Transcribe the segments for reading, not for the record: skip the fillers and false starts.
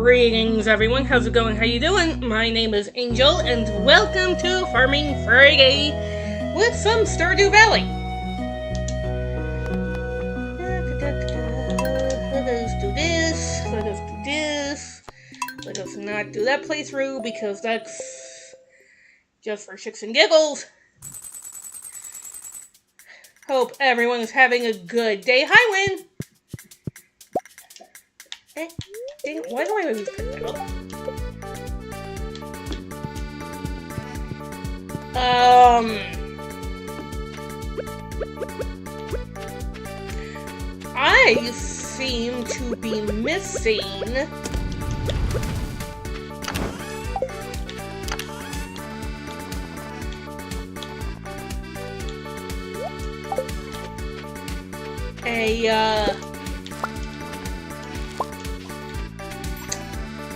Greetings everyone, how's it going, how you doing? My name is Angel, and welcome to Farming Friday with some Stardew Valley. Let us not do that playthrough, because that's just for shits and giggles. Hope everyone is having a good day. Hi, Win! Dang, why do I always pick that up? I seem to be missing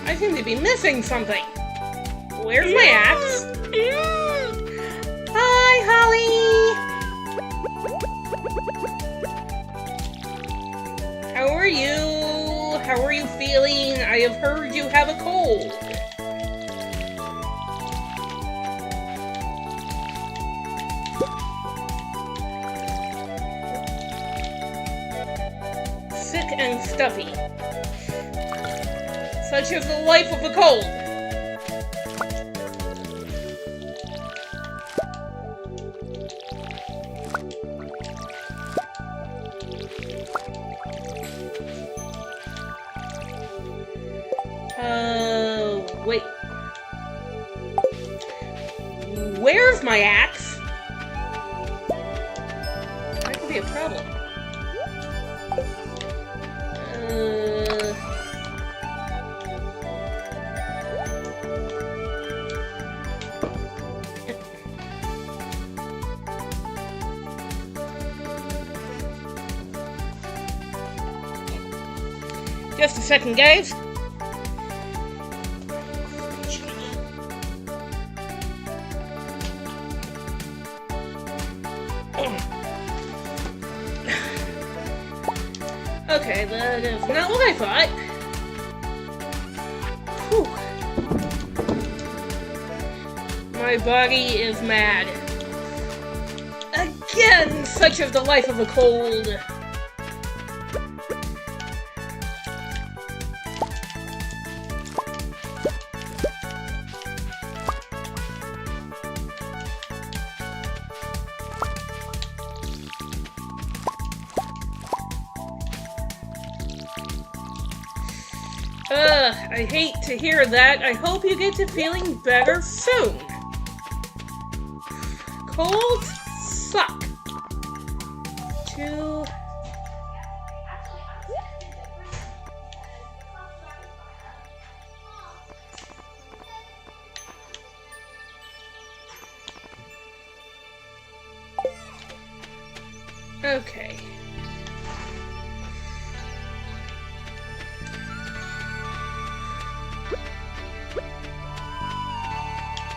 I seem to be missing something. Where's my axe? Hi, Holly! How are you? How are you feeling? I have heard you have a cold. Sick and stuffy. Such is the life of a cold. Wait. Where's my axe? That could be a problem. Just a second, guys. Okay, that is not what I thought. Whew. My body is mad. Again, such is the life of a cold. I hate to hear that. I hope you get to feeling better soon. Colds suck. Okay.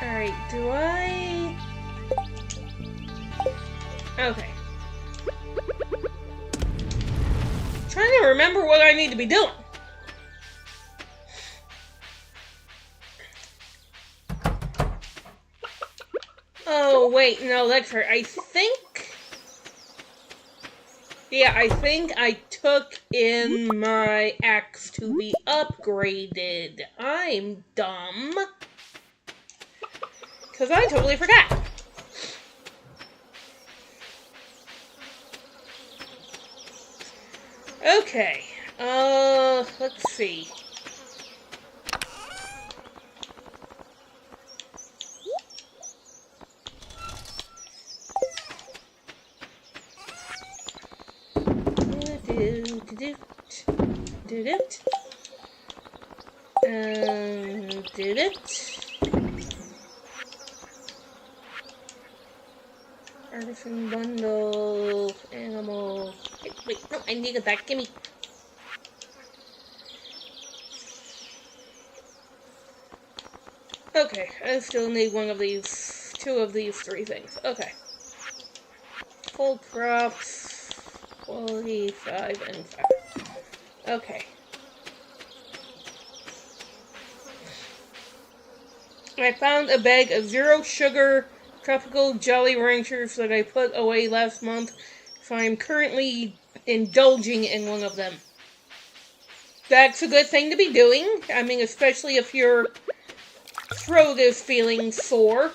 Alright, do I... Okay. Trying to remember what I need to be doing. Oh, wait, no, that's right. I think... Yeah, I think I took in my axe to be upgraded. I'm dumb. Because I totally forgot. Okay. Let's see. Did it? Artisan bundle, animal. Wait, no, I need it back. Gimme. Okay, I still need one of these, two of these three things. Okay. Full crops, quality 5 and 5. Okay. I found a bag of zero sugar tropical Jolly Ranchers that I put away last month, so I'm currently indulging in one of them. That's a good thing to be doing. I mean, especially if your throat is feeling sore.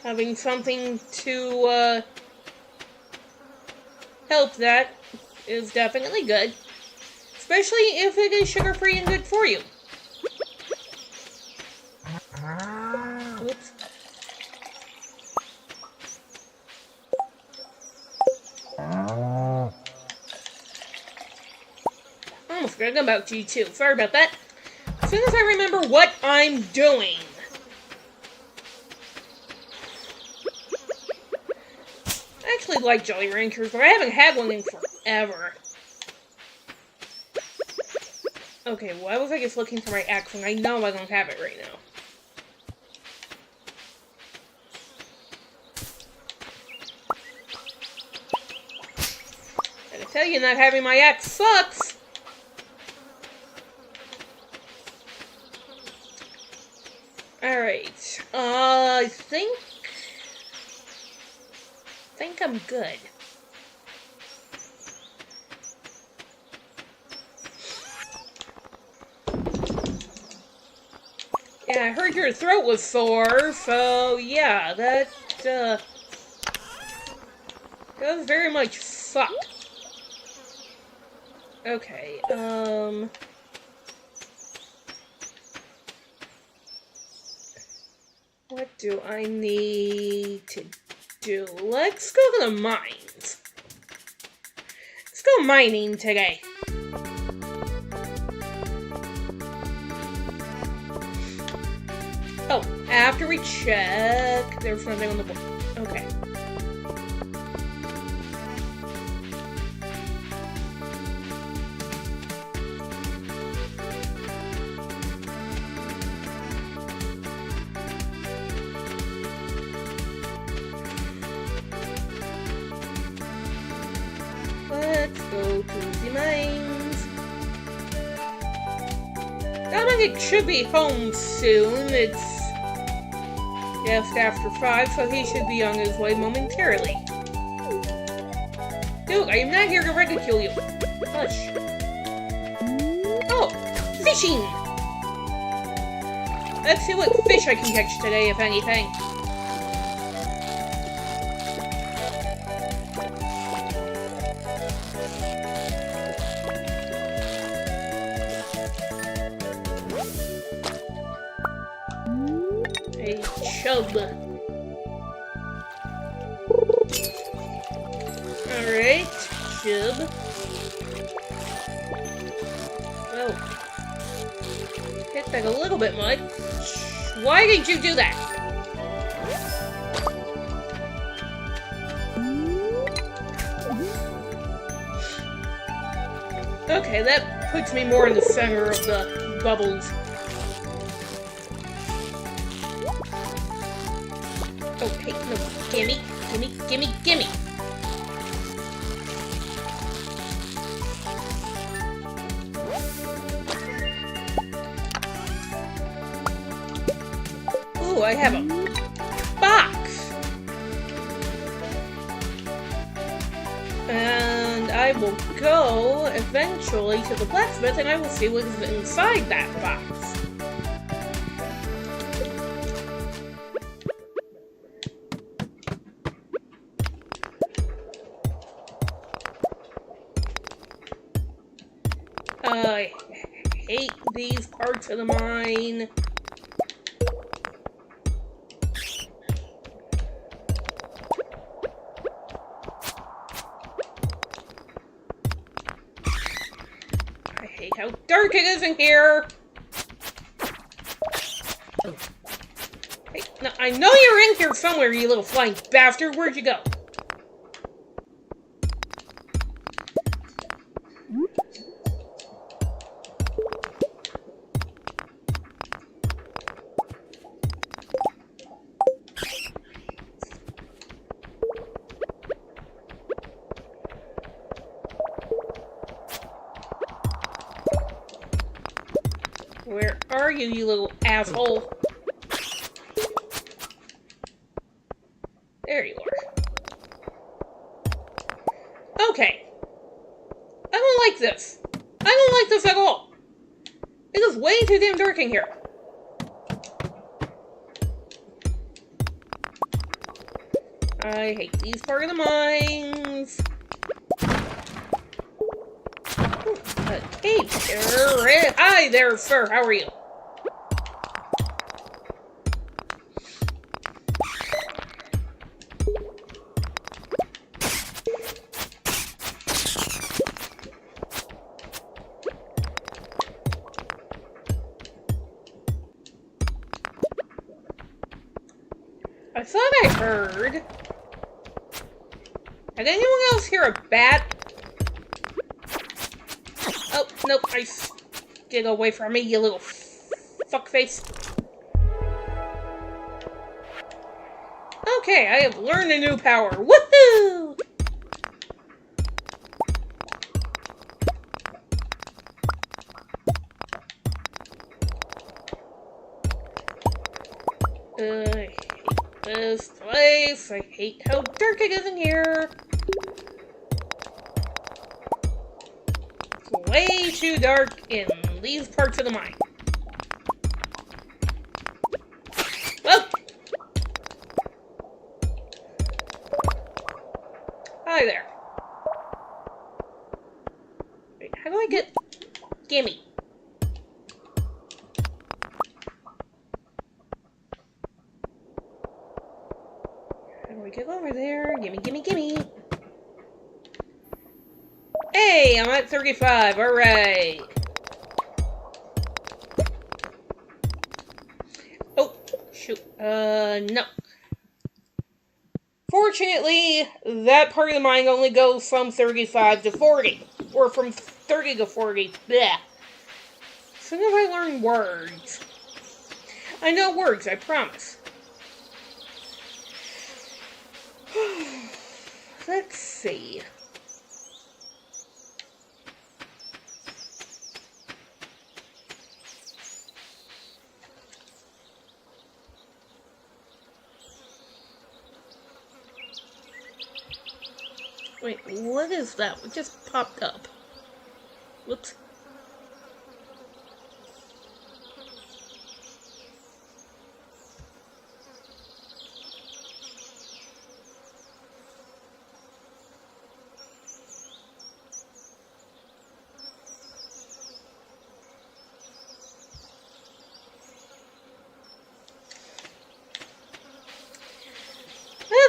Having something to help that is definitely good. Especially if it is sugar-free and good for you. Oops. I almost forgot about you too. Sorry about that. As soon as I remember what I'm doing. I actually like Jolly Ranchers, but I haven't had one in forever. Okay, why was I just looking for my axe when I know I don't have it right now? I tell you, not having my axe sucks! Alright, I think I'm good. Yeah, I heard your throat was sore, so yeah, that does very much suck. Okay, what do I need to do? Let's go to the mines. Let's go mining today. Oh, after we check, there's nothing on the board. Okay. Let's go to the mines. Dominic should be home soon. It's just after 5, so he should be on his way momentarily. Dude, I am not here to ridicule you. Hush. Oh, fishing! Let's see what fish I can catch today, if anything. Chub. Alright, chub. Well, hit that a little bit much. Why did you do that? Okay, that puts me more in the center of the bubbles. Okay, no, gimme, gimme, gimme, gimme. Ooh, I have a box. And I will go eventually to the blacksmith and I will see what is inside that box. I hate these parts of the mine. I hate how dark it is in here. Hey, now, I know you're in here somewhere, you little flying bastard. Where'd you go? are you, you little asshole? There you are. Okay. I don't like this. I don't like this at all. It is way too damn dark in here. I hate these part of the mines. Hey, hi there, sir. How are you? I thought I heard. Did anyone else hear a bat? Oh, nope, get away from me, you little fuckface. Okay, I have learned a new power. Woohoo! I hate this place. I hate how dark it is in here. It's way too dark in these parts of the mine. Well, hi there. Wait, how do I get... Gimme. How do I get over there? Gimme, gimme, gimme. Hey, I'm at 35. Alright. Oh, shoot. No. Fortunately, that part of the mine only goes from 35 to 40. Or from 30 to 40. Blech. So now I learn words. I know words, I promise. Let's see. Wait, what is that? What just popped up? Whoops.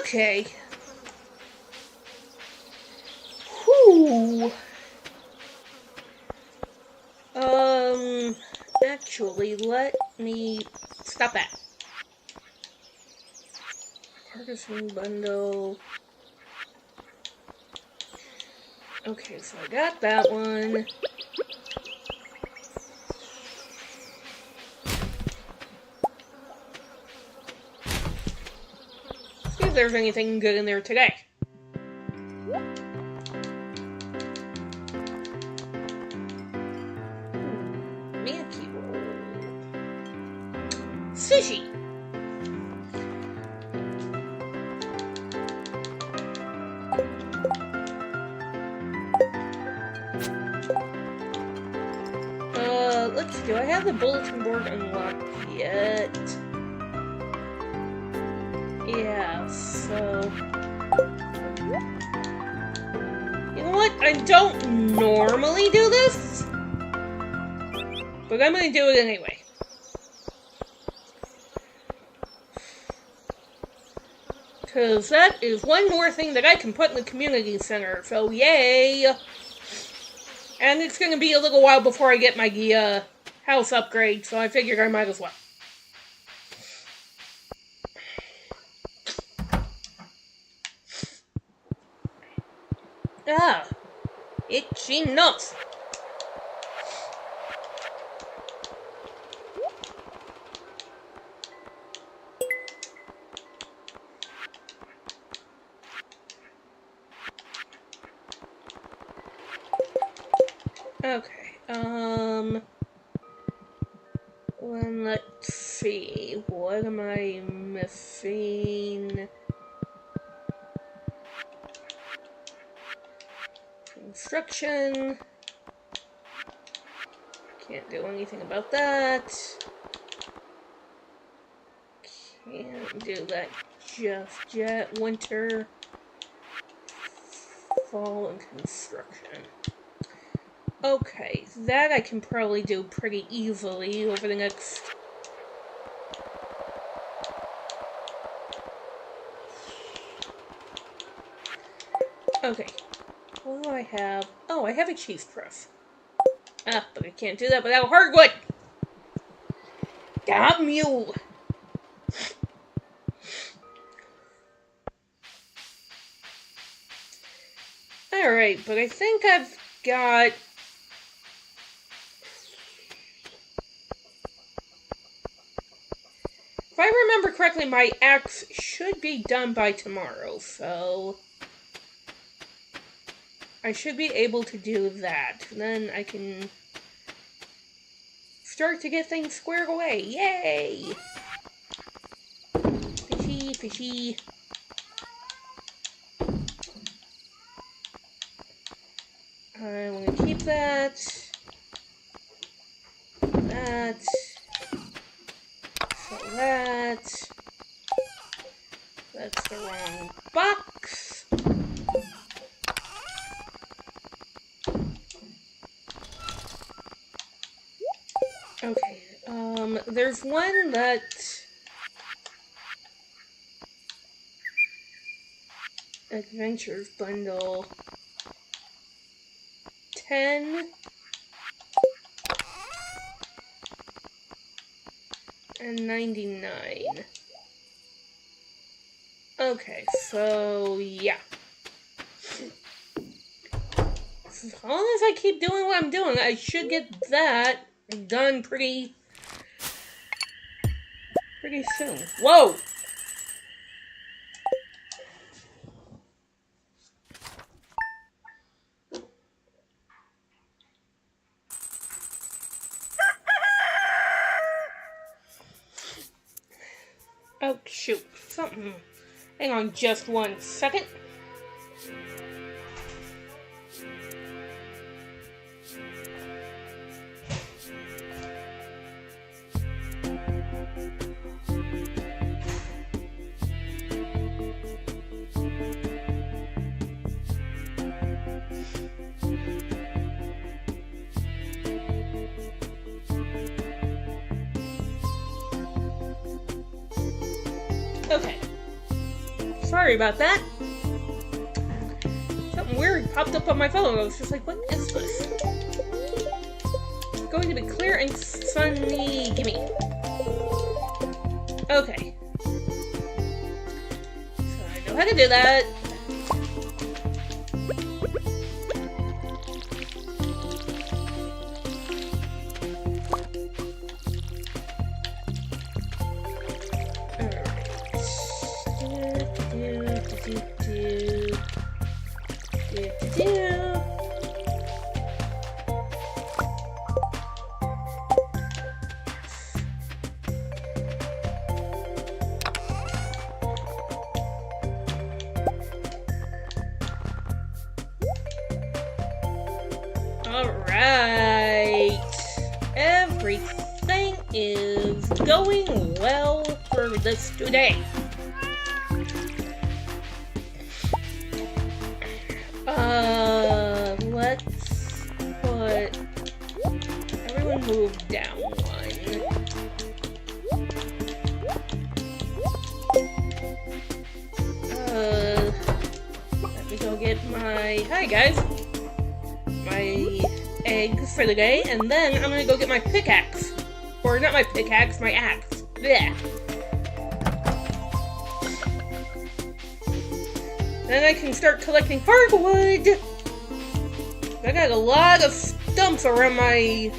Okay. Whew. Actually, let me stop that. Partisan bundle. Okay, so I got that one. See if there's anything good in there today. Manky roll. Sushi. Let's see. Do I have the bulletin board unlocked yet? Yeah, so... You know what? I don't normally do this, but I'm gonna do it anyway. Because that is one more thing that I can put in the community center, so yay! And it's gonna be a little while before I get my house upgrade, so I figured I might as well. Ah, itchy nuts. Okay, see. What am I missing? Construction. Can't do anything about that. Can't do that just yet. Winter, fall, and construction. Okay, that I can probably do pretty easily over the next... Okay, what do I have? Oh, I have a cheese press. Ah, but I can't do that without hardwood! Damn you! Alright, but I think I've got... If I remember correctly, my axe should be done by tomorrow, so... I should be able to do that. Then I can start to get things squared away. Yay! Fishy, fishy. I want to keep that. That. So that. That's the wrong box. Okay, there's one that... Adventures bundle. 10. And 99. Okay, so yeah. As long as I keep doing what I'm doing, I should get that done pretty soon. Whoa! Oh, shoot. Something. Hang on just 1 second. Okay. Sorry about that. Something weird popped up on my phone. I was just like, what is this? It's going to be clear and sunny. Gimme. Okay. So I know how to do that. Alright, everything is going well for this today. Let's put, everyone move down 1. Let me go get my, hi guys, my eggs for the day, and then I'm gonna go get my pickaxe. Or not my pickaxe, my axe. Blech. Then I can start collecting hardwood. I got a lot of stumps around my...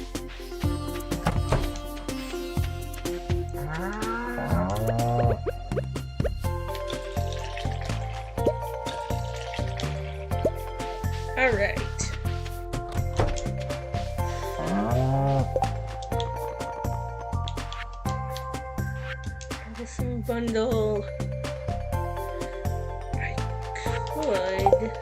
Alright. bundle. I could.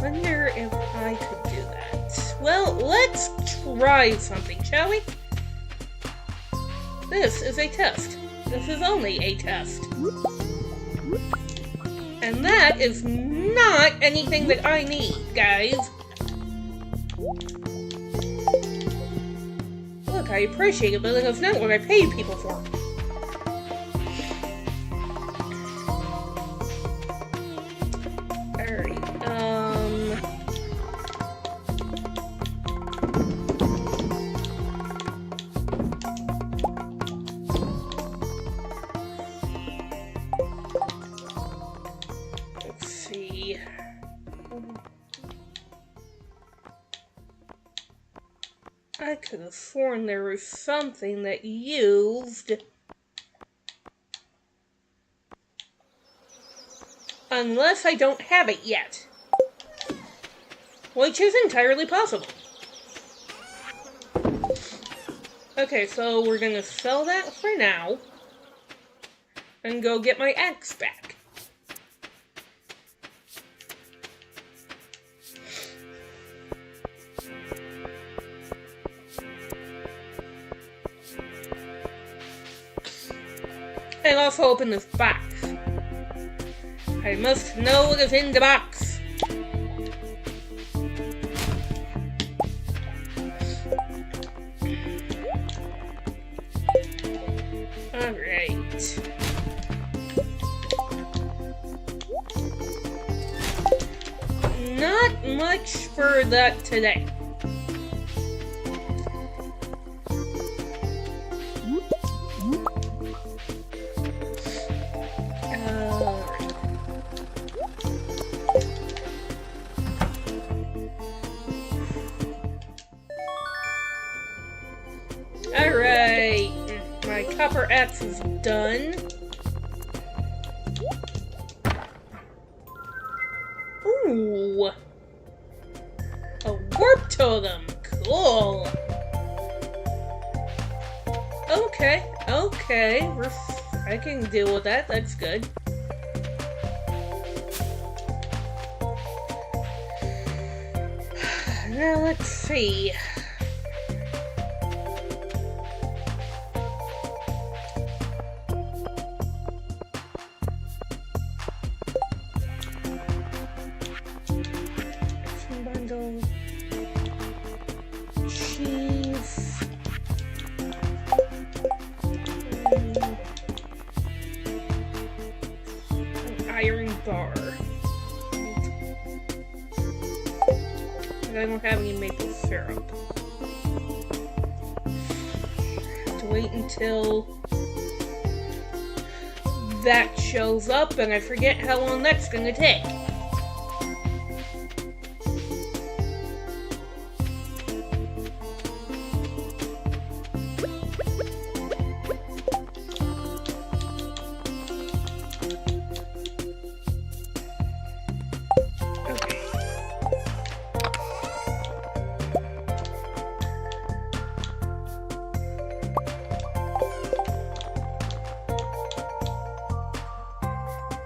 Wonder if I could do that. Well, let's try something, shall we? This is a test. This is only a test. And that is not anything that I need, guys. Look, I appreciate it, but that's not what I paid people for. Alright, let's see. I could have sworn there was something that used... Unless I don't have it yet. Which is entirely possible. Okay, so we're gonna sell that for now. And go get my axe back. And also open this box. I must know what is in the box. Alright. Not much for that today. Alright, my copper axe is done. Ooh, a warp totem, cool. Okay, I can deal with that, that's good. Now let's see. Bundle. Cheese. An iron bar. I don't have any maple syrup. Have to wait until that shows up, and I forget how long that's gonna take.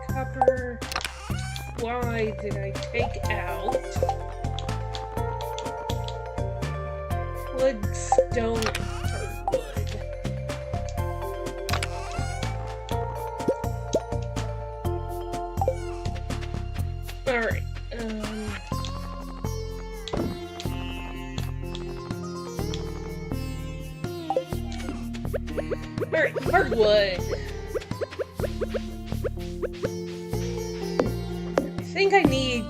Copper. Why did I take out wood, stone, hardwood? Alright, alright, hardwood. I think I need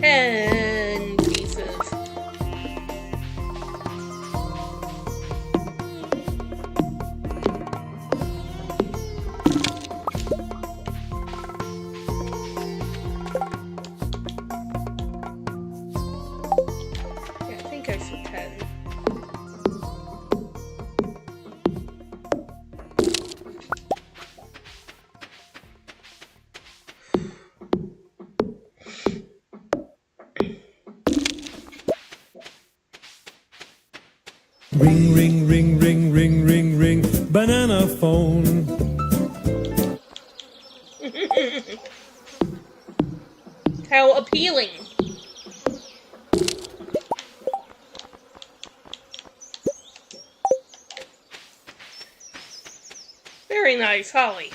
10 pieces. Yeah, I think I said 10. Ring, ring, ring, ring, ring, ring, ring, banana phone. How appealing. Very nice, Holly.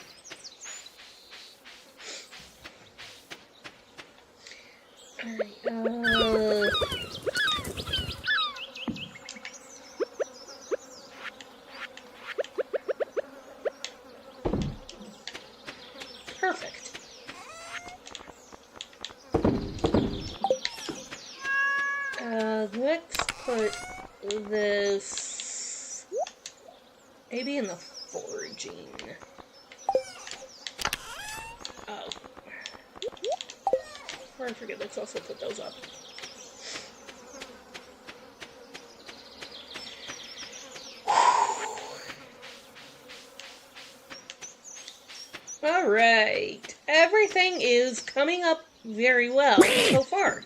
Alright, perfect. Let's put this maybe in the foraging. Oh. Or I forget, let's also put those up. Alright. Everything is coming up very well so far.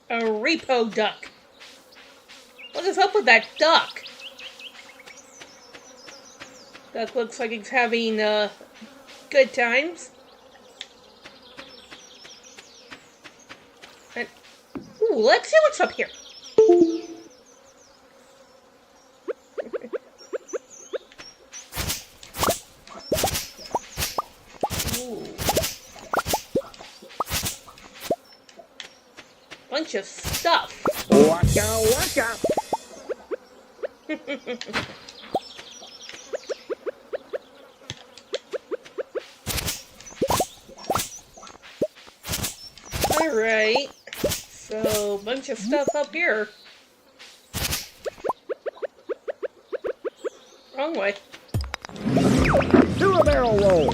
A repo duck. What is up with that duck? Duck looks like it's having good times. And, ooh, let's see what's up here. Ooh. Bunch of stuff. Waka waka. Alright, so bunch of stuff up here. Wrong way. Do a barrel roll.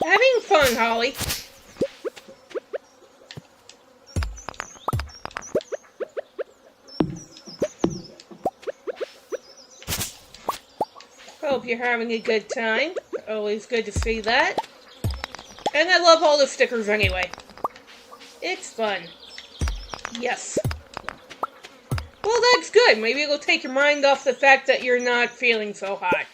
Having fun, Holly. Hope you're having a good time. Always good to see that. And I love all the stickers anyway. It's fun. Yes. Well, that's good. Maybe it'll take your mind off the fact that you're not feeling so hot.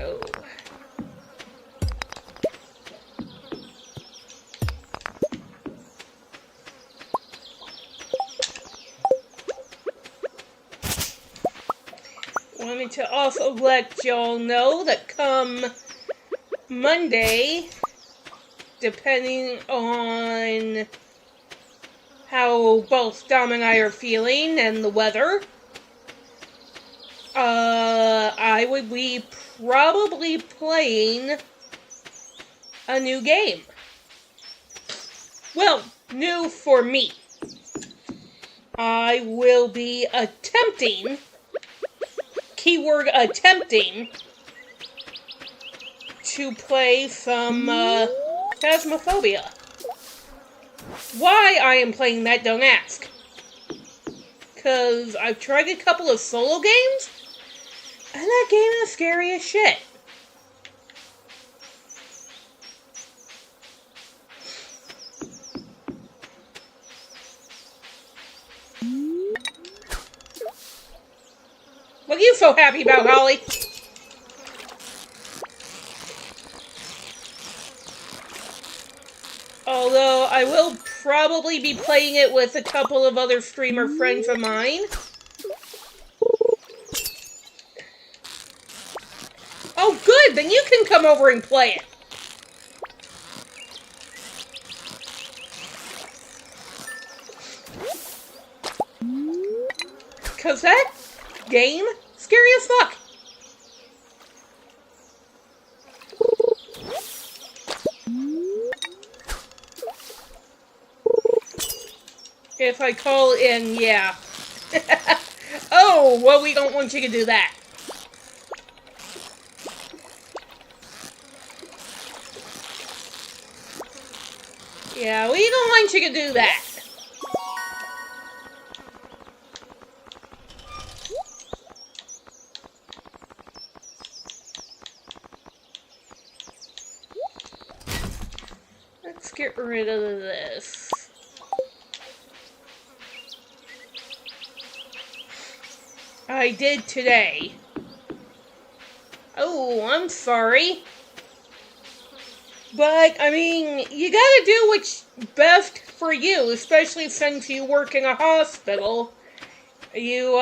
Oh. Wanted to also let y'all know that come Monday, depending on how both Dom and I are feeling and the weather, I would be probably playing a new game. Well, new for me. I will be attempting, keyword attempting, to play some Phasmophobia. Why I am playing that, don't ask. Because I've tried a couple of solo games, and that game is scary as shit. What are you so happy about, Holly? Although, I will probably be playing it with a couple of other streamer friends of mine. Oh, good! Then you can come over and play it. Cause that game, scary as fuck. If I call in, yeah. Oh, well, we don't want you to do that. Yeah, we don't want you to do that. Let's get rid of this. I did today. Oh, I'm sorry. But, I mean, you gotta do what's best for you, especially since you work in a hospital. You,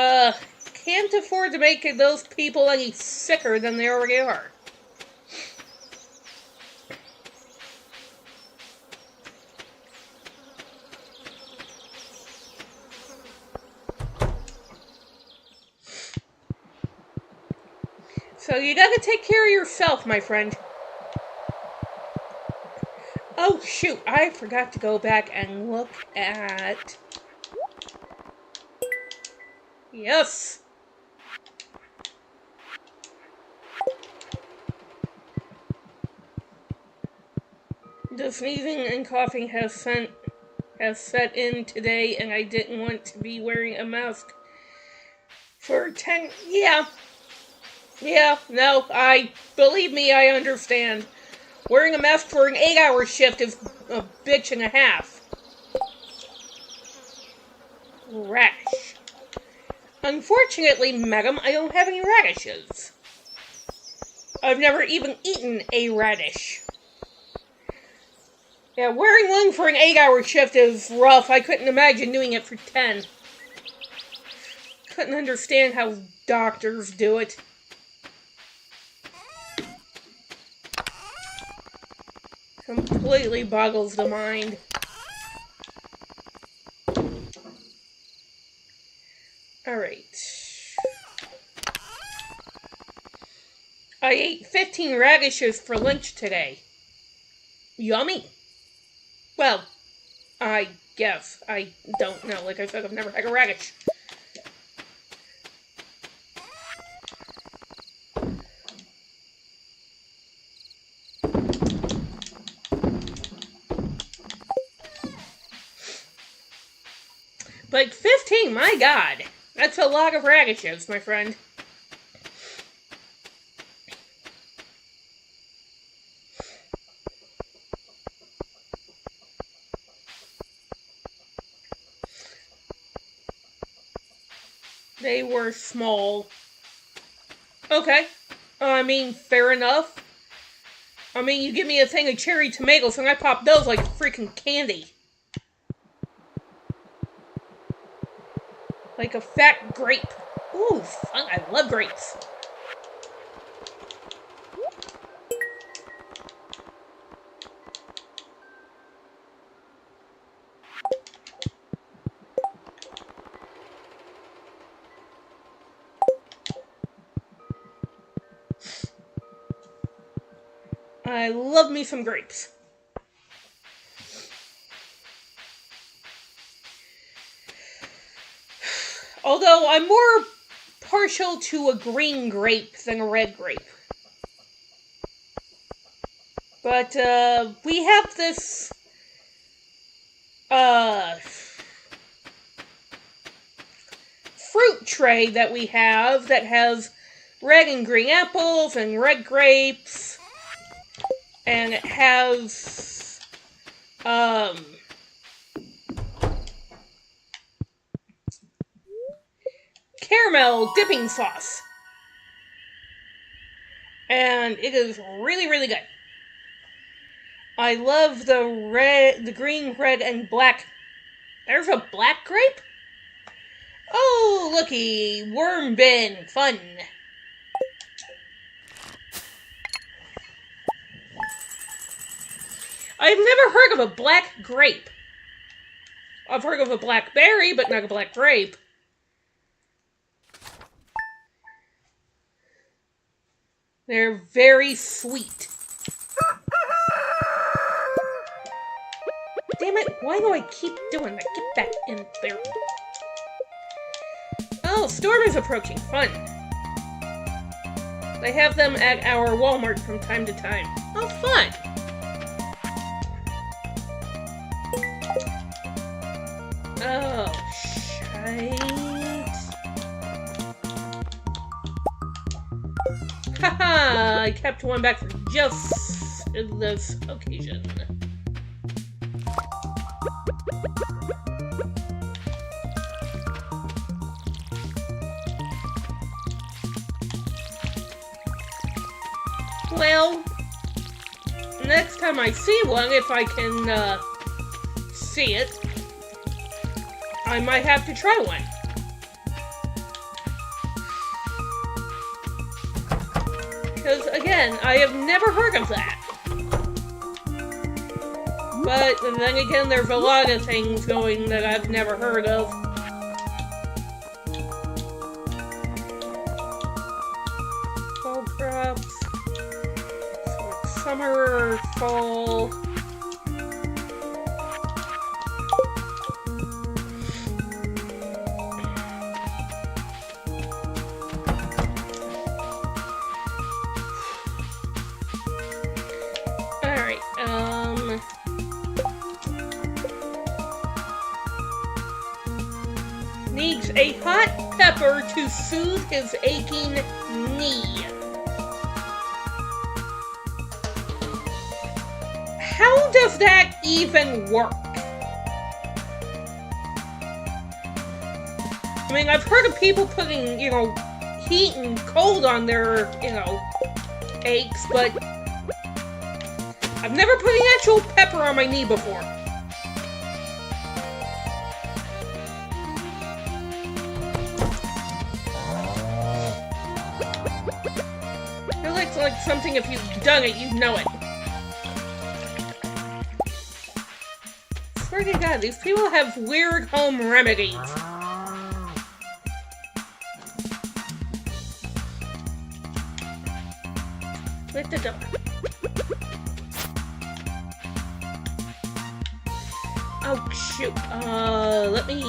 can't afford to make those people any sicker than they already are. So you gotta take care of yourself, my friend. Oh, shoot, I forgot to go back and look at... Yes! The sneezing and coughing have set in today, and I didn't want to be wearing a mask for 10... Yeah, no, believe me, I understand. Wearing a mask for an 8-hour shift is a bitch and a half. Radish. Unfortunately, madam, I don't have any radishes. I've never even eaten a radish. Yeah, wearing one for an 8-hour shift is rough. I couldn't imagine doing it for 10. Couldn't understand how doctors do it. Completely boggles the mind. Alright. I ate 15 radishes for lunch today. Yummy. Well, I guess. I don't know. Like I said, I've never had a radish. But 15, my god. That's a lot of radishes, my friend. They were small. Okay. I mean, fair enough. I mean, you give me a thing of cherry tomatoes and I pop those like freaking candy. Like a fat grape. Ooh, fun. I love grapes. I love me some grapes. Although I'm more partial to a green grape than a red grape. But, we have this, fruit tray that we have that has red and green apples and red grapes. And it has, caramel dipping sauce. And it is really, really good. I love the green, red, and black. There's a black grape? Oh, looky, worm bin, fun. I've never heard of a black grape. I've heard of a blackberry, but not a black grape. They're very sweet. Damn it, why do I keep doing that? Get back in there. Oh, storm is approaching. Fun. They have them at our Walmart from time to time. Oh, fun. Right. Haha! I kept one back for just this occasion. Well, next time I see one, if I can see it, I might have to try one. Because, again, I have never heard of that. But then again, there's a lot of things going that I've never heard of. Fall crops. Summer, fall. Needs a hot pepper to soothe his aching knee. How does that even work? I mean, I've heard of people putting, heat and cold on their, aches, but I've never put an actual pepper on my knee before. It's like something, if you've done it, you know it. Swear to God, these people have weird home remedies. With the door. Oh, shoot. Let me...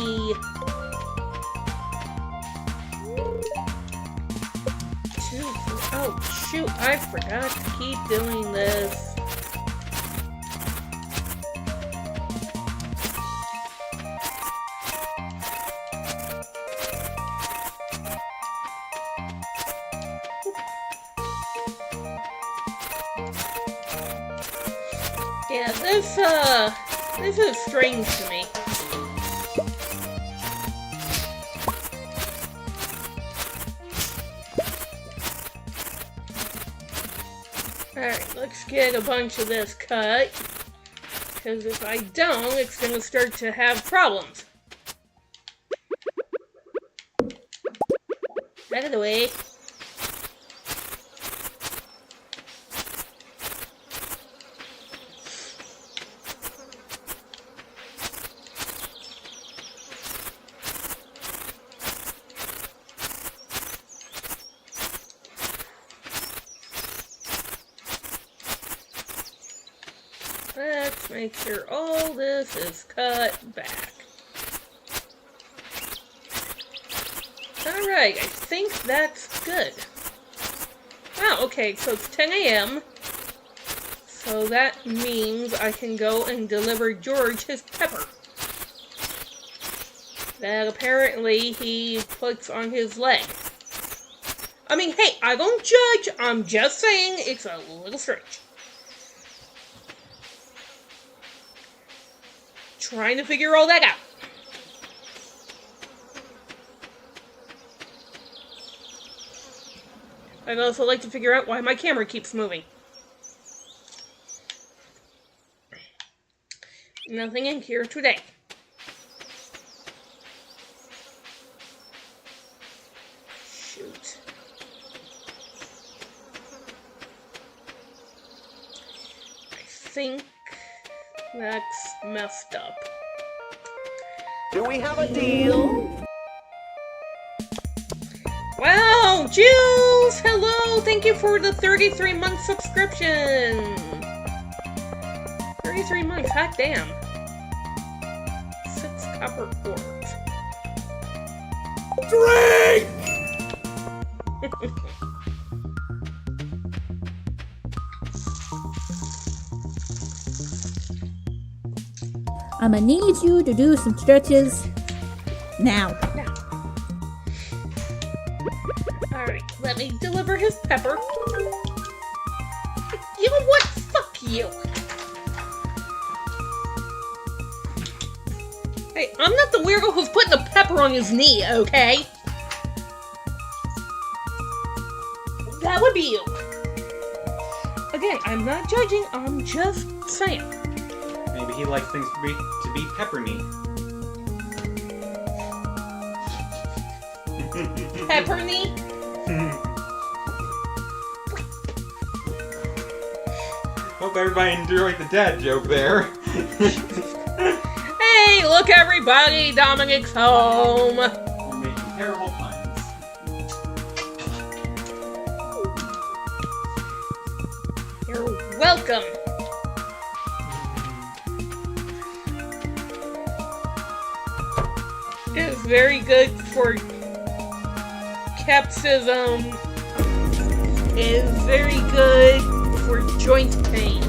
Oh, shoot, I forgot to keep doing this. Yeah, this is strange to me. Alright, let's get a bunch of this cut, because if I don't, it's going to start to have problems. Out of the way. Let's make sure all this is cut back. Alright, I think that's good. Oh, okay, so it's 10 a.m. So that means I can go and deliver George his pepper. That apparently he puts on his leg. I mean, hey, I don't judge, I'm just saying it's a little strange. Trying to figure all that out. I'd also like to figure out why my camera keeps moving. Nothing in here today. Shoot. I think that's messed up. Do we have a deal? Wow, Jules! Hello! Thank you for the 33-month subscription! 33 months, hot damn. 6 copper ores. Drink! I'ma need you to do some stretches now. his pepper. You know what? Fuck you. Hey, I'm not the weirdo who's putting the pepper on his knee, okay? That would be you. Again, I'm not judging, I'm just saying. Maybe he likes things to be pepper-y. Pepper-y? Hope everybody enjoyed the dad joke there. Hey, look everybody, Dominic's home. You're making terrible puns. You're welcome. It is very good for capsism. It is very good for joint pain.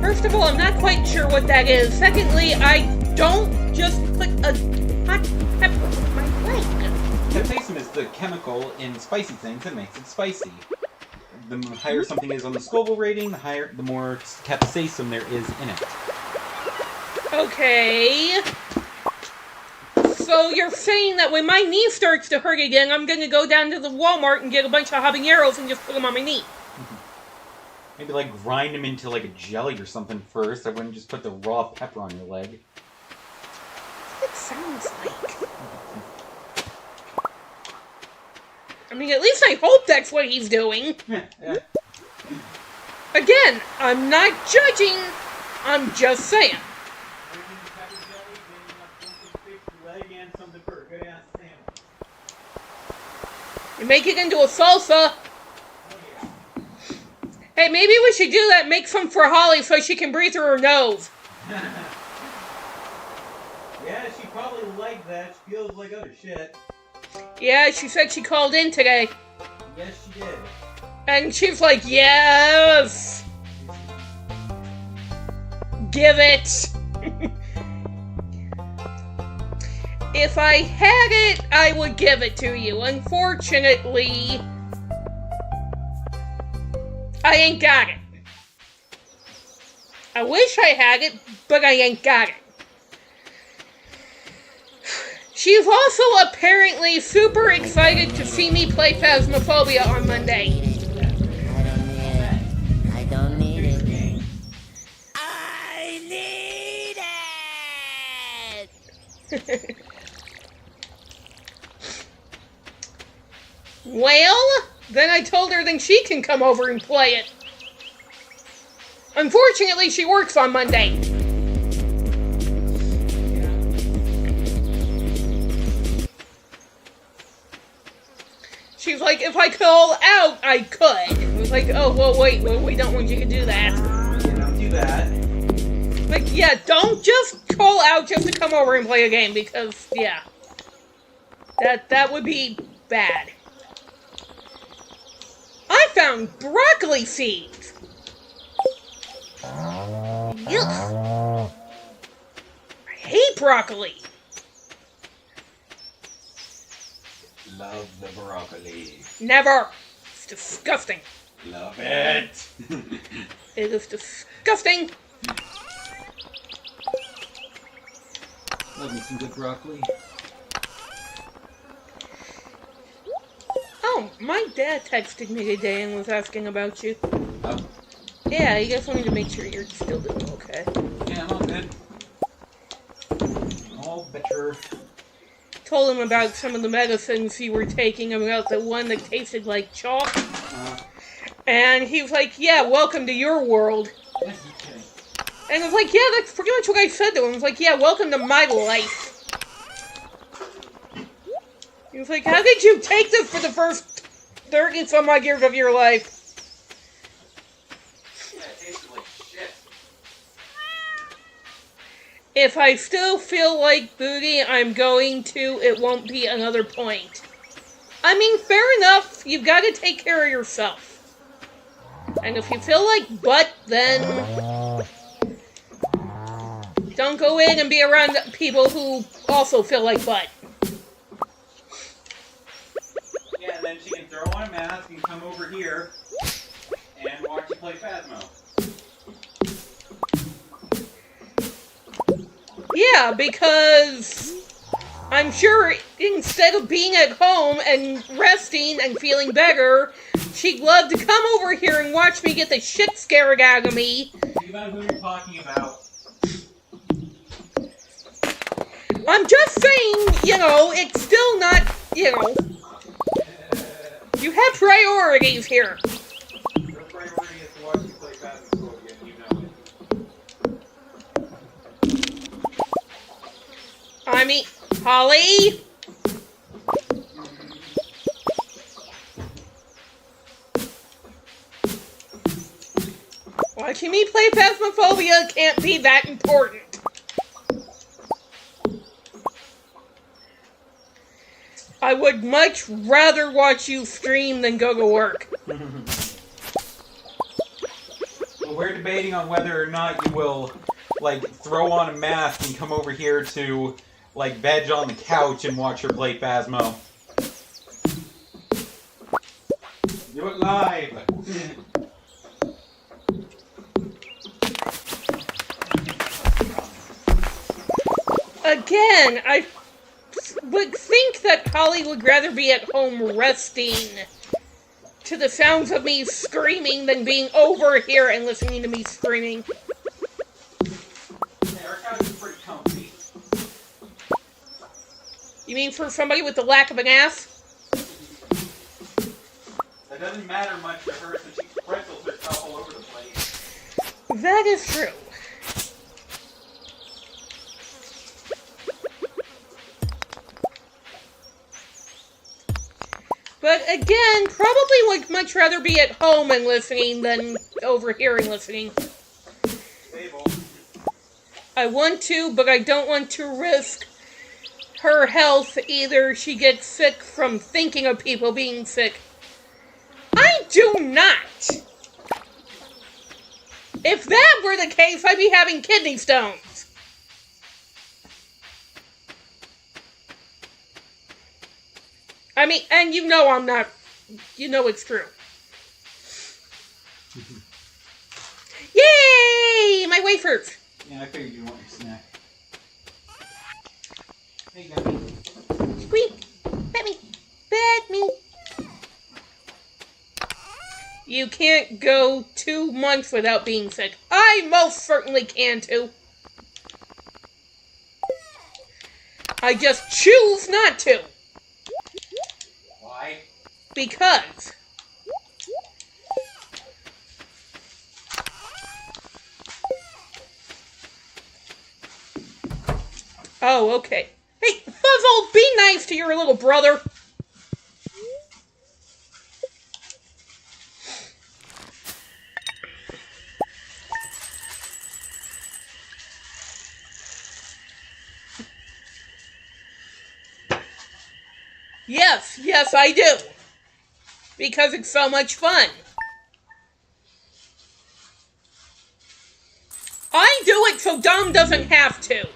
First of all, I'm not quite sure what that is. Secondly, I don't just put a hot pepper on my leg. Capsaicin is the chemical in spicy things that makes it spicy. The higher something is on the Scoville rating, the more capsaicin there is in it. Okay. So you're saying that when my knee starts to hurt again, I'm going to go down to the Walmart and get a bunch of habaneros and just put them on my knee. Maybe like grind them into like a jelly or something first. I wouldn't just put the raw pepper on your leg. It sounds like. I mean, at least I hope that's what he's doing. Yeah. Again, I'm not judging. I'm just saying. You make it into a salsa. Hey, maybe we should do that. Make some for Holly so she can breathe through her nose. Yeah, she probably liked that. She feels like other shit. Yeah, she said she called in today. Yes, she did. And she's like, yes! Give it! If I had it, I would give it to you. Unfortunately, I ain't got it. I wish I had it, but I ain't got it. She's also apparently super excited to see me play Phasmophobia on Monday. I don't need it. I need it! Well, then I told her then she can come over and play it. Unfortunately, she works on Monday. She's like, if I call out, I could. I was like, oh, well, wait, we don't want you to do that. Yeah, don't do that. Like, yeah, don't just call out just to come over and play a game, because, yeah. That would be bad. I found broccoli seeds! Yuck. I hate broccoli. Love the broccoli. Never. It's disgusting. Love it. It is disgusting. Love me some good broccoli. Oh, my dad texted me today and was asking about you. Oh. Yeah, he just wanted to make sure you're still doing okay. Yeah, I'm all good. All better. Told him about some of the medicines you were taking, about the one that tasted like chalk. And he was like, yeah, welcome to your world. Yes, you're kidding. And I was like, yeah, that's pretty much what I said to him. I was like, yeah, welcome to my life. He was like, how did you take this for the first 30 some odd years of your life? Yeah, it tasted like shit. If I still feel like booty, I'm going to. It won't be another point. I mean, fair enough. You've got to take care of yourself. And if you feel like butt, then don't go in and be around people who also feel like butt. and then she can throw on a mask and come over here and watch you play Phasmo. Yeah, because I'm sure instead of being at home and resting and feeling better, she'd love to come over here and watch me get the shit scared out of me. Think about who you're talking about. I'm just saying, it's still not, you have priorities here. Your priority is to watch you play Phasmo again, you know it. I mean, Holly? Watching me play Phasmophobia can't be that important. I would much rather watch you stream than go to work. Well, we're debating on whether or not you will, throw on a mask and come over here to, veg on the couch and watch her play Phasmo. Do it live! Again, I would think that Holly would rather be at home resting to the sounds of me screaming than being over here and listening to me screaming. Yeah, our couch is pretty comfy. You mean for somebody with the lack of an ass? That doesn't matter much to her since she pretzels herself all over the place. That is true. But again, probably would much rather be at home and listening than over here and listening. Stable. I want to, but I don't want to risk her health. Either she gets sick from thinking of people being sick. I do not! If that were the case, I'd be having kidney stones. I mean, and I'm not, it's true. Yay! My wafers! Yeah, I figured you want your snack. Hey, you got me. Squeak! Pet me! Pet me! You can't go 2 months without being sick. I most certainly can too. I just choose not to. Why? Because. Oh, okay. Hey, Fuzzle, be nice to your little brother. Yes, I do. Because it's so much fun. I do it so Dom doesn't have to.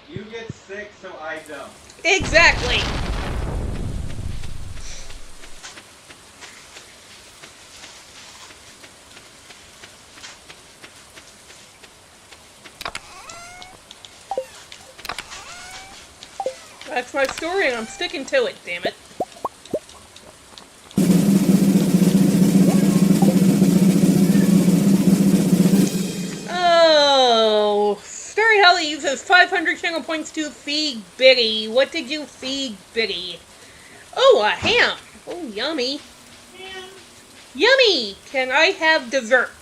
You get sick, so I don't. Exactly. That's my story and I'm sticking to it, damn it. Oh, Story Holly uses 500 channel points to feed Biddy. What did you feed Biddy? Oh, a ham. Oh, yummy. Ham. Yummy! Can I have dessert?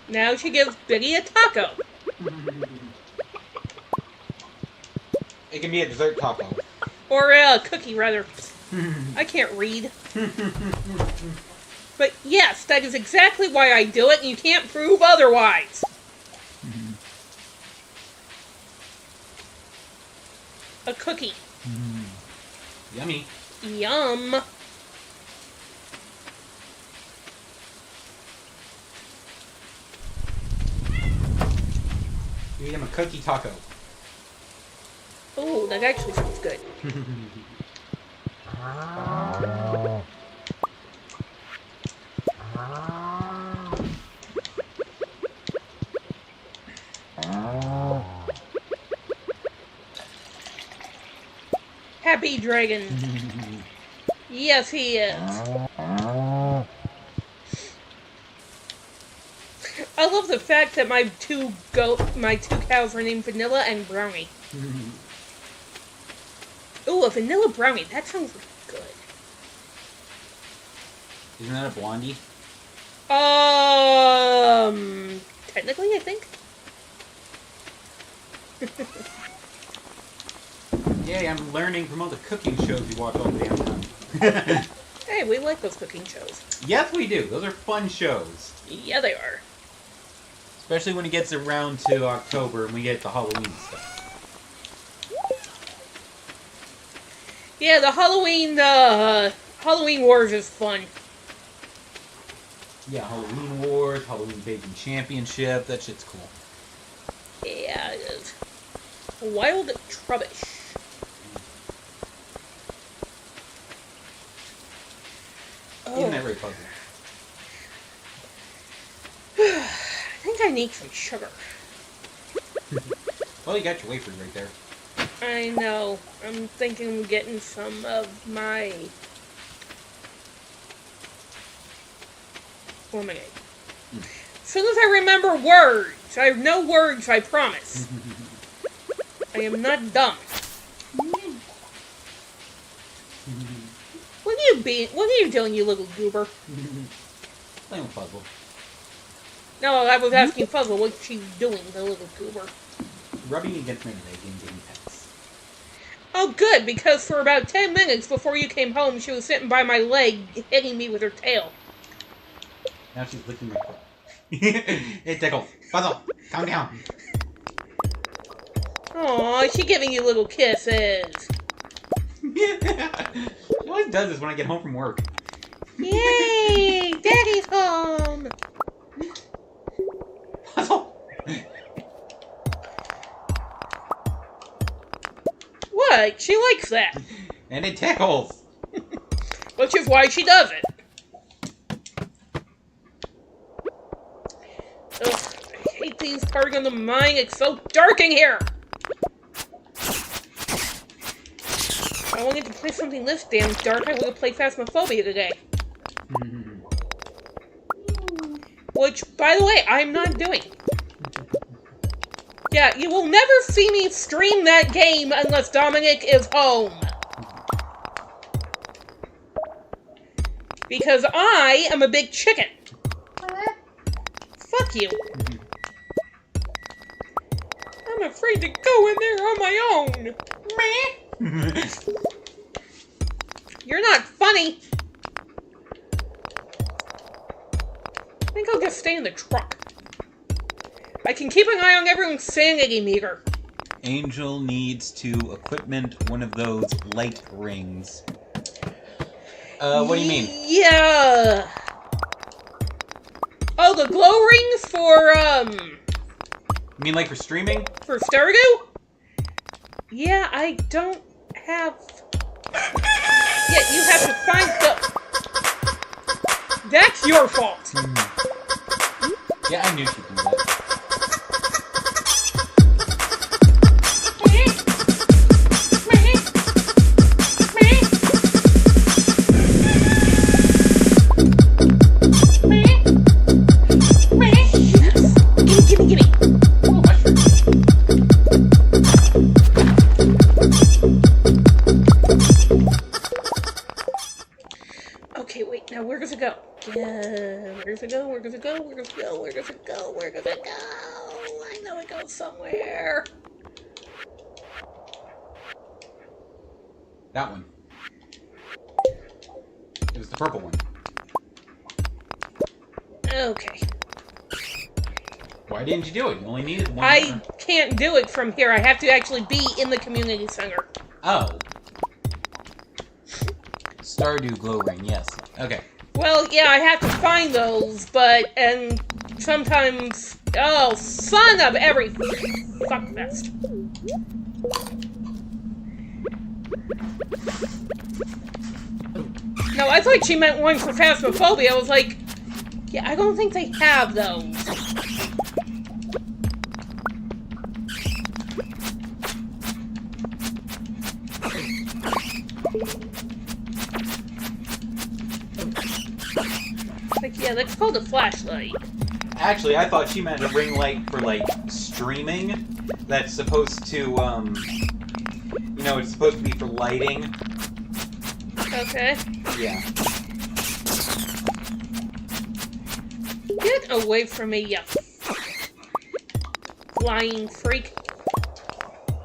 Now she gives Biddy a taco. It can be a dessert taco. Or a cookie, rather. I can't read. But yes, that is exactly why I do it, and you can't prove otherwise. A cookie. Yummy. Yum. Eat him a cookie taco. Oh, that actually sounds good. Happy dragon. Yes, he is. I love the fact that my two cows are named Vanilla and Brownie. Ooh, a vanilla brownie. That sounds really good. Isn't that a blondie? Technically, I think. Yay, I'm learning from all the cooking shows you watch all the damn time. Hey, we like those cooking shows. Yes, we do. Those are fun shows. Yeah, they are. Especially when it gets around to October and we get the Halloween stuff. Yeah, the Halloween Wars is fun. Yeah, Halloween Wars, Halloween Baking Championship, that shit's cool. Yeah, it is. Wild Trubbish. Isn't that very puzzling? I think I need some sugar. Well, you got your wafers right there. I know. I'm thinking of getting some of my... lemonade. As soon as I remember words, I know words, I promise. I am not dumb. What are you doing, you little goober? Playing with puzzle. No, I was asking Puzzle what she's doing, the little goober. Rubbing against my leg and getting pets. Oh, good, because for about 10 minutes before you came home, she was sitting by my leg, hitting me with her tail. Now she's licking my foot. It tickles. Puzzle, calm down. Aw, she giving you little kisses. She always does this when I get home from work. Yay! Daddy's home! Puzzle! What? She likes that. And it tickles. Which is why she does it. Ugh, I hate these parts of the mine. It's so dark in here. If I wanted to play something this damn dark, I would have played Phasmophobia today. Which, by the way, I'm not doing. Yeah, you will never see me stream that game unless Dominic is home. Because I am a big chicken. Fuck you. I'm afraid to go in there on my own. You're not funny. I think I'll just stay in the truck. I can keep an eye on everyone's sanity meter. Angel needs to equipment one of those light rings. What do you mean? Yeah. Oh, the glow rings for, You mean like for streaming? for Stardew? Yeah, I don't have... Yeah, you have to find the... That's your fault. Yeah, I knew she'd do that. Gimme. Oh, mushrooms. Okay, wait, now where does it go? Yeah, where does it go? Where does it go? Where does it go? Where does it go? Where does it go? I know it goes somewhere. That one. It was the purple one. Okay. Why didn't you do it? You only needed one. I can't do it from here. I have to actually be in the community center. Oh. Stardew glow ring, yes. Okay. Well, yeah, I have to find those, and sometimes, oh, son of every fuck fest. No, I thought she meant one for Phasmophobia. I was like, yeah, I don't think they have those. Like, yeah, that's called a flashlight. Actually, I thought she meant a ring light for, like, streaming. That's supposed to, you know, it's supposed to be for lighting. Okay. Yeah. Get away from me, you flying freak.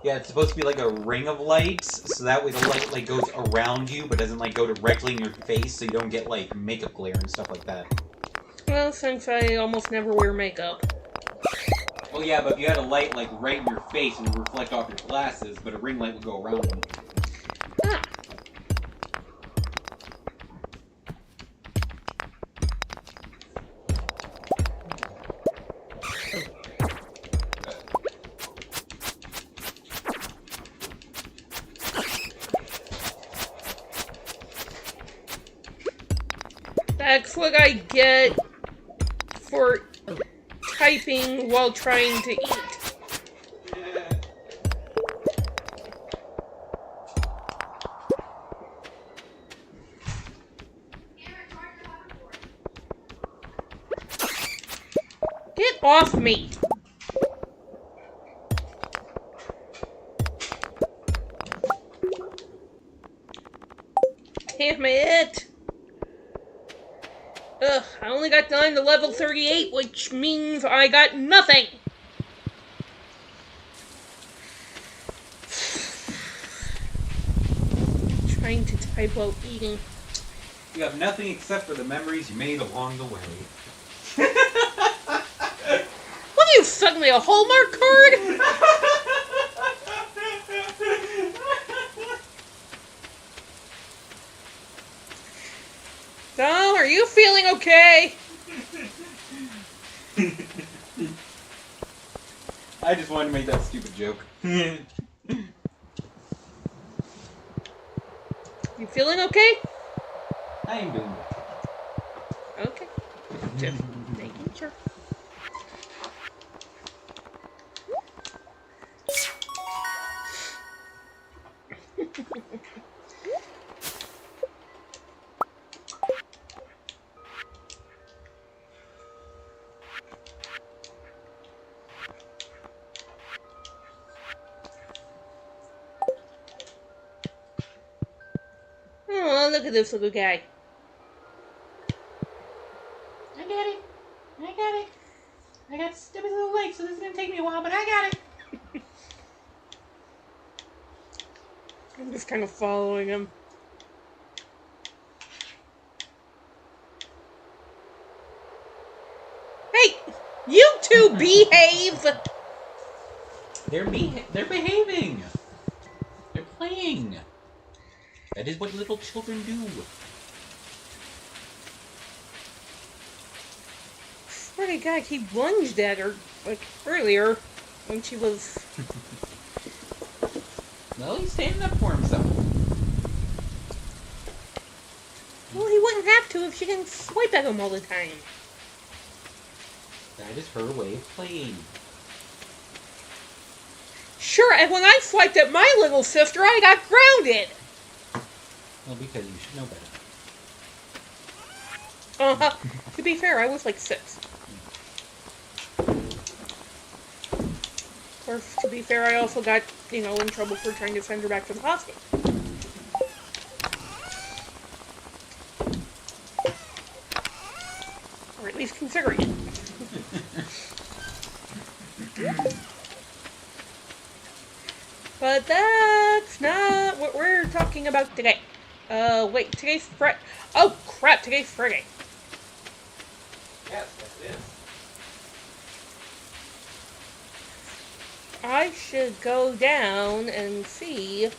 Yeah, it's supposed to be like a ring of lights, so that way the light, like, goes around you, but doesn't, like, go directly in your face, so you don't get, like, makeup glare and stuff like that. Well, since I almost never wear makeup. Well, yeah, but if you had a light, like, right in your face, it would reflect off your glasses, but a ring light would go around them. Ah. That's what I get for typing while trying to eat. Get off me! Damn it! Ugh, I only got down to level 38, which means I got nothing! Trying to type while eating. You have nothing except for the memories you made along the way. What are you, suddenly a Hallmark card? Dom, are you feeling okay? I just wanted to make that stupid joke. You feeling okay? I am doing it. Okay. Just making sure. Oh, look at this little guy. I got it. I got it. I got stupid little legs, so this is gonna take me a while, but I got it. I'm just kind of following him. Hey! You two behave! They're behaving. They're playing. That is what little children do. Swear to God, he lunged at her, like, earlier, when she was... Well, he's standing up for himself. Well, he wouldn't have to if she didn't swipe at him all the time. That is her way of playing. Sure, and when I swiped at my little sister, I got grounded! Well, because you should know better. To be fair, I was like 6. Of course, to be fair, I also got, in trouble for trying to send her back to the hospital. Or at least considering it. But that's not what we're talking about today. Wait, today's Friday. Oh, crap, today's Friday. Yes, that is. I should go down and see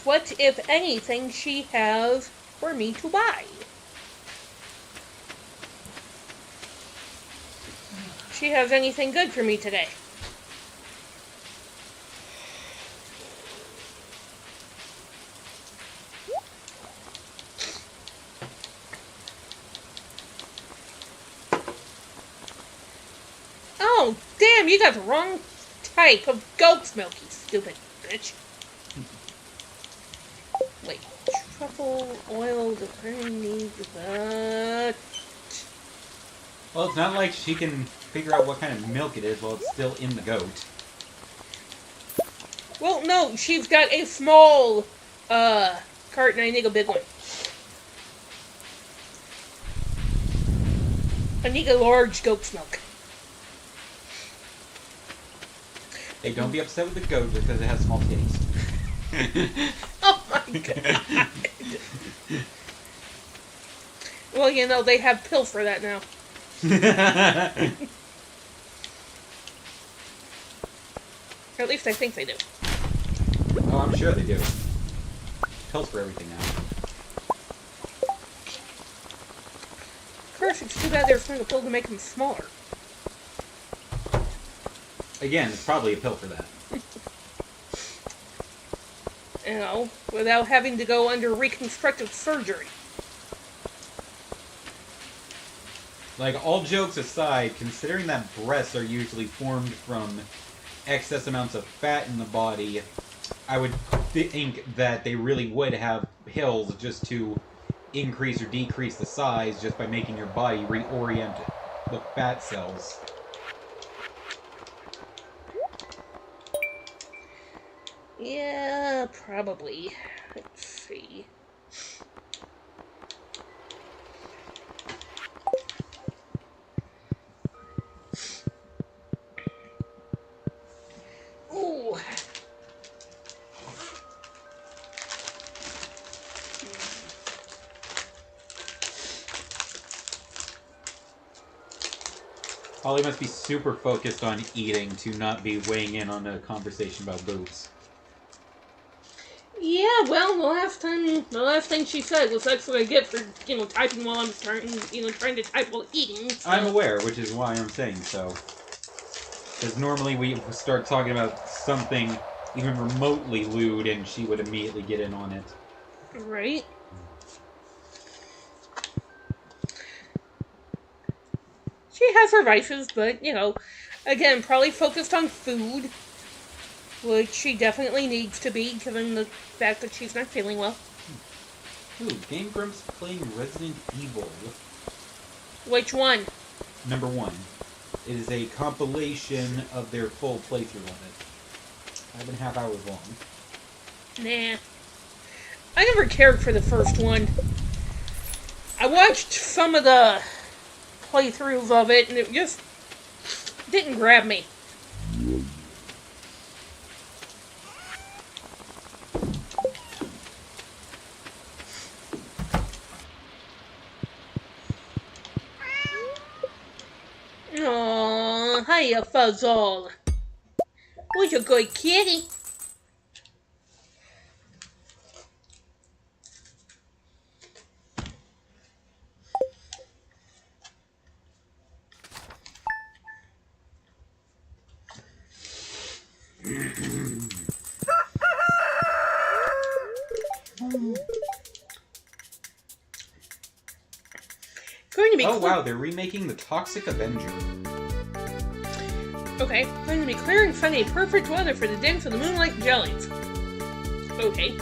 what, if anything, she has for me to buy. She has anything good for me today. Oh, damn, you got the wrong type of goat's milk, you stupid bitch. Wait, truffle oil, the cream needs that. Well, it's not like she can figure out what kind of milk it is while it's still in the goat. Well, no, she's got a small carton. I need a big one. I need a large goat's milk. Hey, don't be upset with the goat because it has small titties. Oh my god. Well, you know, they have pills for that now. Or at least I think they do. Oh, I'm sure they do. Pills for everything now. Of course, it's too bad there's no pill to make them smaller. Again, it's probably a pill for that. You know, without having to go under reconstructive surgery. Like, all jokes aside, considering that breasts are usually formed from excess amounts of fat in the body, I would think that they really would have pills just to increase or decrease the size just by making your body reorient the fat cells. Yeah, probably. Let's see. Ooh. Holly must be super focused on eating to not be weighing in on a conversation about boobs. Yeah, well, the last thing she said was that's what I get for, typing while I'm trying to type while eating. So. I'm aware, which is why I'm saying so. Because normally we start talking about something even remotely lewd and she would immediately get in on it. Right. She has her vices, but, again, probably focused on food, which she definitely needs to be, given the fact that she's not feeling well. Ooh, Game Grumps playing Resident Evil. Which one? Number 1. It is a compilation of their full playthrough of it. 5.5 hours long. Nah. I never cared for the first one. I watched some of the playthroughs of it, and it just didn't grab me. Aww, hiya, Fuzzle. Who's a good kitty? Going to be Oh wow, they're remaking The Toxic Avenger. Okay, going to be clear and sunny, perfect weather for the dance of the moonlight jellies. Okay.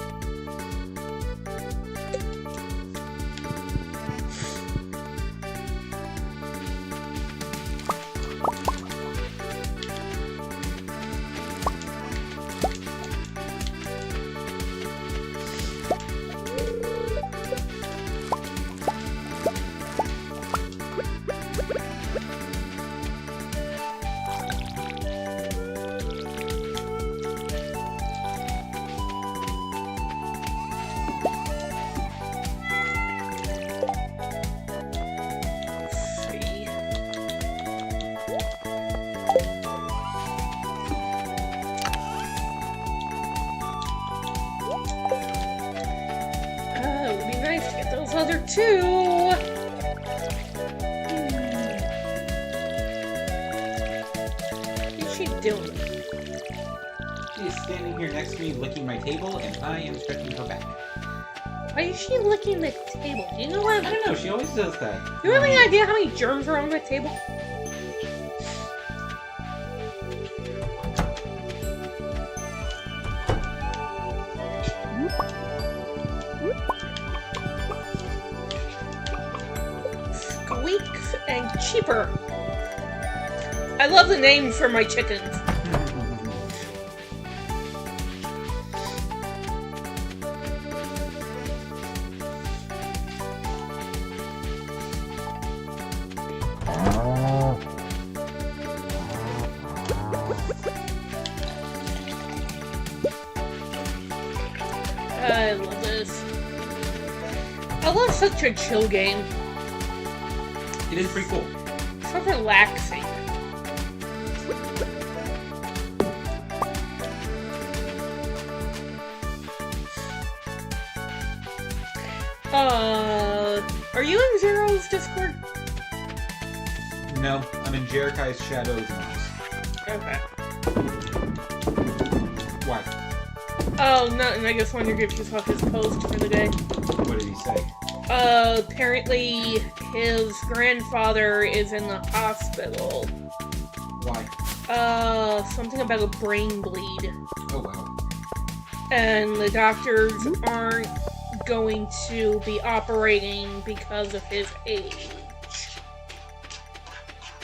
other two. What's she doing? She is standing here next to me, licking my table, and I am stretching her back. Why is she licking the table? Do you know what? I don't know, she always does that. Do you have any idea how many germs are on the table? Squeaks and Cheaper. I love the names for my chickens. I love this. I love such a chill game. It is pretty cool. So relaxing. Are you in Zero's Discord? No, I'm in Jerichai's Shadows Mouse. Okay. Why? Oh, nothing. I just wondered if you saw his post for the day. What did he say? Apparently his grandfather is in the hospital. Why? Something about a brain bleed. Oh, wow. And the doctors aren't going to be operating because of his age.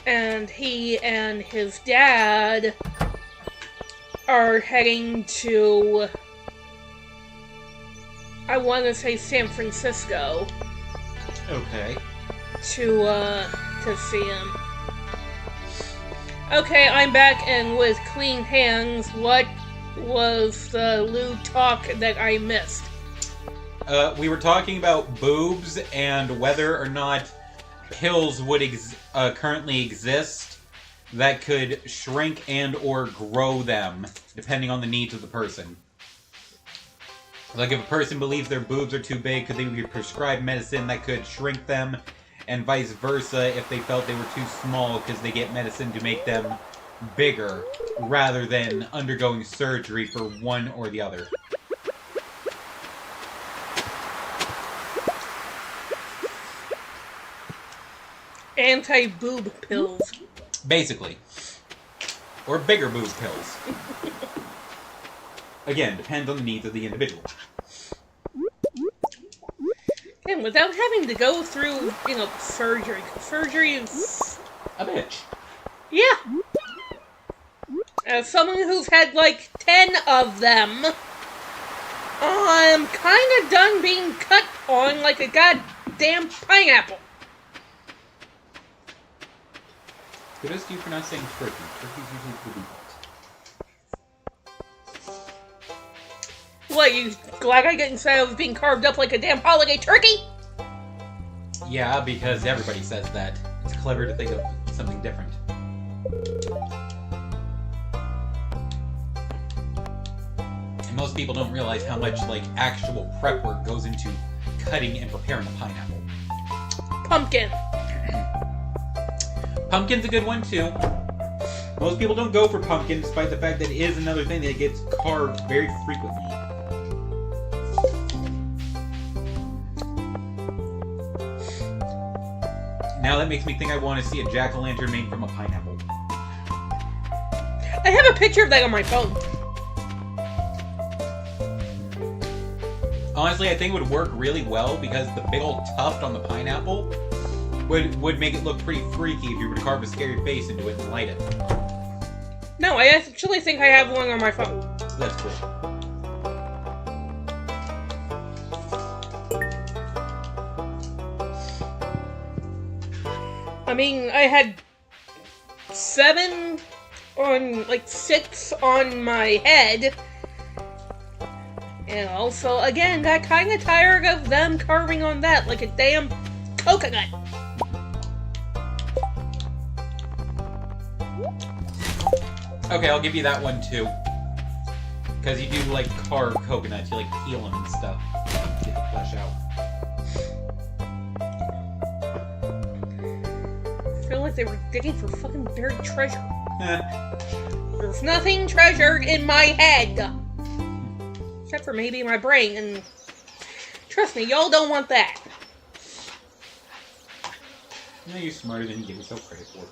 And he and his dad are heading to, I want to say San Francisco, Okay. to see him. Okay, I'm back and with clean hands. What was the lewd talk that I missed? We were talking about boobs and whether or not pills would currently exist that could shrink and or grow them, depending on the needs of the person. Like, if a person believes their boobs are too big, could they be prescribed medicine that could shrink them, and vice versa if they felt they were too small because they get medicine to make them bigger, rather than undergoing surgery for one or the other. Anti-boob pills. Basically. Or bigger boob pills. Again, depends on the needs of the individual. And without having to go through, surgery. Surgery is... A bitch. Yeah. As someone who's had, 10 of them, I'm kind of done being cut on like a goddamn pineapple. Kudos to you for not saying turkey. Turkey's usually booby balls. What, you glad I get inside of being carved up like a damn holiday turkey? Yeah, because everybody says that. It's clever to think of something different. And most people don't realize how much, actual prep work goes into cutting and preparing a pineapple. Pumpkin. Pumpkin's a good one, too. Most people don't go for pumpkin, despite the fact that it is another thing that gets carved very frequently. Now that makes me think I want to see a jack-o'-lantern made from a pineapple. I have a picture of that on my phone. Honestly, I think it would work really well because the big old tuft on the pineapple would make it look pretty freaky if you were to carve a scary face into it and light it. No, I actually think I have one on my phone. That's cool. I mean, I had 6 on my head. And also, again, got kind of tired of them carving on that like a damn coconut. Okay, I'll give you that one too. Because you do carve coconuts, you peel them and stuff. Get the flesh out. feel like they were digging for fucking buried treasure. Eh. There's nothing treasured in my head. Except for maybe my brain, and trust me, y'all don't want that. No, you're smarter than you give yourself credit for.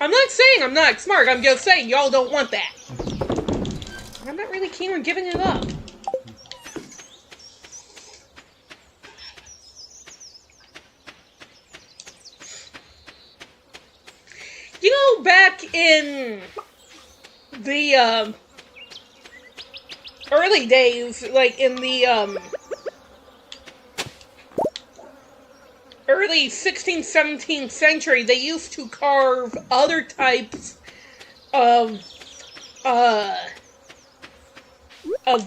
I'm not saying I'm not smart, I'm just saying y'all don't want that. I'm not really keen on giving it up. You know, back in the, early days, like in the, early 16th, 17th century, they used to carve other types of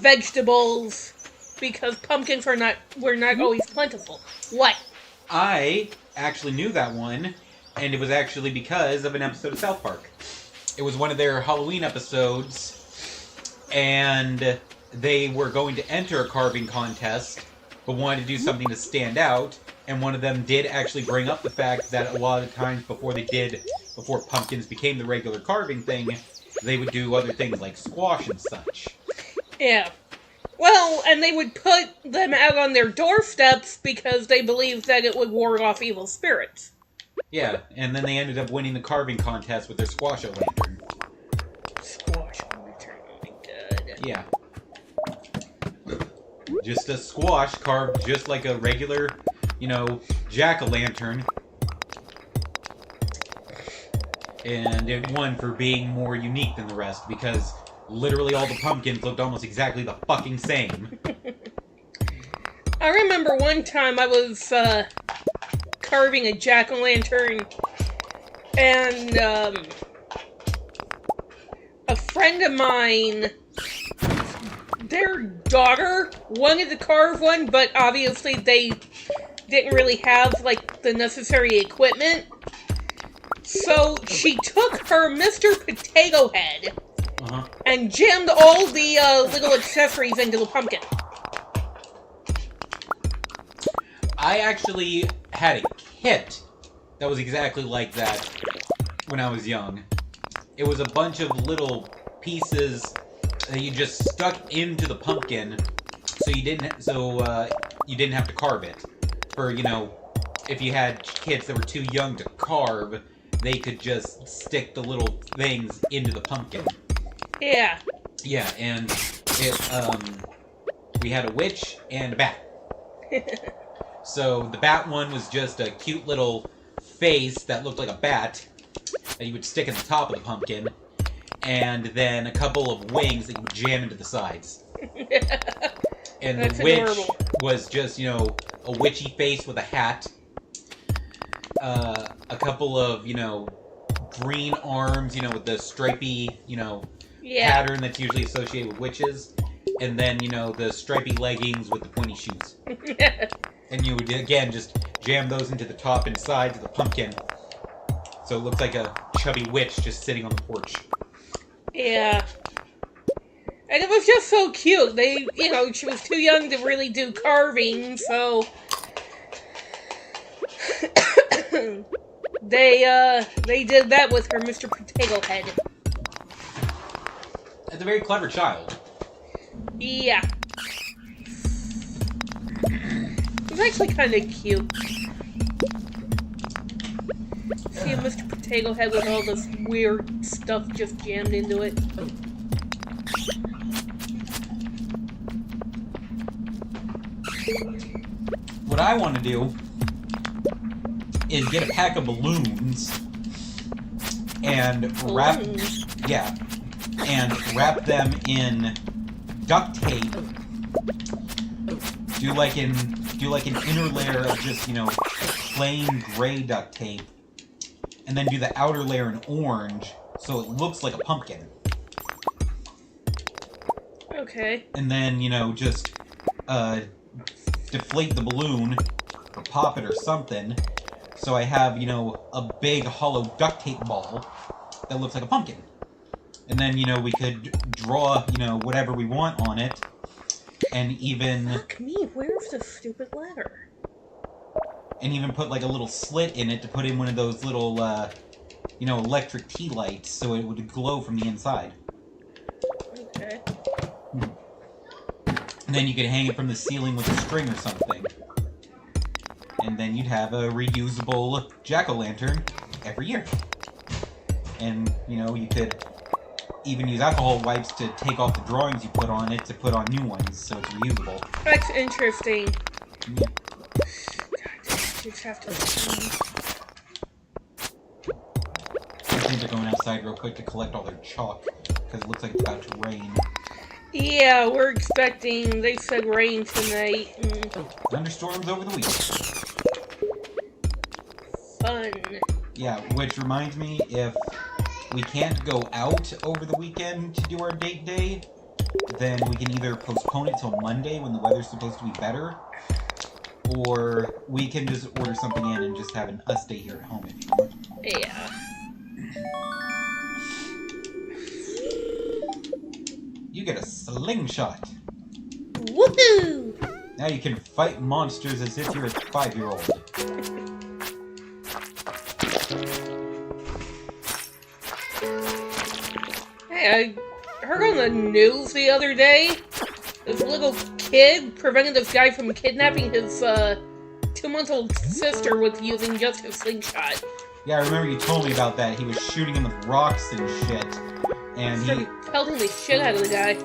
vegetables because pumpkins were not always plentiful. What? I actually knew that one, and it was actually because of an episode of South Park. It was one of their Halloween episodes, and they were going to enter a carving contest, but wanted to do something to stand out, and one of them did actually bring up the fact that a lot of times before pumpkins became the regular carving thing, they would do other things like squash and such. Yeah. Well, and they would put them out on their doorsteps because they believed that it would ward off evil spirits. Yeah, and then they ended up winning the carving contest with their squash lantern. Squash lantern, oh my god. Yeah. Just a squash carved just like a regular, jack-o'-lantern. And it won for being more unique than the rest because literally all the pumpkins looked almost exactly the fucking same. I remember one time I was, carving a jack-o'-lantern, and, a friend of mine, their daughter wanted to carve one, but obviously they didn't really have, like, the necessary equipment. So she took her Mr. Potato Head and jammed all the, little accessories into the pumpkin. I actually had a kit that was exactly like that when I was young. It was a bunch of little pieces that you just stuck into the pumpkin, so you didn't have to carve it. For if you had kids that were too young to carve, they could just stick the little things into the pumpkin. Yeah. Yeah, and we had a witch and a bat. So the bat one was just a cute little face that looked like a bat that you would stick at the top of the pumpkin, and then a couple of wings that you would jam into the sides. And That's the witch adorable. was just, a witchy face with a hat, a couple of, green arms, with the stripy, pattern that's usually associated with witches, and then, the stripy leggings with the pointy shoes. And you would, again, just jam those into the top and sides of the pumpkin. So it looks like a chubby witch just sitting on the porch. Yeah. And it was just so cute. They, she was too young to really do carving, so... they did that with her Mr. Potato Head. That's a very clever child. Yeah. It was actually kind of cute. See a Mr. Potato Head with all this weird stuff just jammed into it. What I want to do is get a pack of balloons and wrap them in duct tape. Do like an inner layer of just, plain gray duct tape, and then do the outer layer in orange so it looks like a pumpkin. Okay. And then, just deflate the balloon or pop it or something. So I have, a big hollow duct tape ball that looks like a pumpkin. And then, we could draw, whatever we want on it. And even... Fuck me, where's the stupid ladder? and even put like a little slit in it to put in one of those little, electric tea lights so it would glow from the inside. Okay. And then you could hang it from the ceiling with a string or something. And then you'd have a reusable jack-o'-lantern every year. And, you could even use alcohol wipes to take off the drawings you put on it to put on new ones, so it's reusable. That's interesting. Yeah. God, just have to see. I think they're going outside real quick to collect all their chalk, because it looks like it's about to rain. Yeah, we're expecting, they said rain tonight. Thunderstorms over the weekend. Fun. Yeah, which reminds me, if we can't go out over the weekend to do our date day, then we can either postpone it till Monday when the weather's supposed to be better, or we can just order something in and just have us stay here at home if you want. Yeah. You get a slingshot. Woohoo! Now you can fight monsters as if you're a 5-year-old. Hey, I heard on the news the other day, this little kid prevented this guy from kidnapping his 2-month-old sister with using just his slingshot. Yeah, I remember you told me about that. He was shooting him with rocks and shit. And he... pelting the shit out of the guy.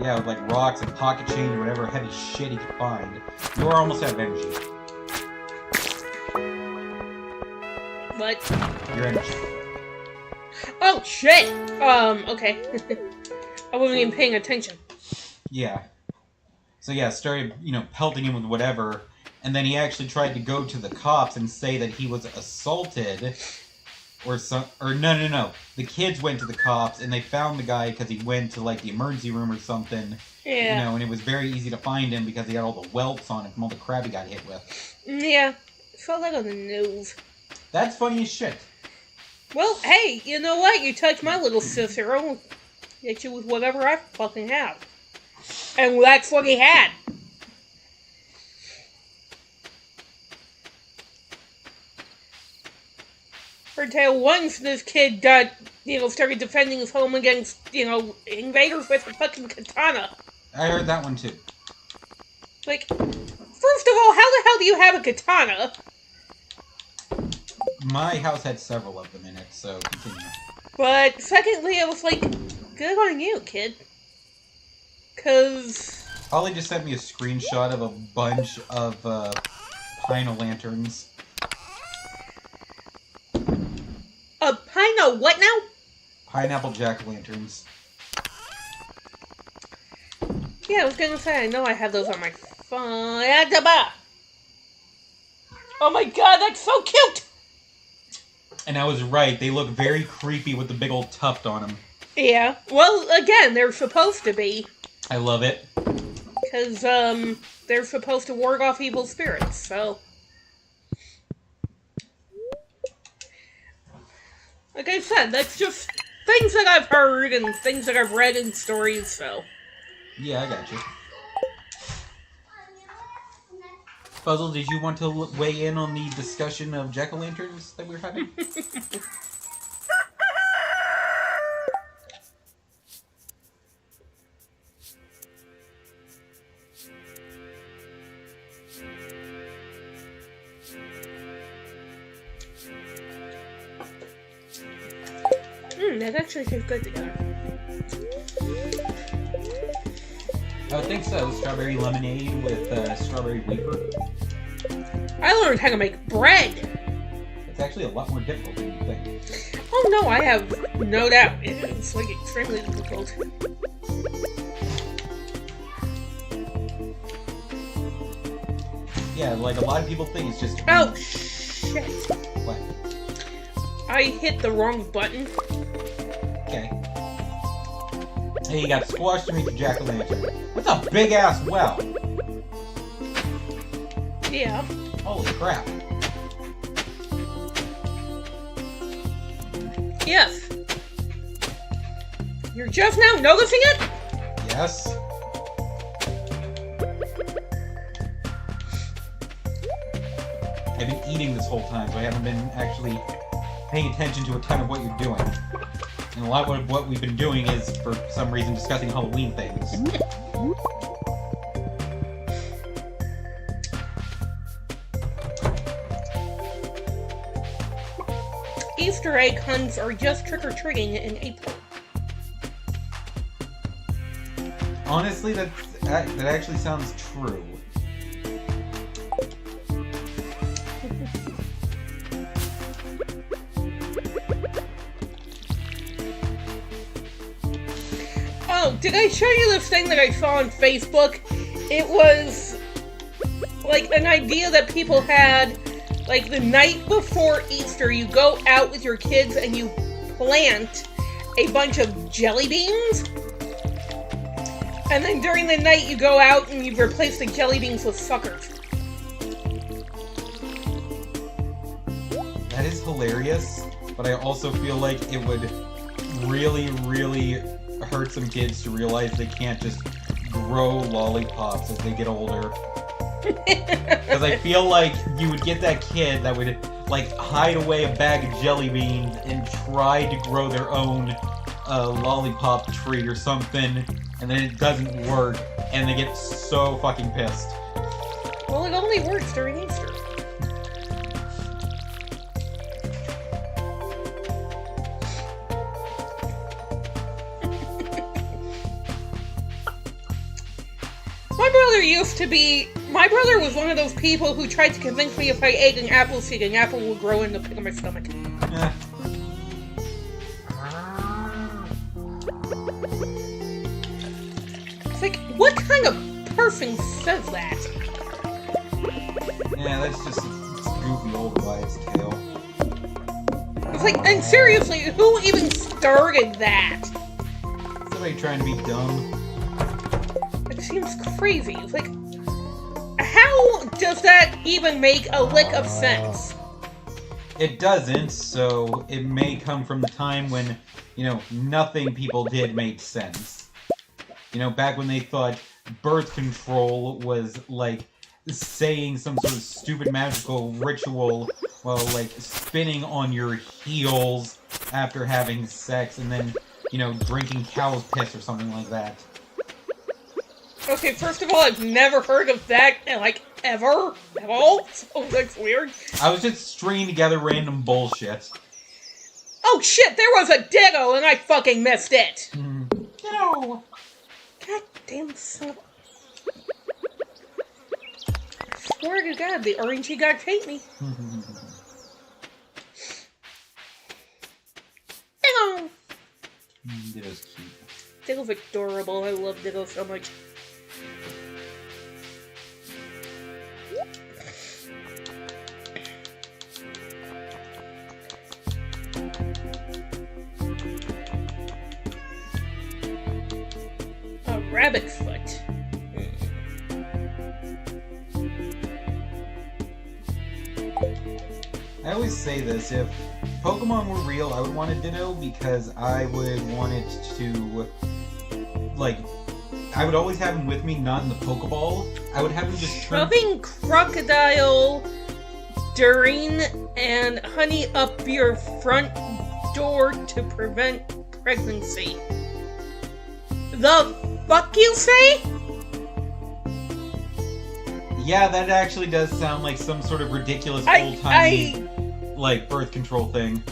Yeah, with like rocks and pocket change or whatever heavy shit he could find. You are almost out of energy. What? Your energy. Oh, shit! Okay. I wasn't even paying attention. Yeah. So yeah, started, pelting him with whatever, and then he actually tried to go to the cops and say that he was assaulted, or no. The kids went to the cops, and they found the guy because he went to, like, the emergency room or something. Yeah. And it was very easy to find him because he had all the welts on him from all the crap he got hit with. Yeah. It felt like on the news. That's funny as shit. Well, hey, you know what? You touch my little sister, I'll hit you with whatever I fucking have. And that's what he had. Heard tale once this kid got, started defending his home against, invaders with a fucking katana. I heard that one too. Like, first of all, how the hell do you have a katana? My house had several of them in it, so continue. But secondly, I was like, good on you, kid. 'Cause... Holly just sent me a screenshot of a bunch of pine lanterns. A pine of what now? Pineapple jack-o'-lanterns. Yeah, I was gonna say, I know I have those on my phone. Oh my god, that's so cute! And I was right, they look very creepy with the big old tuft on them. Yeah, well, again, they're supposed to be. I love it. Because, they're supposed to ward off evil spirits, so... Like I said, that's just things that I've heard and things that I've read in stories, so... Yeah, I got you. Puzzle, did you want to weigh in on the discussion of jack-o'-lanterns that we were having? That actually tastes good together. I would think so. Strawberry lemonade with strawberry wafer. I learned how to make bread! It's actually a lot more difficult than you think. Oh no, I have no doubt. It's like extremely difficult. Yeah, like a lot of people think it's just... Oh, shit. What? I hit the wrong button. Okay. Hey, you got squashed to make your jack-o'-lantern. That's a big-ass well. Yeah. Holy crap. Yes. You're just now noticing it? Yes. eating this whole time, so I haven't been actually paying attention to a ton of what you're doing. And a lot of what we've been doing is, for some reason, discussing Halloween things. Easter egg hunts are just trick-or-treating in April. Honestly, that actually sounds true. Oh, did I show you this thing that I saw on Facebook? It was like an idea that people had. Like the night before Easter, you go out with your kids and you plant a bunch of jelly beans. And then during the night, you go out and you replace the jelly beans with suckers. That is hilarious, but I also feel like it would really, really hurt some kids to realize they can't just grow lollipops as they get older. Because I feel like you would get that kid that would, like, hide away a bag of jelly beans and try to grow their own lollipop tree or something, and then it doesn't work, and they get so fucking pissed. Well, it only works during Easter. My brother was one of those people who tried to convince me if I ate an apple seed, an apple would grow in the pit of my stomach. Eh. It's like, what kind of person says that? Yeah, that's just a goofy old wives' tale. It's like, and seriously, who even started that? Somebody trying to be dumb. It seems crazy. It's like, how does that even make a lick of sense? It doesn't, so it may come from the time when, nothing people did made sense. Back when they thought birth control was, like, saying some sort of stupid magical ritual while, like, spinning on your heels after having sex and then, drinking cow's piss or something like that. Okay, first of all, I've never heard of that, like, ever, at all, so that's weird. I was just stringing together random bullshit. Oh shit, there was a ditto and I fucking missed it! No! God damn son of I swear to God, the orangey gods hate me. Ditto! Ditto's cute. Ditto's adorable, I love Ditto so much. A rabbit's foot. I always say this, if Pokemon were real, I would want a Ditto because I would want it to, like, I would always have him with me, not in the Pokeball. I would have him just turn... Shoving crocodile during and honey up your front door to prevent pregnancy. The fuck you say? Yeah, that actually does sound like some sort of ridiculous old-timey, like, birth control thing.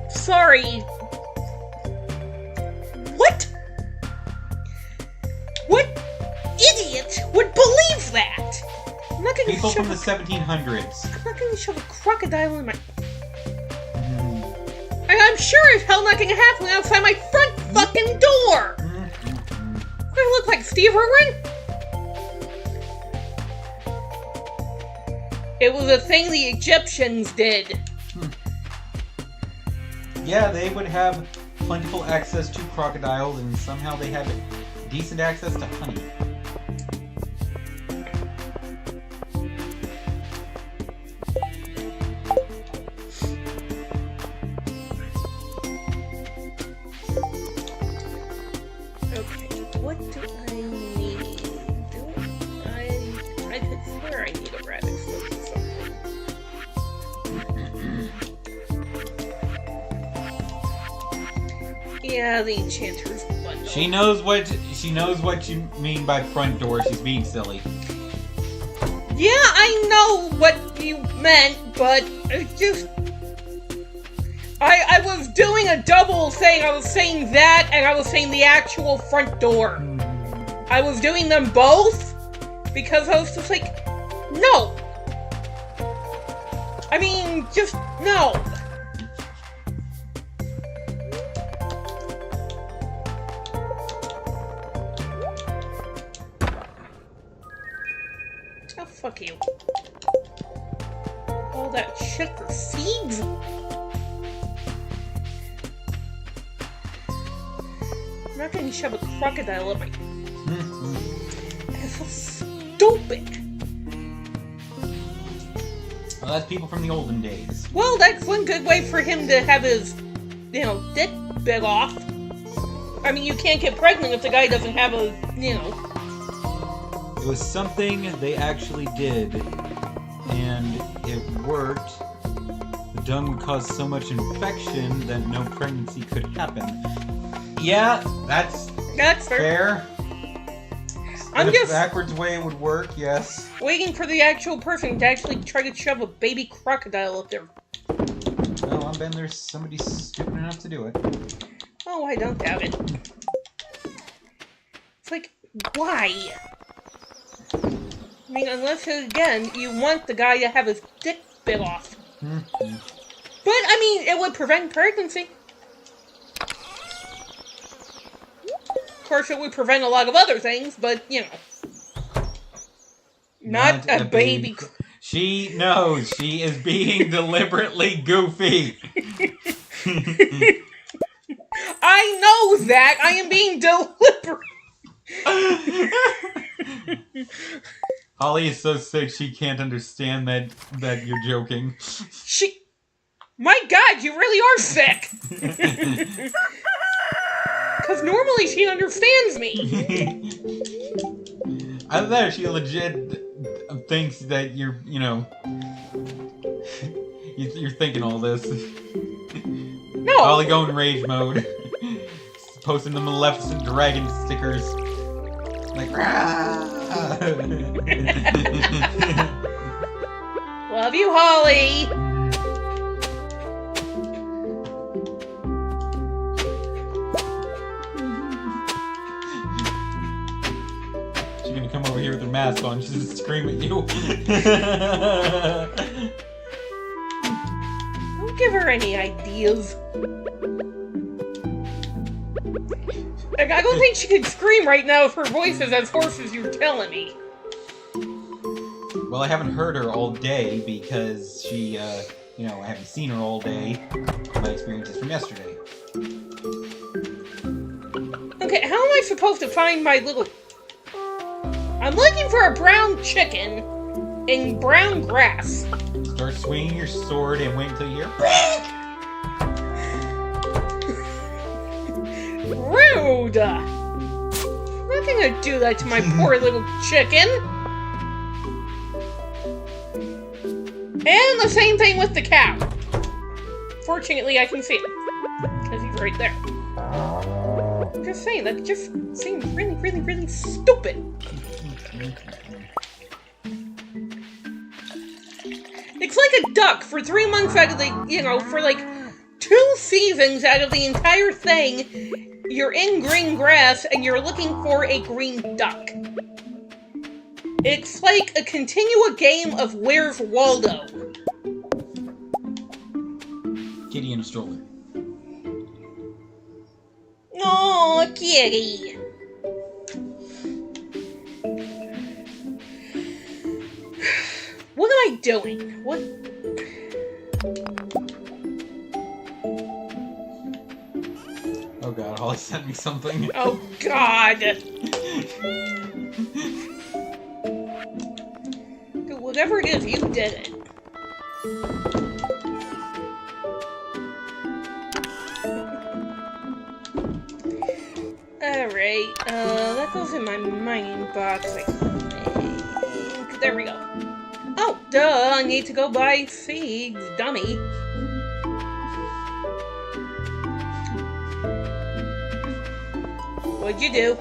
Sorry. What? What idiot would believe that? I'm not gonna People shove from the 1700s. I'm not gonna shove a crocodile in my... And I'm sure as hell not gonna happen outside my front fucking door! Do I look like Steve Irwin? It was a thing the Egyptians did. Yeah, they would have plentiful access to crocodiles, and somehow they have decent access to honey. Okay, what do I need? I could swear I need a rabbit Yeah, the enchanter's bundle. She knows what you mean by front door. She's being silly. Yeah, I know what you meant, but it's just... I was doing a double thing. I was saying that, and I was saying the actual front door. I was doing them both, because I was just like, no. I mean, just, no. Oh, fuck you. All that shit for seeds? I'm not gonna shove a crocodile up my... That's so stupid. Well, that's people from the olden days. Well, that's one good way for him to have his, dick bit off. I mean, you can't get pregnant if the guy doesn't have a, It was something they actually did, and it worked. The dung would cause so much infection that no pregnancy could happen. Yeah, that's fair. I'm In just a backwards way it would work, yes. waiting for the actual person to actually try to shove a baby crocodile up there. Well, I'm betting there's somebody stupid enough to do it. Oh, I don't doubt it. It's like, why? I mean, unless, again, you want the guy to have his dick bit off. Mm-hmm. But, I mean, it would prevent pregnancy. Of course, it would prevent a lot of other things, but, Not a baby. She knows she is being deliberately goofy. I know that! I am being deliberate! Holly is so sick she can't understand that you're joking. My God, you really are sick! Because normally she understands me. I don't know, she legit thinks that you're thinking all this. No! Holly going rage mode. Posting the Maleficent dragon stickers. Like, Love you, Holly! She's gonna come over here with her mask on. She's gonna scream at you. Don't give her any ideas. Like, I don't think she could scream right now if her voice is as hoarse as you're telling me. Well, I haven't heard her all day because she, I haven't seen her all day. My experiences from yesterday. Okay, how am I supposed to find my little... I'm looking for a brown chicken in brown grass. Start swinging your sword and wait until you hear... Rude! I'm not gonna do that to my poor little chicken. And the same thing with the cow. Fortunately, I can see it. Because he's right there. I'm just saying, that just seems really, really, really stupid. It's like a duck for 3 months out of the, for like 2 seasons out of the entire thing, you're in green grass and you're looking for a green duck. It's like a continual game of Where's Waldo? Kitty in a stroller. Oh, kitty. What am I doing? What? Oh god, Holly sent me something. Oh God. Whatever it is, you did it. Alright, that goes in my mining box, I think. There we go. Oh, duh, I need to go buy seeds, dummy. What'd you do?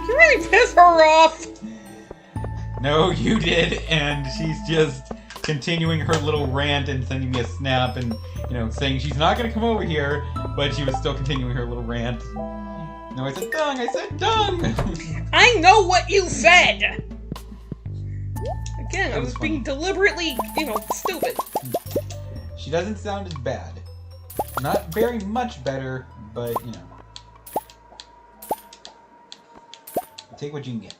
You really pissed her off! No, you did, and she's just continuing her little rant and sending me a snap and, saying she's not gonna come over here, but she was still continuing her little rant. No, I said dung! I said dung! I know what you said! Again, I That was was being funny. deliberately, stupid. She doesn't sound as bad. Not very much better, but, take what you can get.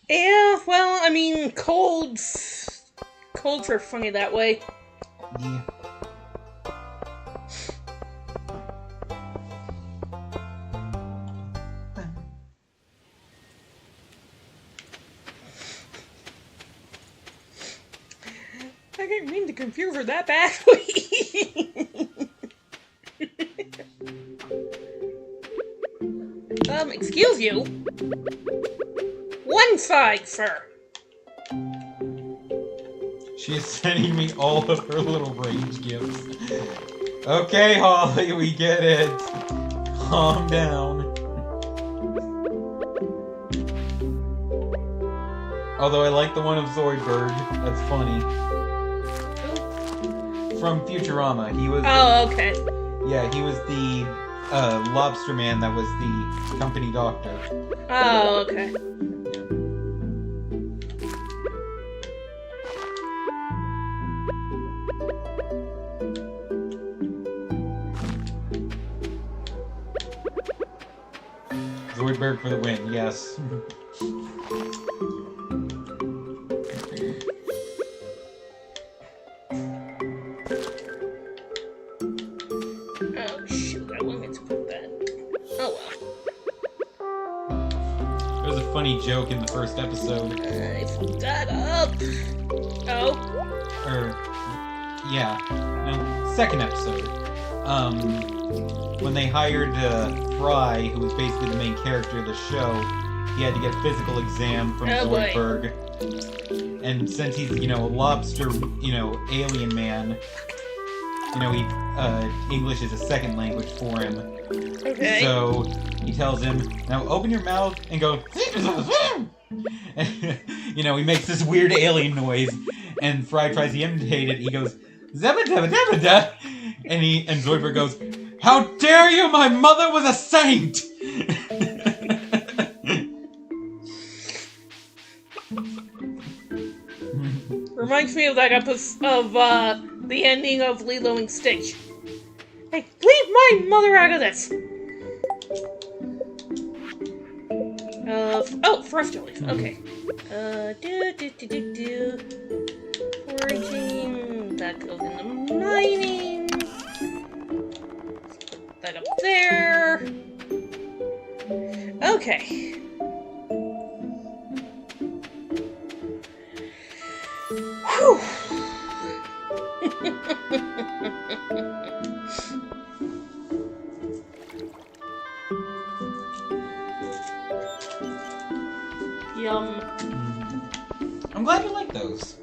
Yeah, well, I mean, colds are funny that way. Yeah. I didn't mean to confuse her that badly. Excuse you? One side, sir. She is sending me all of her little range gifts. Okay, Holly, we get it. Calm down. Although I like the one of Zoidberg. That's funny. From Futurama. He was... Oh, okay. Yeah, he was the lobster man that was the company doctor. Oh, okay. Zoidberg for the win, yes. Oh, shoot, I wanted to put that. Oh, well. There was a funny joke in the first episode. I fucked that up. Oh. No, second episode. When they hired Fry, who was basically the main character of the show, he had to get a physical exam from Oh, boy. Zoidberg. And since he's, a lobster, alien man, English is a second language for him. Okay. So he tells him, now open your mouth and go, he makes this weird alien noise, and Fry tries to imitate it. He goes, zabba dabba dabba da, and Zoidberg goes, how dare you, my mother was a saint! Reminds me of that episode of, the ending of Lilo and Stitch. Hey, leave my mother out of this! Oh, frost jellies, okay. Foraging, that goes in the mining. Put that up there. Okay. Whew. Yum. I'm glad you like those.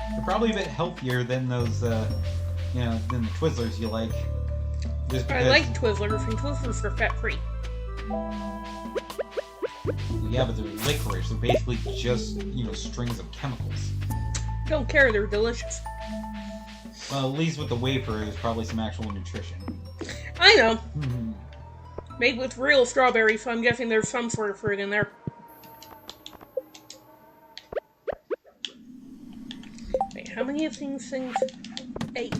They're probably a bit healthier than those, than the Twizzlers you like. Just I because, like Twizzlers, and Twizzlers are fat-free. yeah, but they're licorice. They're basically just, strings of chemicals. Don't care, they're delicious. Well, at least with the wafer, there's probably some actual nutrition. I know. Made with real strawberries, so I'm guessing there's some sort of fruit in there. Wait, how many of these things? 8.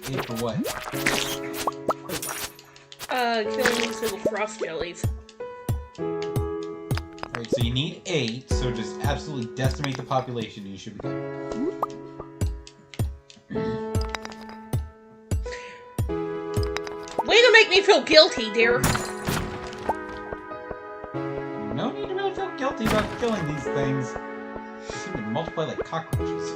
Hey, for what? Killing these little frost jellies. Are Alright, so you need 8, so just absolutely decimate the population and you should be good. Way to make me feel guilty, dear. No need to really feel guilty about killing these things. They seem to multiply like cockroaches.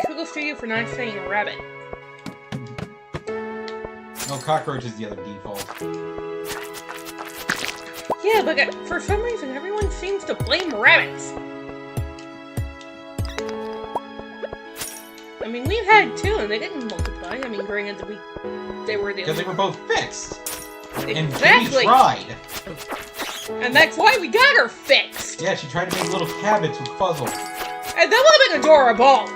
Kudos to you for not saying rabbit. No, cockroach is the other default. Yeah, but for some reason, everyone seems to blame rabbits. I mean, we've had 2, and they didn't multiply. I mean, granted, they were the Because they were both fixed. And Exactly. Jimmy tried. And that's why we got her fixed. Yeah, she tried to make little cabbits with Fuzzle. And that would have been adorable.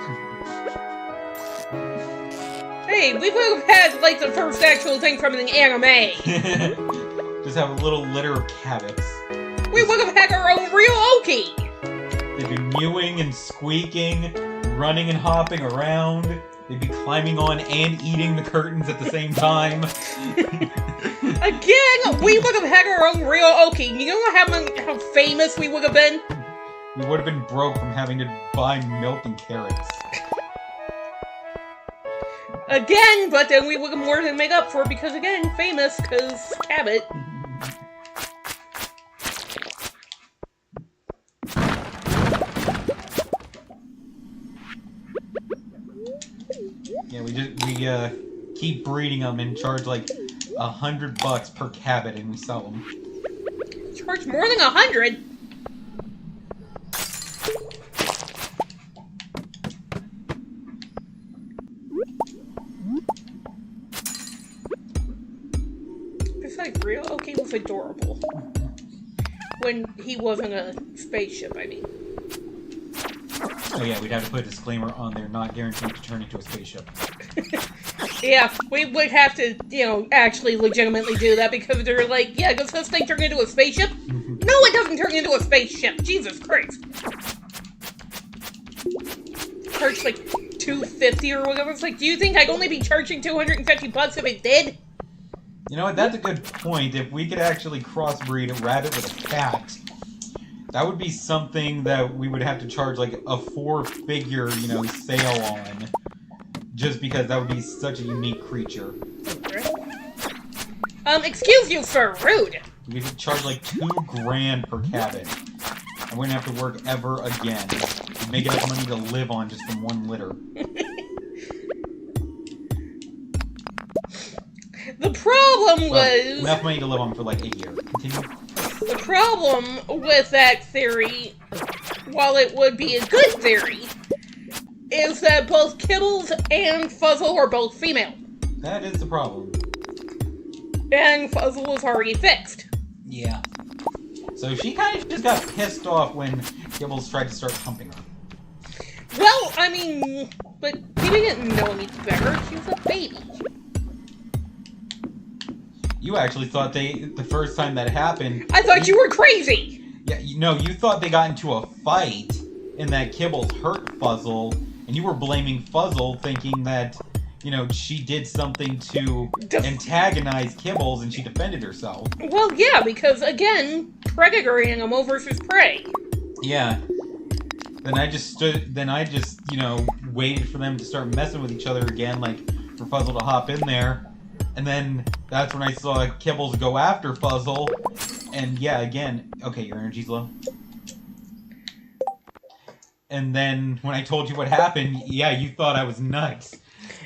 Hey, we would have had, like, the first actual thing from an anime. Just have a little litter of cabbits. We would have had our own real Oki. They'd be mewing and squeaking, running and hopping around. They'd be climbing on and eating the curtains at the same time. Again, we would have had our own real Oki. You know how famous we would have been? We would have been broke from having to buy milk and carrots. Again, but then we would have more than made up for because, again, famous, because Cabot. Yeah, we keep breeding them and charge like $100 per cabbit, and we sell them. Charge more than 100? Besides, real Oki was adorable. When he wasn't a spaceship, I mean. Oh yeah, we'd have to put a disclaimer on there, not guaranteed to turn into a spaceship. Yeah, we would have to, actually legitimately do that because they're like, yeah, does this thing turn into a spaceship? No, it doesn't turn into a spaceship! Jesus Christ! Charge like $250 or whatever. It's like, do you think I'd only be charging $250 if it did? You know what, that's a good point. If we could actually crossbreed a rabbit with a cat, that would be something that we would have to charge like a 4-figure, sale on. Just because that would be such a unique creature. Excuse you, sir, rude! We could charge like $2,000 per cabbit. I wouldn't have to work ever again. We'd make enough money to live on just from one litter. The problem was... enough money to live on for like a year. Continue. The problem with that theory, while it would be a good theory, is that both Kibbles and Fuzzle are both female. That is the problem. And Fuzzle was already fixed. Yeah. So she kind of just got pissed off when Kibbles tried to start humping her. Well, I mean, but he didn't know any better. She was a baby. You actually thought the first time that happened... I thought you were crazy! Yeah, you thought they got into a fight and that Kibbles hurt Fuzzle, and you were blaming Fuzzle thinking that, she did something to antagonize Kibbles and she defended herself. Well, yeah, because, again, predator animal versus prey. Yeah. Then I just, waited for them to start messing with each other again, like, for Fuzzle to hop in there. And then that's when I saw Kibbles go after Fuzzle. And yeah, again, okay, your energy's low. And then when I told you what happened, yeah, you thought I was nuts.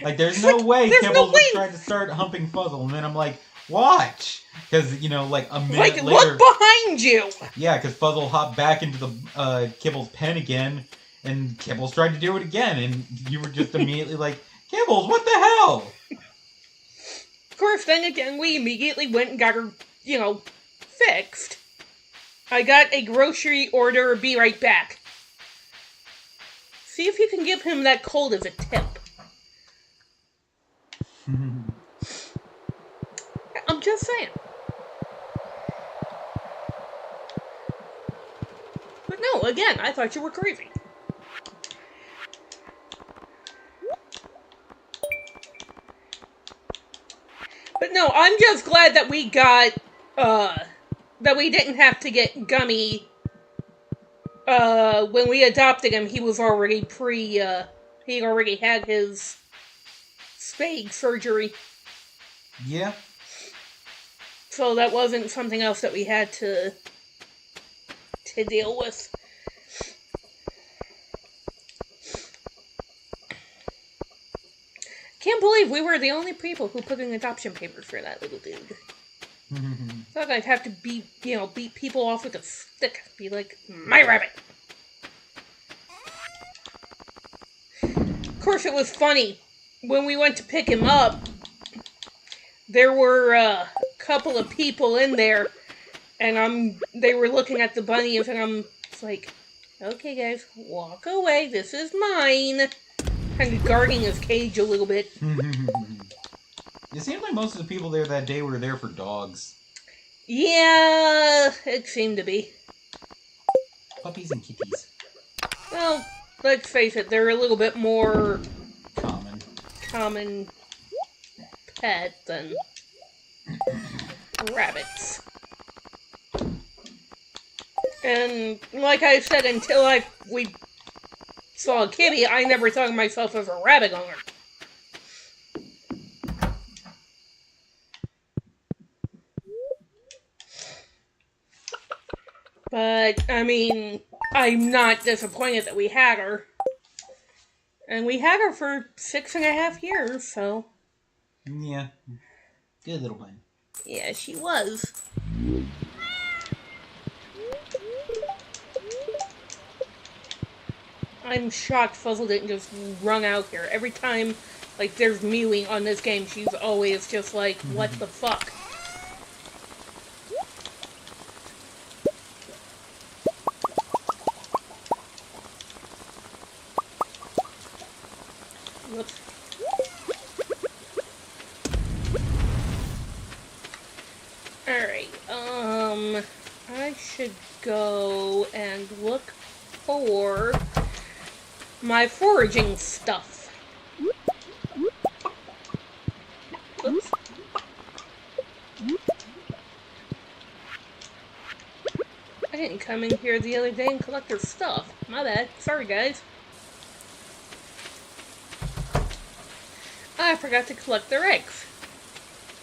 Like, there's no way Kibbles would try to start humping Fuzzle. And then I'm like, watch! Because, like, a minute later... Look behind you! Yeah, because Fuzzle hopped back into the Kibbles' pen again, and Kibbles tried to do it again, and you were just immediately like, Kibbles, what the hell? Of course, then again, we immediately went and got her, fixed. I got a grocery order, be right back. See if you can give him that cold as a tip. I'm just saying. But no, again, I thought you were crazy. But no, I'm just glad that we got that we didn't have to get Gummy. When we adopted him, he was already he already had his spade surgery. Yeah. So that wasn't something else that we had to deal with. Can't believe we were the only people who put in adoption papers for that little dude. Thought I'd have to beat people off with a stick. Be like, my rabbit. Of course, it was funny. When we went to pick him up, there were a couple of people in there, and they were looking at the bunny, and I'm like, okay guys, walk away, this is mine. Kind of guarding his cage a little bit. It seemed like most of the people there that day were there for dogs. Yeah, it seemed to be. Puppies and kitties. Well, let's face it, they're a little bit more common pet than rabbits. And like I said, until we saw a kitty, I never thought of myself as a rabbit owner. But, I mean, I'm not disappointed that we had her. And we had her for 6.5 years, so... Yeah. Good little bunny. Yeah, she was. I'm shocked Fuzzle didn't just run out here. Every time, like, there's mewing on this game, she's always just like, what the fuck? Whoops. Alright, I should go and look for my foraging stuff. Oops. I didn't come in here the other day and collect their stuff. My bad. Sorry, guys. I forgot to collect their eggs.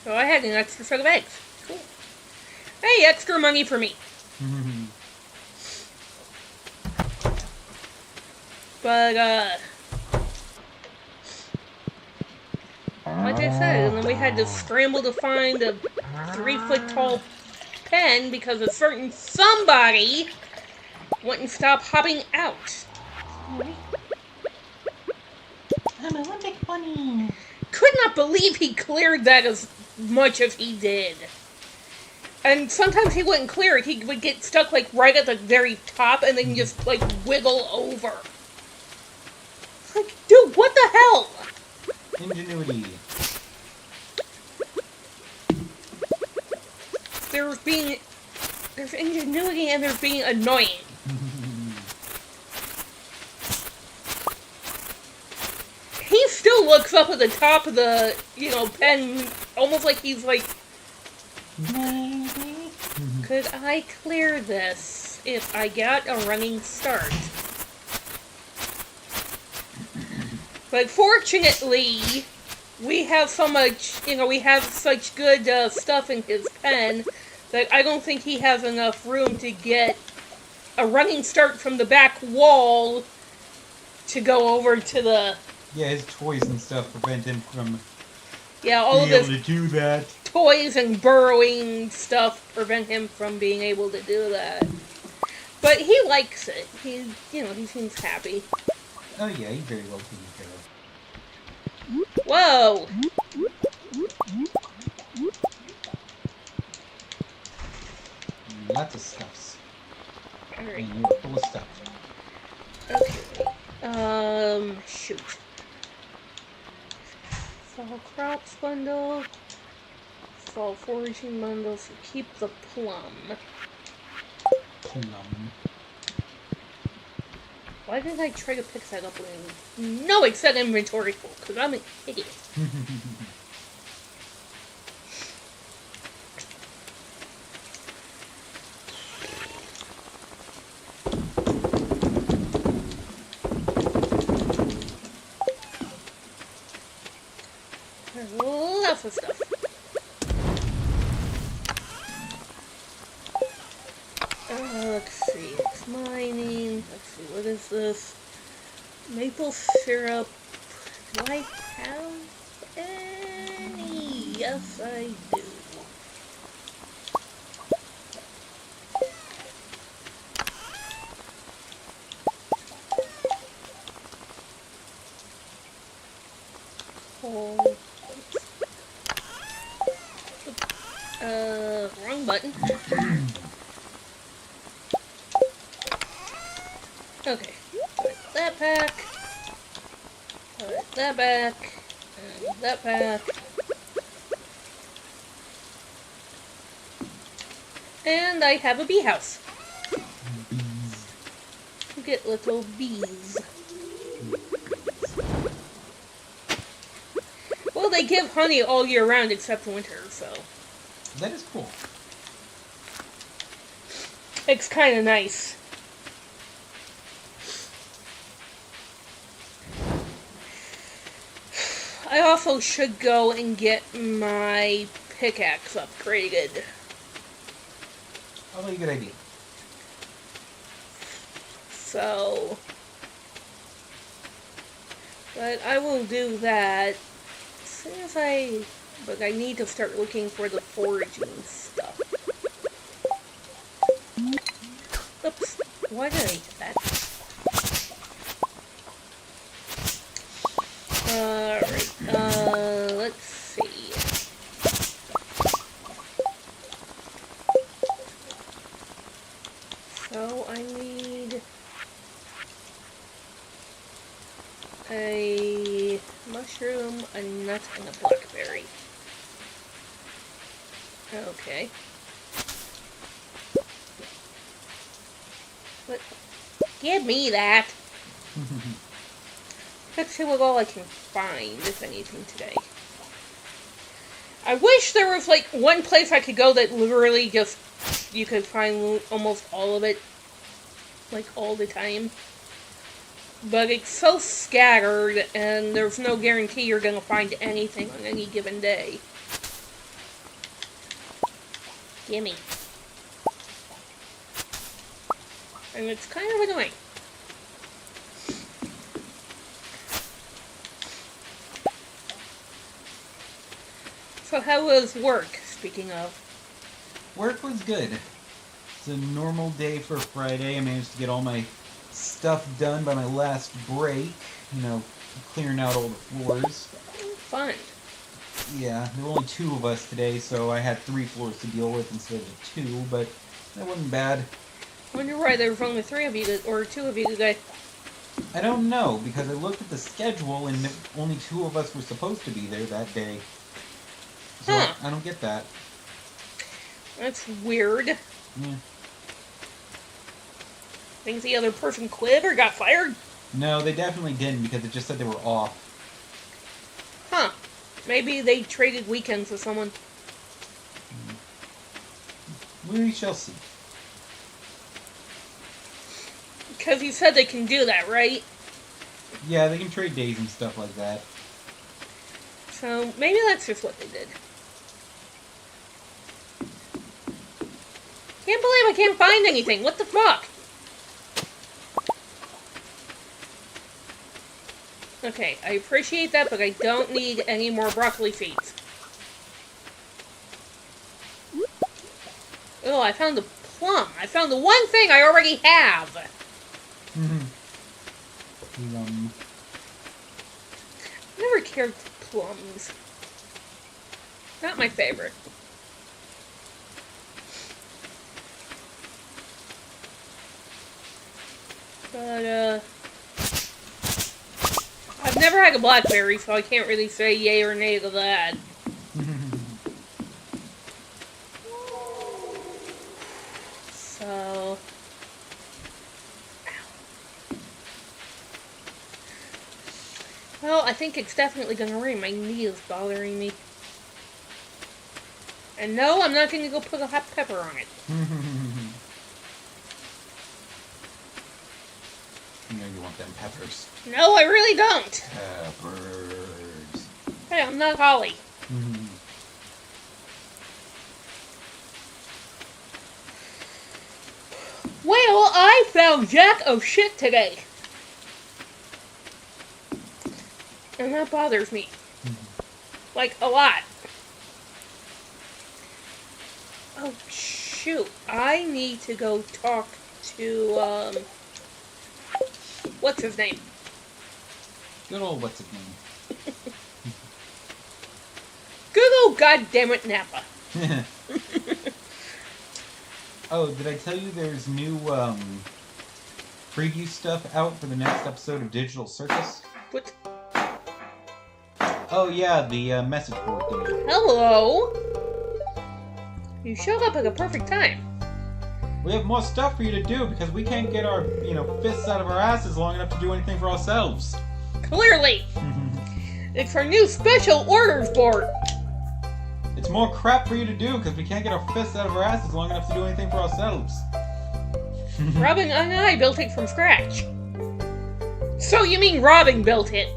So I had an extra set of eggs. Cool. Hey, extra money for me. But, like I said, and then we had to scramble to find a 3-foot-tall pen because a certain somebody wouldn't stop hopping out. I'm a Olympic bunny. Could not believe he cleared that as much as he did. And sometimes he wouldn't clear it. He would get stuck, like, right at the very top and then just, like, wiggle over. Like, dude, what the hell? Ingenuity. There's ingenuity and there's being annoying. He still looks up at the top of the, pen, almost like he's like, maybe? Could I clear this if I got a running start? But fortunately, we have so much, we have such good stuff in his pen that I don't think he has enough room to get a running start from the back wall to go over to the... Yeah, his toys and stuff prevent him from all of being this able to do that. Toys and burrowing stuff prevent him from being able to do that. But he likes it. He seems happy. Oh yeah, he's very well taken care of. Whoa! Lots of stuffs. Alright. And you're full of stuff. Okay. Shoot. Fall crops bundle. Fall foraging bundle, so keep the plum. Plum. Why did I try to pick that up when... No, it said inventory full, because I'm an idiot. There's lots of stuff. Let's see. It's mining. Let's see. What is this? Maple syrup. Do I have any? Yes, I do. Oh. Wrong button. Okay. Put that back. Put that back. And that back. And I have a bee house. You get little bees. Well, they give honey all year round except winter, so. That is cool. It's kind of nice. I also should go and get my pickaxe upgraded. Probably a good idea. So, but I will do that as soon as but I need to start looking for the foraging stuff. Oops, why did I hit that? Alright, let's see. So I need a mushroom, a nut, and a blackberry. Okay. But give me that. Let's see what all I can find, if anything, today. I wish there was, like, one place I could go that literally just, you could find almost all of it, like, all the time. But it's so scattered, and there's no guarantee you're gonna find anything on any given day. Gimme. And it's kind of annoying. So how was work, speaking of? Work was good. It's a normal day for Friday. I managed to get all my stuff done by my last break. You know, clearing out all the floors. Fun. Yeah, there were only 2 of us today, so I had 3 floors to deal with instead of 2, but that wasn't bad. Wonder why there was only 3 of you, or 2 of you today. I don't know, because I looked at the schedule and only 2 of us were supposed to be there that day. So Huh. I don't get that. That's weird. Yeah. Think the other person quit or got fired? No, they definitely didn't, because it just said they were off. Huh. Maybe they traded weekends with someone. We shall see. Because you said they can do that, right? Yeah, they can trade days and stuff like that. So maybe that's just what they did. Can't believe I can't find anything. What the fuck? Okay, I appreciate that, but I don't need any more broccoli seeds. Oh, I found the plum. I found the one thing I already have. Never cared for plums. Not my favorite. But, I've never had a blackberry, so I can't really say yay or nay to that. So... Well, I think it's definitely gonna rain. My knee is bothering me. And no, I'm not gonna go put a hot pepper on it. You know you want them peppers. No, I really don't. Peppers. Hey, I'm not Holly. Mhm. Well, I found jack of shit today. And that bothers me. Like, a lot. Oh, shoot. I need to go talk to, what's his name? Good old what's his name? Good old goddammit Napa. Oh, did I tell you there's new preview stuff out for the next episode of Digital Circus? What? Oh yeah, the message board thing. Hello? You showed up at the perfect time. We have more stuff for you to do because we can't get our, fists out of our asses long enough to do anything for ourselves. Clearly. It's our new special orders board. It's more crap for you to do because we can't get our fists out of our asses long enough to do anything for ourselves. Robin and I built it from scratch. So you mean Robin built it?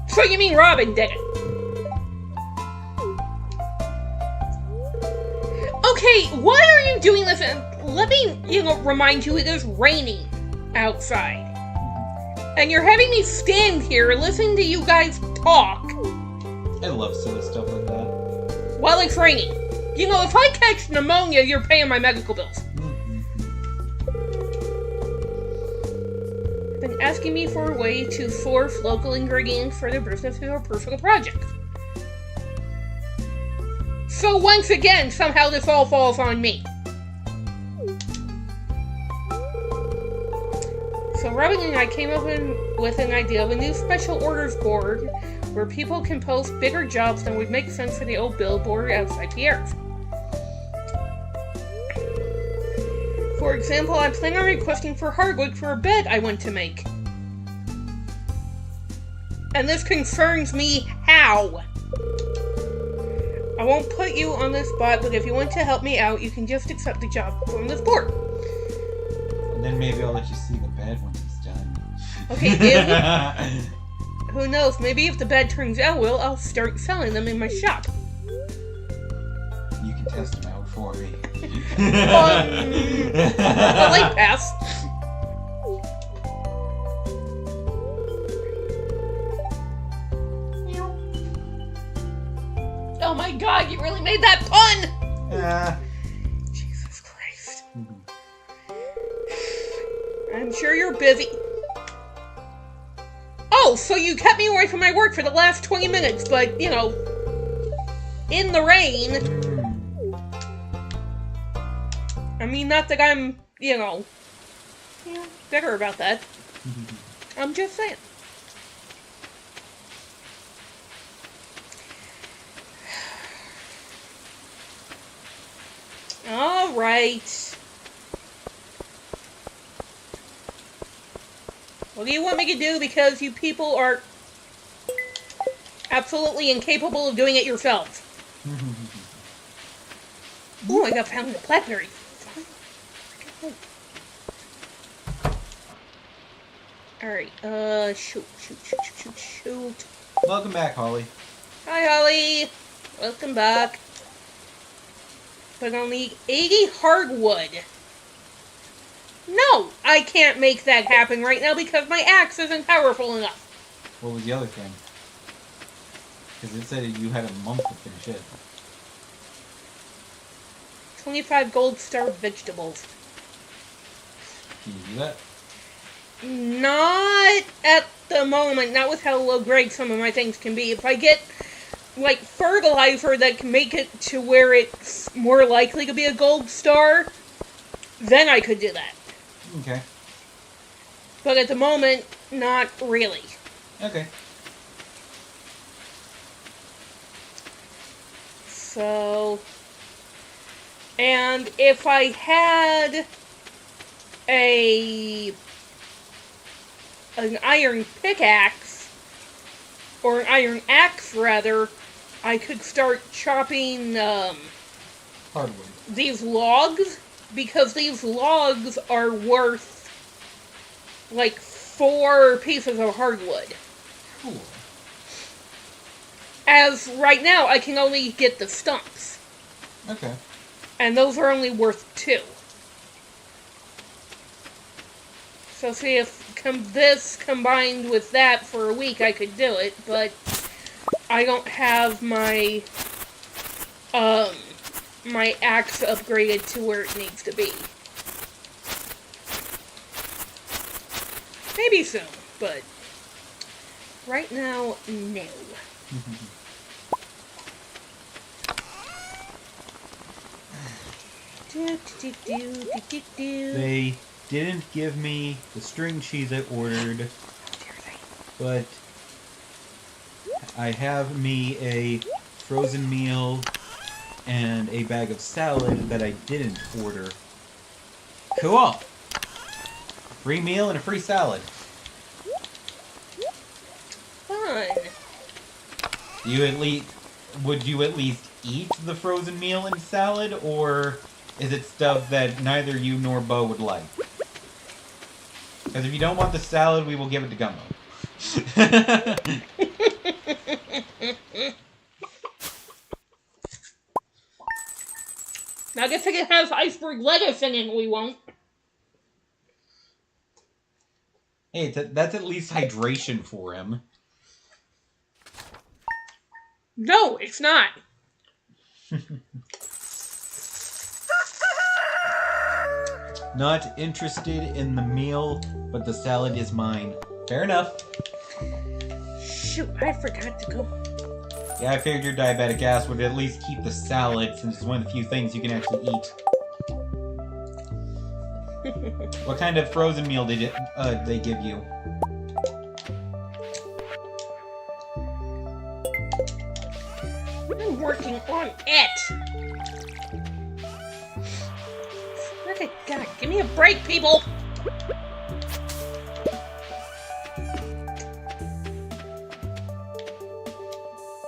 So you mean Robin did it? Okay, why are you doing this? Let me, remind you, it is raining outside. And you're having me stand here listening to you guys talk I love silly stuff like that. while it's raining. If I catch pneumonia, you're paying my medical bills. Been asking me for a way to source local ingredients for the business or personal projects. So once again, somehow this all falls on me. So Robin and I came up with an idea of a new special orders board where people can post bigger jobs than would make sense for the old billboard outside Pierre's. For example, I plan on requesting for hardwood for a bed I want to make. And this concerns me how. I won't put you on the spot, but if you want to help me out, you can just accept the job from this board. And then maybe I'll let you see the bed once it's done. Okay, who knows, maybe if the bed turns out well, I'll start selling them in my shop. You can test them out for me. I like pass. Oh my god, you really made that pun! Jesus Christ. I'm sure you're busy. Oh, so you kept me away from my work for the last 20 minutes, but, in the rain. I mean, not that I'm, bitter about that. I'm just saying. Alright. What do you want me to do? Because you people are absolutely incapable of doing it yourselves. Oh, I got found in a blackberry. Alright, shoot. Welcome back, Holly. Hi, Holly. Welcome back. But I'll need 80 hardwood. No, I can't make that happen right now because my axe isn't powerful enough. What was the other thing? Because it said you had a month to finish it. 25 gold star vegetables. Can you do that? Not at the moment. Not with how low grade some of my things can be. If I get, fertilizer that can make it to where it's more likely to be a gold star, then I could do that. Okay. But at the moment, not really. Okay. So, and if I had an iron pickaxe, or an iron axe rather, I could start chopping Hardwood. these logs because these logs are worth like 4 pieces of hardwood. Cool. As right now, I can only get the stumps. Okay. And those are only worth 2. So see if this combined with that for a week, I could do it, but I don't have my my axe upgraded to where it needs to be. Maybe soon, but right now, no. They didn't give me the string cheese I ordered, but I have me a frozen meal and a bag of salad that I didn't order. Cool! Free meal and a free salad. Fun. Would you at least eat the frozen meal and salad, or is it stuff that neither you nor Bo would like? Because if you don't want the salad, we will give it to Gumbo. Now I guess I can have iceberg lettuce in it, we won't. Hey, that's at least hydration for him. No, it's not. Not interested in the meal, but the salad is mine. Fair enough. Shoot, I forgot to go. Yeah, I figured your diabetic ass would at least keep the salad, since it's one of the few things you can actually eat. What kind of frozen meal did they give you? I'm working on it. Okay, God, give me a break, people.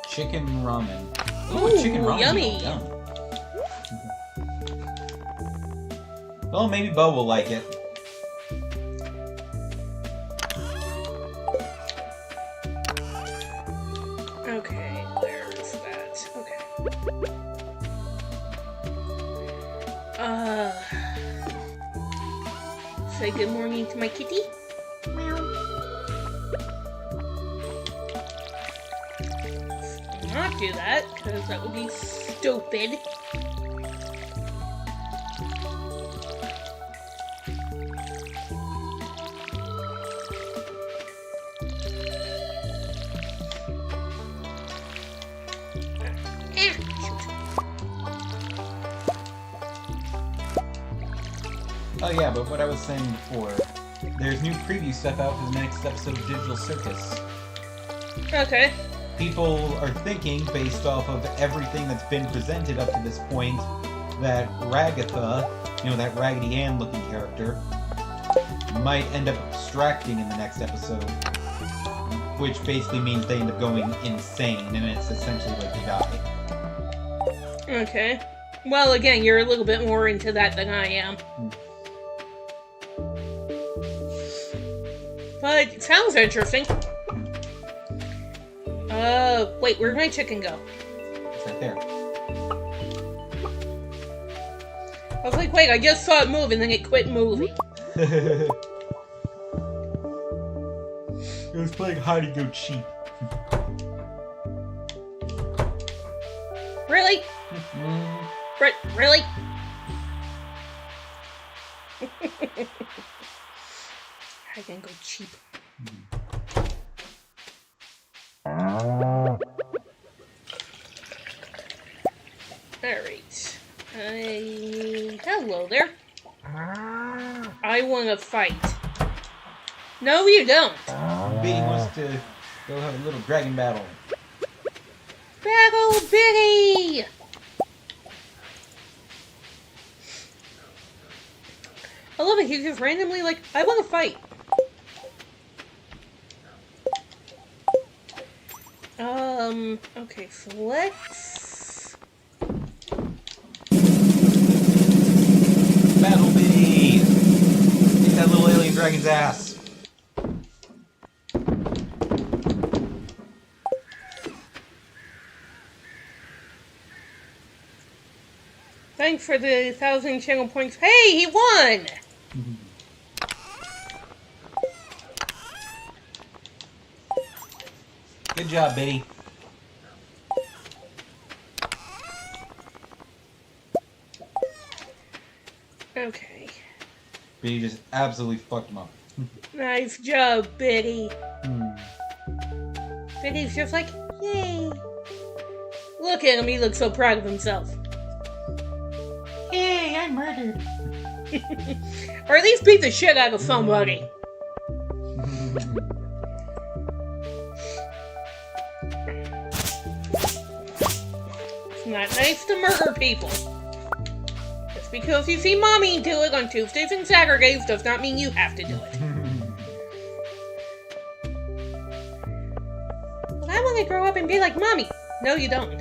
Chicken ramen. Ooh, chicken ramen. yummy. Yum. Well, maybe Bo will like it. Okay, there's that. Okay. Say good morning to my kitty. Not do that, because that would be stupid. Oh yeah, but what I was saying before, there's new preview stuff out for the next episode of Digital Circus. Okay. People are thinking, based off of everything that's been presented up to this point, that Ragatha, that Raggedy Ann looking character, might end up abstracting in the next episode. Which basically means they end up going insane, and it's essentially like they die. Okay. Well, again, you're a little bit more into that than I am. But it sounds interesting. Wait, where'd my chicken go? It's right there. I was like, wait, I just saw it move and then it quit moving. It was playing hide and go cheap. Really? Really? I can go cheap. Alright. Hello there. I want to fight. No, you don't. Biddy wants to go have a little dragon battle. Battle Biddy! I love it. He's just randomly like, I want to fight. Okay, so let's... Battle Biddy! Take that little alien dragon's ass. Thanks for the 1,000 channel points. Hey, he won! Good job, Biddy. Okay. Biddy just absolutely fucked him up. Nice job, Biddy. Biddy's just like, yay. Look at him, he looks so proud of himself. Hey, I murdered. Or at least beat the shit out of somebody. It's not nice to murder people. Just because you see mommy do it on Tuesdays and Saturdays does not mean you have to do it. Well, I want to grow up and be like mommy. No, you don't.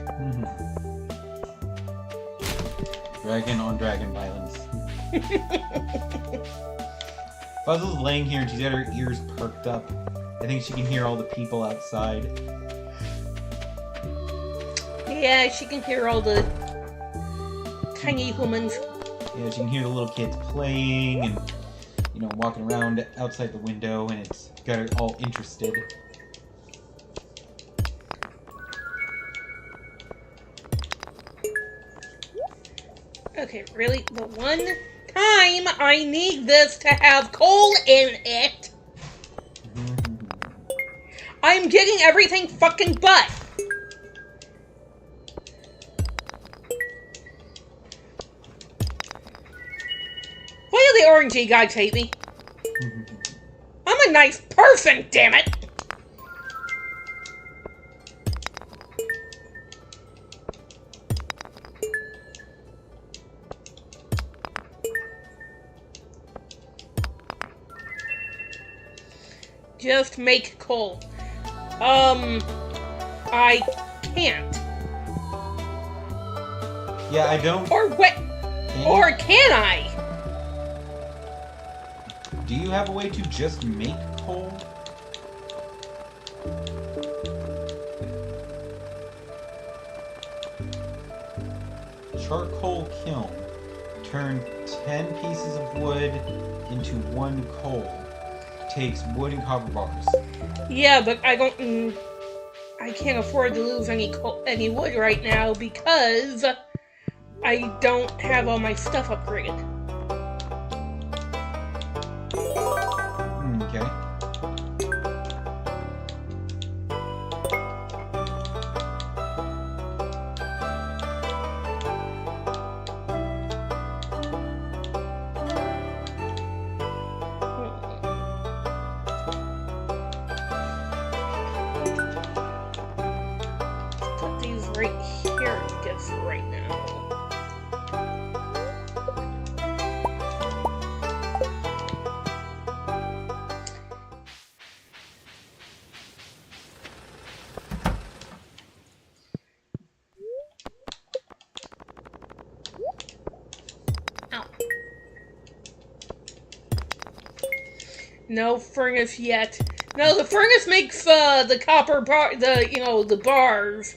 Dragon on dragon violence. Fuzzle's laying here and she's got her ears perked up. I think she can hear all the people outside. Yeah, she can hear all the tiny humans. Yeah, she can hear the little kids playing and, you know, walking around outside the window, and it's got her all interested. Okay, really? The one time I need this to have coal in it, I'm getting everything fucking but. Why do the orangey guys hate me? I'm a nice person, damn it! Just make coal. I can't. Yeah, I don't... Or what? Or can I? Do you have a way to just make coal? Charcoal kiln. Turn 10 pieces of wood into 1 coal. Takes wood and copper bars. Yeah, but I don't. I can't afford to lose any wood right now because I don't have all my stuff upgraded. Okay. Put these right here, I guess, right now. Ow. No furnace yet. No, the furnace makes the copper bar, the bars.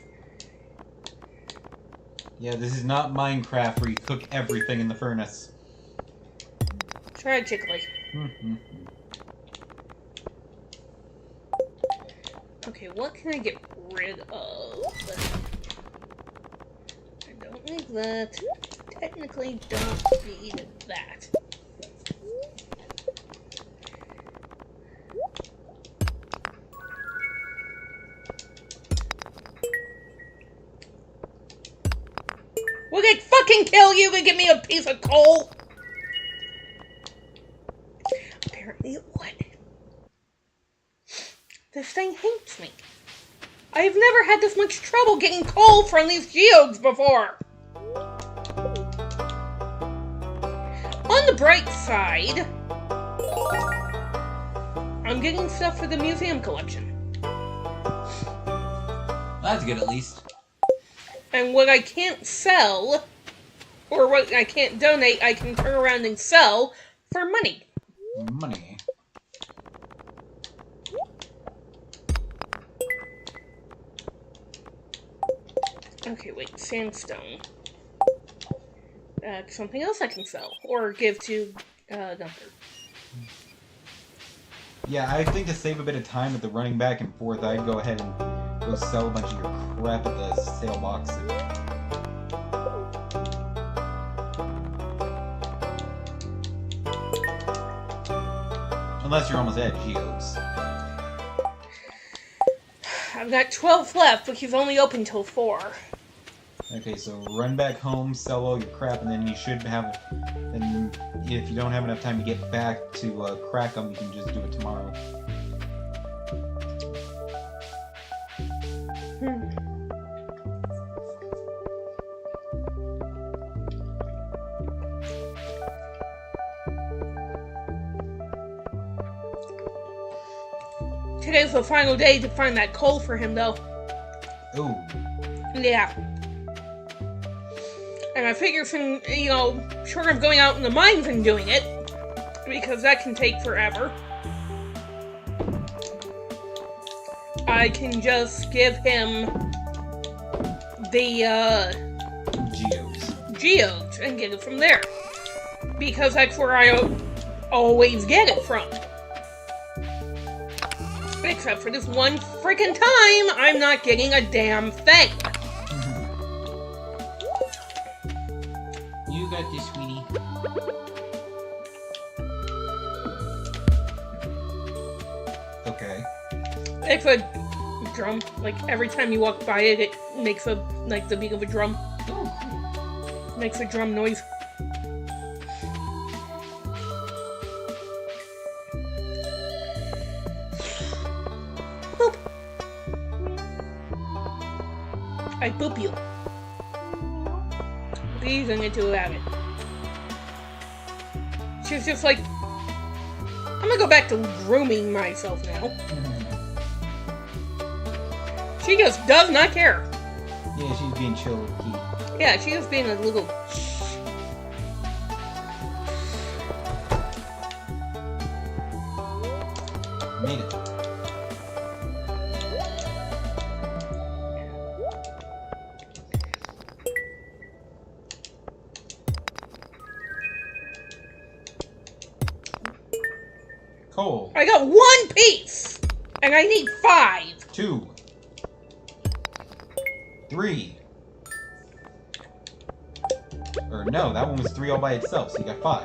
Yeah, this is not Minecraft where you cook everything in the furnace. Tragically. Okay, what can I get rid of? I don't need that. Technically don't need that. Will it fucking kill you to give me a piece of coal? Apparently it would. This thing hates me. I've never had this much trouble getting coal from these geodes before. On the bright side, I'm getting stuff for the museum collection. That's good, at least. And what I can't sell Or what I can't donate, I can turn around and sell for money. Money. Okay, wait, sandstone. Something else I can sell. Or give to Gunther. Yeah, I think to save a bit of time with the running back and forth, I'd go ahead and go sell a bunch of your crap at the sale box. Unless you're almost at geodes. I've got 12 left, but he's only open till 4. Okay, so run back home, sell all your crap, and then you should have... And if you don't have enough time to get back to crack them, you can just do it tomorrow. Today's the final day to find that coal for him, though. Ooh. Yeah. And I figure, short of going out in the mines and doing it, because that can take forever, I can just give him the, geodes and get it from there. Because that's where I always get it from. Except for this one freaking time, I'm not getting a damn thing. You got this, sweetie. Okay. It's a drum. Like, every time you walk by it, it makes the beat of a drum. Oh, Makes a drum noise. Boop. I boop you. What are you gonna do about it? She's just like, I'm gonna go back to grooming myself now. She just does not care. Yeah, she's being chill with Pete. Yeah, she was being a little... Made it. Coal. I got 1 piece! And I need 5! 2. 3. Or no, that one was 3 all by itself, so you got 5.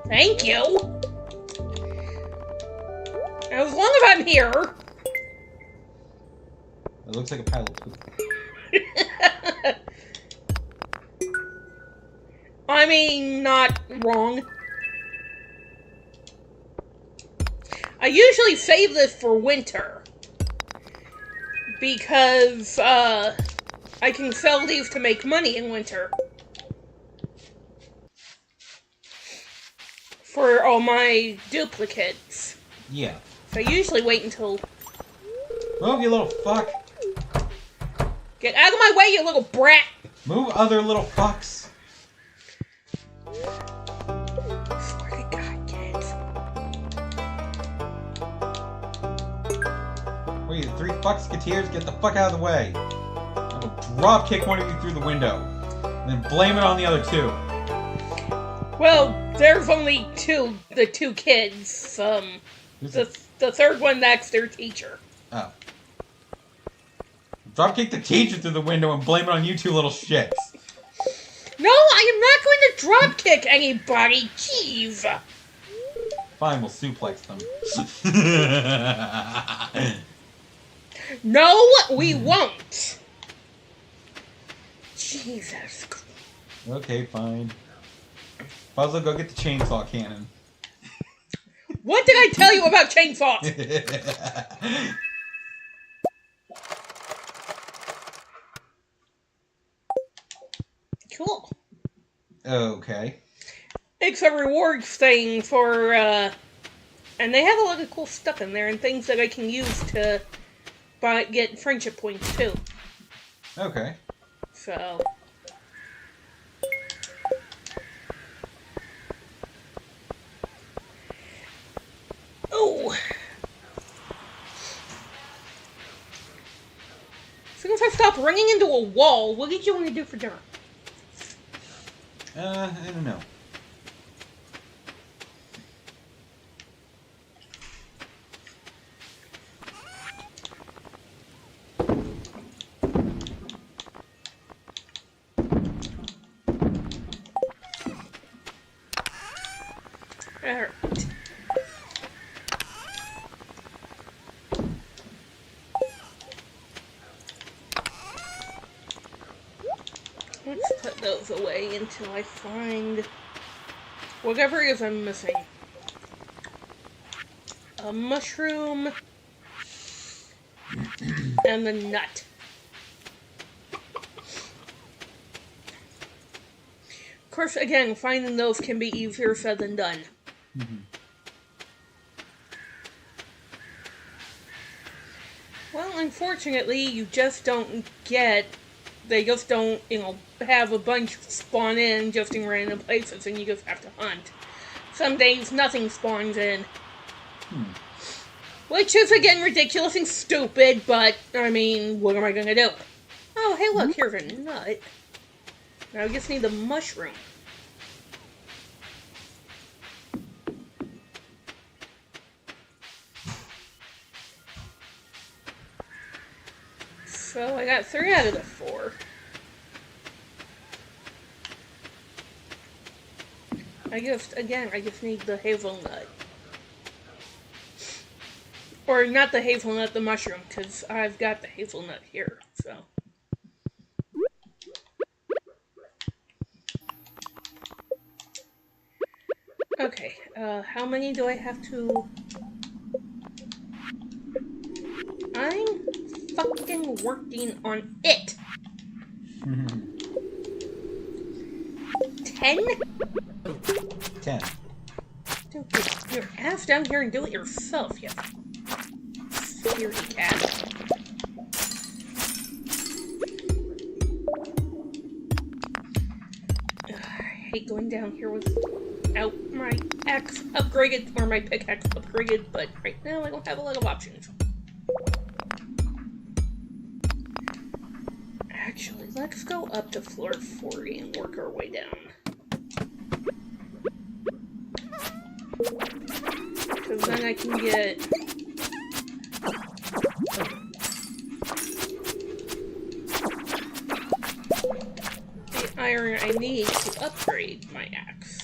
Thank you! As long as I'm here... It looks like a pile of poop. I mean, not wrong. I usually save this for winter. Because, I can sell these to make money in winter. For all my duplicates. Yeah. So I usually wait until... Move, you little fuck. Get out of my way, you little brat! Move, other little fucks. Swear to God, kids. Wait, the 3 fucksketeers, get the fuck out of the way. I will drop kick one of you through the window. And then blame it on the other 2. Well, there's only the two kids. The third one, that's their teacher. Oh. Drop kick the teacher through the window and blame it on you 2 little shits. No, I am not going to drop kick anybody. Jeez. Fine, we'll suplex them. No, we won't. Jesus. Okay, fine. Puzzle, go get the chainsaw cannon. What did I tell you about chainsaws? Cool. Okay. It's a rewards thing for, and they have a lot of cool stuff in there and things that I can use to get friendship points too. Okay. So. Oh! As soon as I stop running into a wall, what did you want to do for dinner? I don't know. Alright. Let's put those away until I find whatever it is I'm missing. A mushroom and the nut. Of course, again, finding those can be easier said than done. Mm-hmm. Well, unfortunately, you just don't get... They just don't, have a bunch spawn in just in random places, and you just have to hunt. Some days, nothing spawns in. Which is, again, ridiculous and stupid, but, I mean, what am I gonna do? Oh, hey, look, here's a nut. Now I just need the mushroom. So I got 3 out of the 4. I just need the hazelnut. Or not the hazelnut, the mushroom, because I've got the hazelnut here, so. Okay, how many do I have to... I'm fucking working on it! 10? 10. Don't get your ass down here and do it yourself, you scaredy cat. Ugh, I hate going down here without my axe upgraded, or my pickaxe upgraded, but right now I don't have a lot of options. Actually, let's go up to floor 40 and work our way down. Because then I can get... the iron I need to upgrade my axe.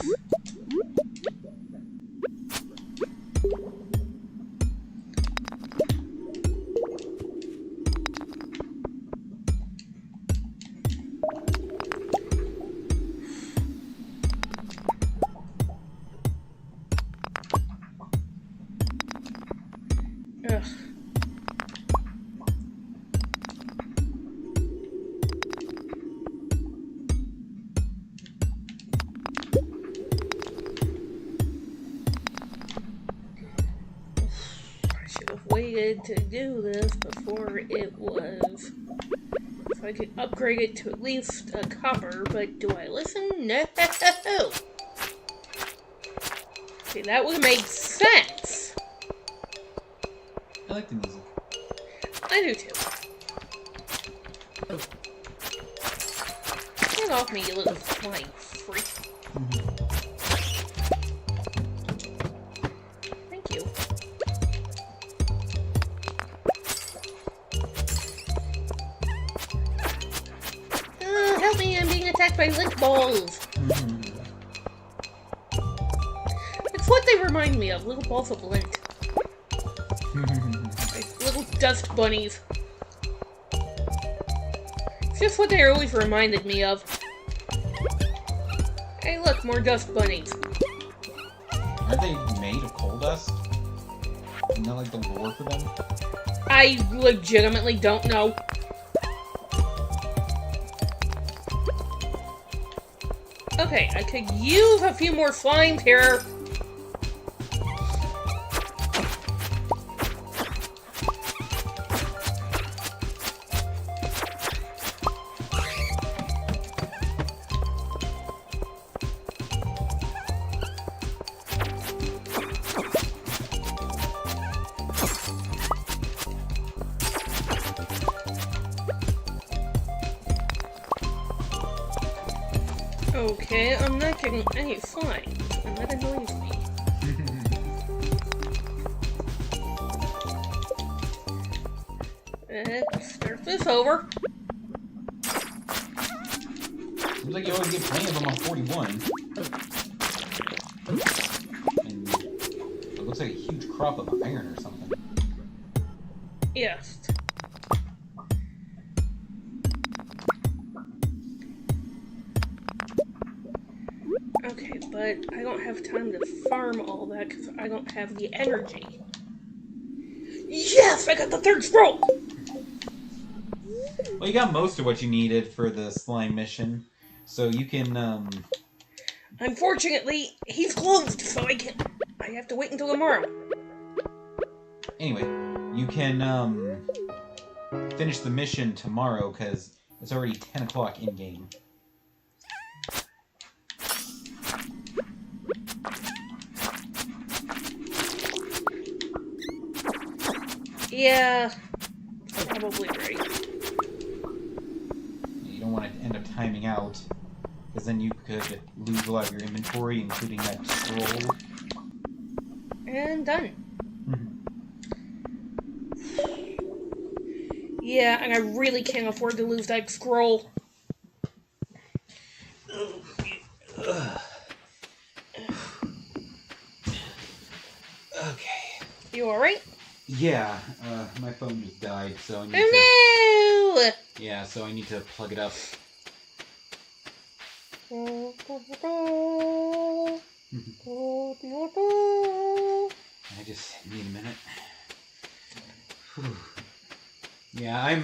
Ugh. I should have waited to do this before it was... so I could upgrade it to at least a copper, but do I listen? No! See, that would make sense! I like the music. I do too. Get off me, you little flying freak. Thank you. Help me, I'm being attacked by lint balls. It's what they remind me of, little balls of lint. Like little dust bunnies. It's just what they always reminded me of. Hey look, more dust bunnies. Aren't they made of coal dust? Isn't that like the lore for them? I legitimately don't know. Okay, I could use a few more slimes here. Okay, I'm not getting any flying, and that annoys me. Let's start this over. Seems like you always get plenty of them on 41. And it looks like a huge crop of iron or something. Yes. Okay, but I don't have time to farm all that because I don't have the energy. Yes! I got the third scroll! Well, you got most of what you needed for the slime mission. So you can, Unfortunately, he's closed, so I have to wait until tomorrow. Anyway, you can, finish the mission tomorrow, because it's already 10 o'clock in-game. Yeah, probably right. You don't want it to end up timing out, because then you could lose a lot of your inventory, including that scroll. And done. Yeah, and I really can't afford to lose that scroll. Okay. You alright? Yeah, my phone just died, so I need to... Oh no! Yeah, so I need to plug it up. I just need a minute. Whew. Yeah,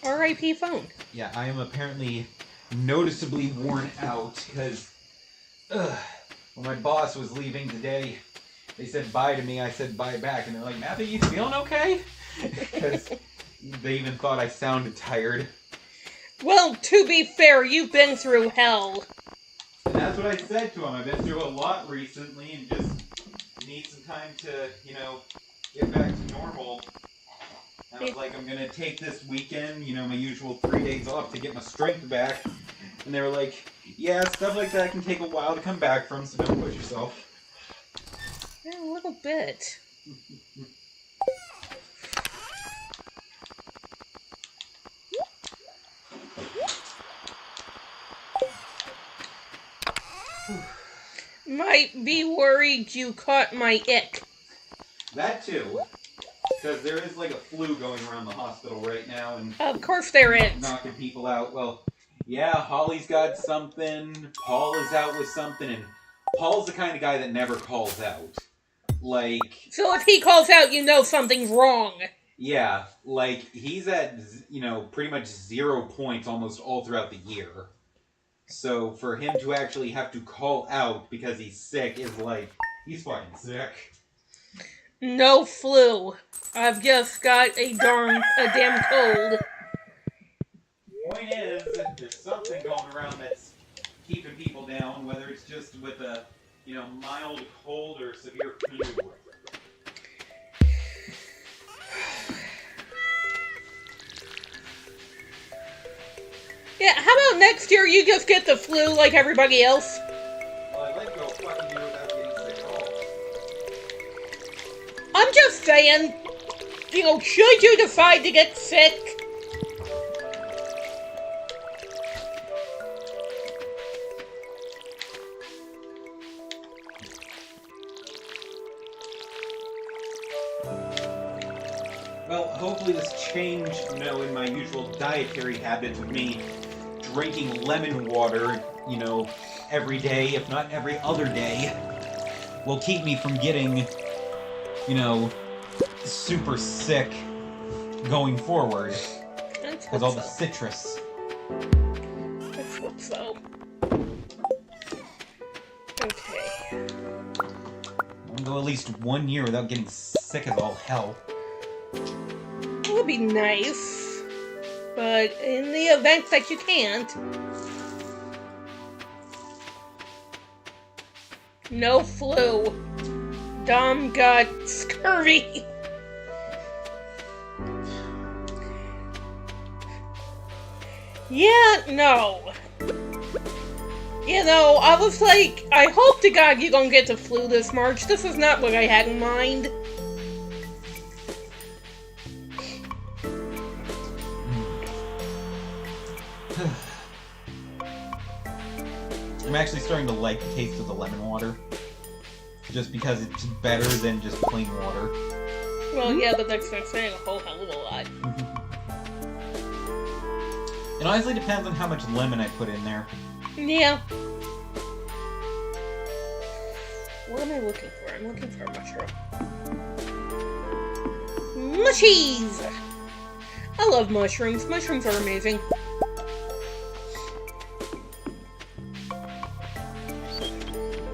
R.I.P. phone. Yeah, I am apparently noticeably worn out, because... when my boss was leaving today, they said bye to me, I said bye back, and they're like, Matthew, you feeling okay? Because they even thought I sounded tired. Well, to be fair, you've been through hell. And that's what I said to him. I've been through a lot recently and just need some time to, you know, get back to normal. I was like, I'm going to take this weekend, you know, my usual 3 days off to get my strength back. And they were like, yeah, stuff like that can take a while to come back from, so don't push yourself. Yeah, a little bit. Might be worried you caught my ick. That too. Because there is like a flu going around the hospital right now and Of course there is. knocking people out. Well, yeah, Holly's got something, Paul is out with something, and Paul's the kind of guy that never calls out. Like... So if he calls out, you know something's wrong. Yeah, like, he's at, you know, pretty much 0 points almost all throughout the year. So for him to actually have to call out because he's sick is like, he's fucking sick. No flu. I've just got a damn cold. Point is, there's something going around that's keeping people down, whether it's just with a, you know, mild cold or severe flu. Yeah, how about next year you just get the flu like everybody else? Well, I'd like to go a fucking year without getting sick at all. I'm just saying, you know, should you decide to get sick, Well, hopefully this change, you know, in my usual dietary habits of me drinking lemon water, you know, every day, if not every other day, will keep me from getting, you know, super sick going forward. let's With hope all the so. citrus. Let's hope so. Okay. I'll go at least 1 year without getting sick as all hell. That would be nice. But in the event that you can't, no flu. Dom got scurvy. Yeah, no. You know, I was like, I hope to God you don't get the flu this March. This is not what I had in mind. I'm actually starting to like the taste of the lemon water. Just because it's better than just plain water. Well, yeah, but that's not saying a whole hell of a lot. It honestly depends on how much lemon I put in there. Yeah. What am I looking for? I'm looking for a mushroom. Mushies! I love mushrooms. Mushrooms are amazing.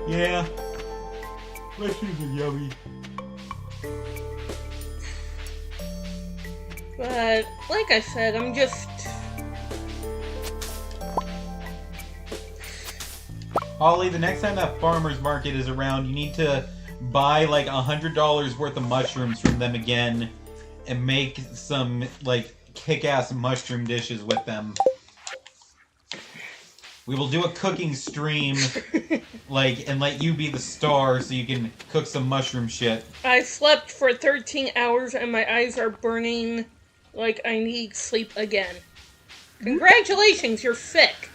Yeah. Mushrooms are yummy. But, like I said, I'm just... Holly, the next time that farmer's market is around, you need to buy like $100 worth of mushrooms from them again and make some like kick-ass mushroom dishes with them. We will do a cooking stream and let you be the star so you can cook some mushroom shit. I slept for 13 hours and my eyes are burning like I need sleep again. Congratulations, you're sick.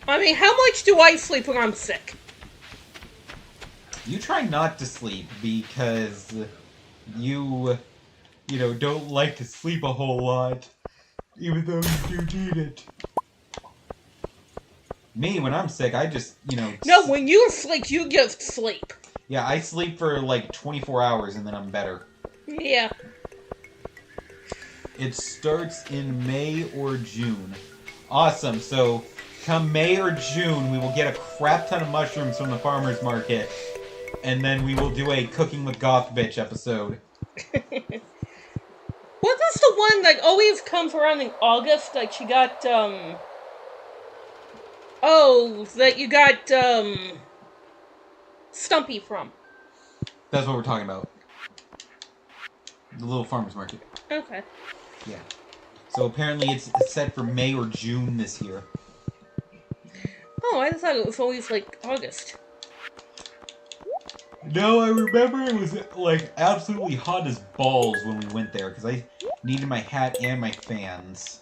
I mean, how much do I sleep when I'm sick? You try not to sleep because you don't like to sleep a whole lot, even though you do need it. Me, when I'm sick, I just, No, when you're sick, you just sleep. Yeah, I sleep for like 24 hours and then I'm better. Yeah. It starts in May or June. Awesome, so come May or June, we will get a crap ton of mushrooms from the farmer's market, and then we will do a Cooking with Goth Bitch episode. What is the one that always comes around in August? Like, she got, Oh, that you got, Stumpy from. That's what we're talking about. The little farmer's market. Okay. Yeah. So apparently it's set for May or June this year. Oh, I thought it was always, like, August. No, I remember it was, like, absolutely hot as balls when we went there, because I needed my hat and my fans.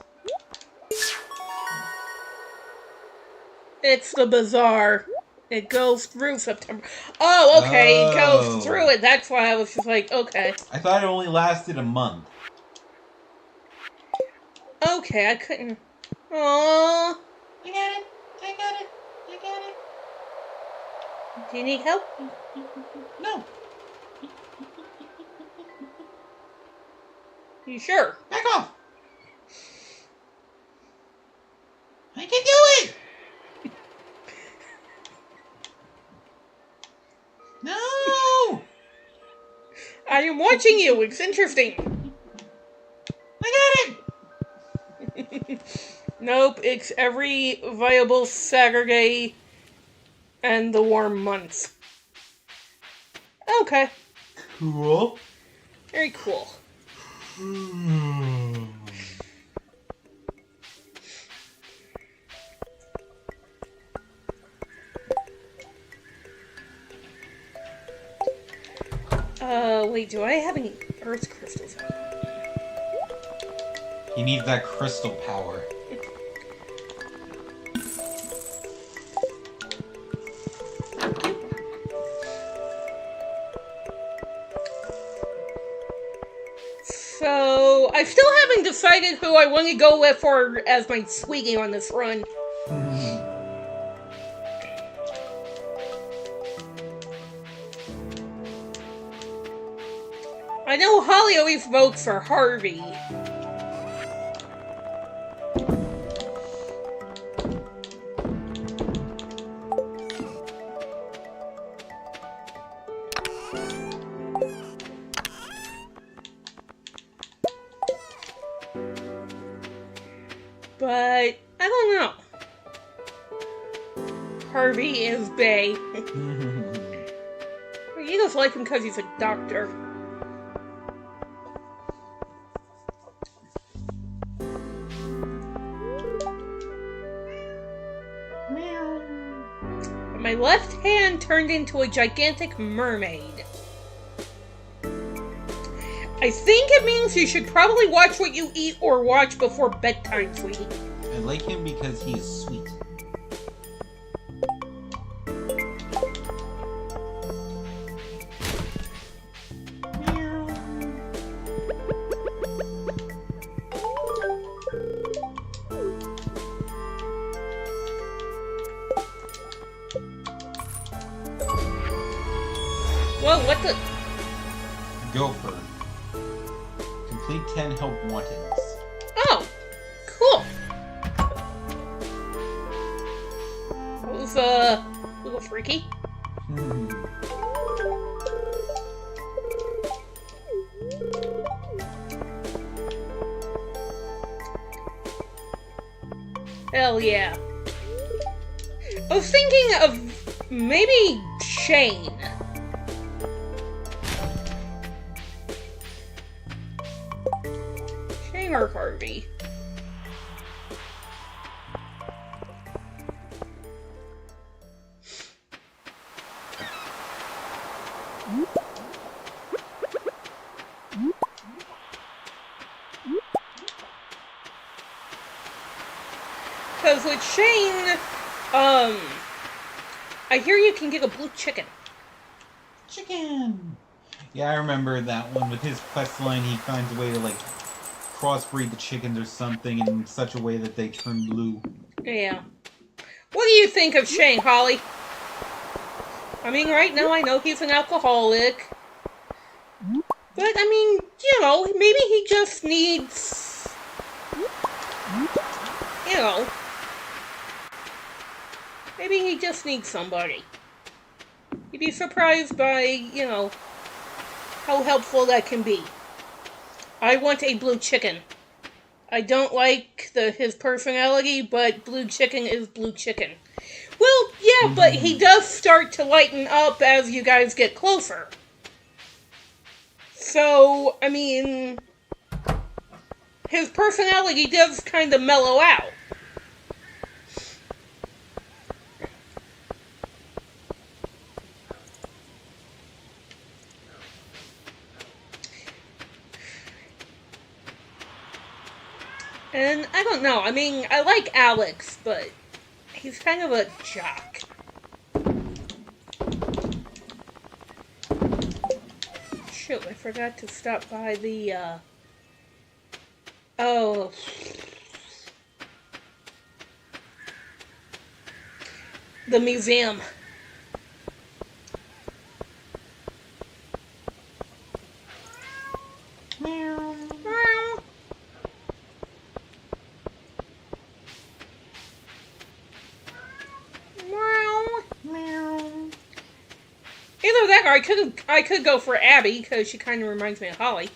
It's the bazaar. It goes through September. Oh, okay, It goes through it. That's why I was just like, okay. I thought it only lasted a month. Okay, I couldn't... Aww. I got it. I got it. I got it. Do you need help? No. You sure? Back off. I can do it. No. I am watching you. It's interesting. I got it. Nope, it's every viable Saturday and the warm months. Okay. Cool. Very cool. Wait, do I have any earth crystals? He needs that crystal power. So, I still haven't decided who I want to go with for as my sweetie on this run. I know Holly always votes for Harvey. But, I don't know. Harvey is bae. You just like him because he's a doctor. My left hand turned into a gigantic mermaid. I think it means you should probably watch what you eat or watch before bedtime, sweetie. I like him because he's sweet. Whoa, what the? Gopher. Complete 10 help wanteds. Oh, cool. That was, a little freaky. Hell yeah. I was thinking of maybe Shane. Shane or Harvey. Because with Shane, I hear you can get a blue chicken. Chicken! Yeah, I remember that one. With his quest line, he finds a way to, like, crossbreed the chickens or something in such a way that they turn blue. Yeah. What do you think of Shane, Holly? I mean, right now I know he's an alcoholic. But, I mean, you know, maybe he just needs... You know... Maybe he just needs somebody. You'd be surprised by, you know, how helpful that can be. I want a blue chicken. I don't like his personality, but blue chicken is blue chicken. Well, yeah, but he does start to lighten up as you guys get closer. So, I mean, his personality does kind of mellow out. And I don't know, I mean, I like Alex, but he's kind of a jock. Shoot, I forgot to stop by the, oh. The museum. Meow. Meow. Either that or I could go for Abby, because she kind of reminds me of Holly.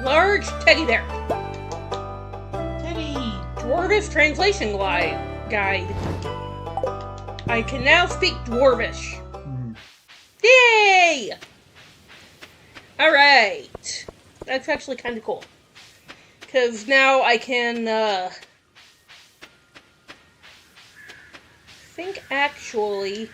Large teddy bear. Dwarvish translation guide. I can now speak Dwarvish. Yay! Alright. That's actually kind of cool. Because now I can, think actually...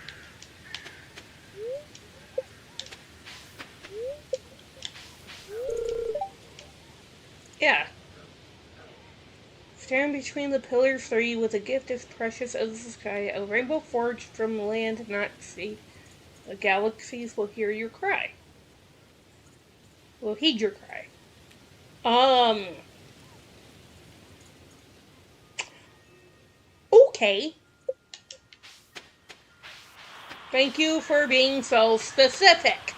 Yeah. Stand between the pillars 3 with a gift as precious as the sky, a rainbow forged from land not sea. The galaxies will hear your cry. Will heed your cry. Okay. Thank you for being so specific.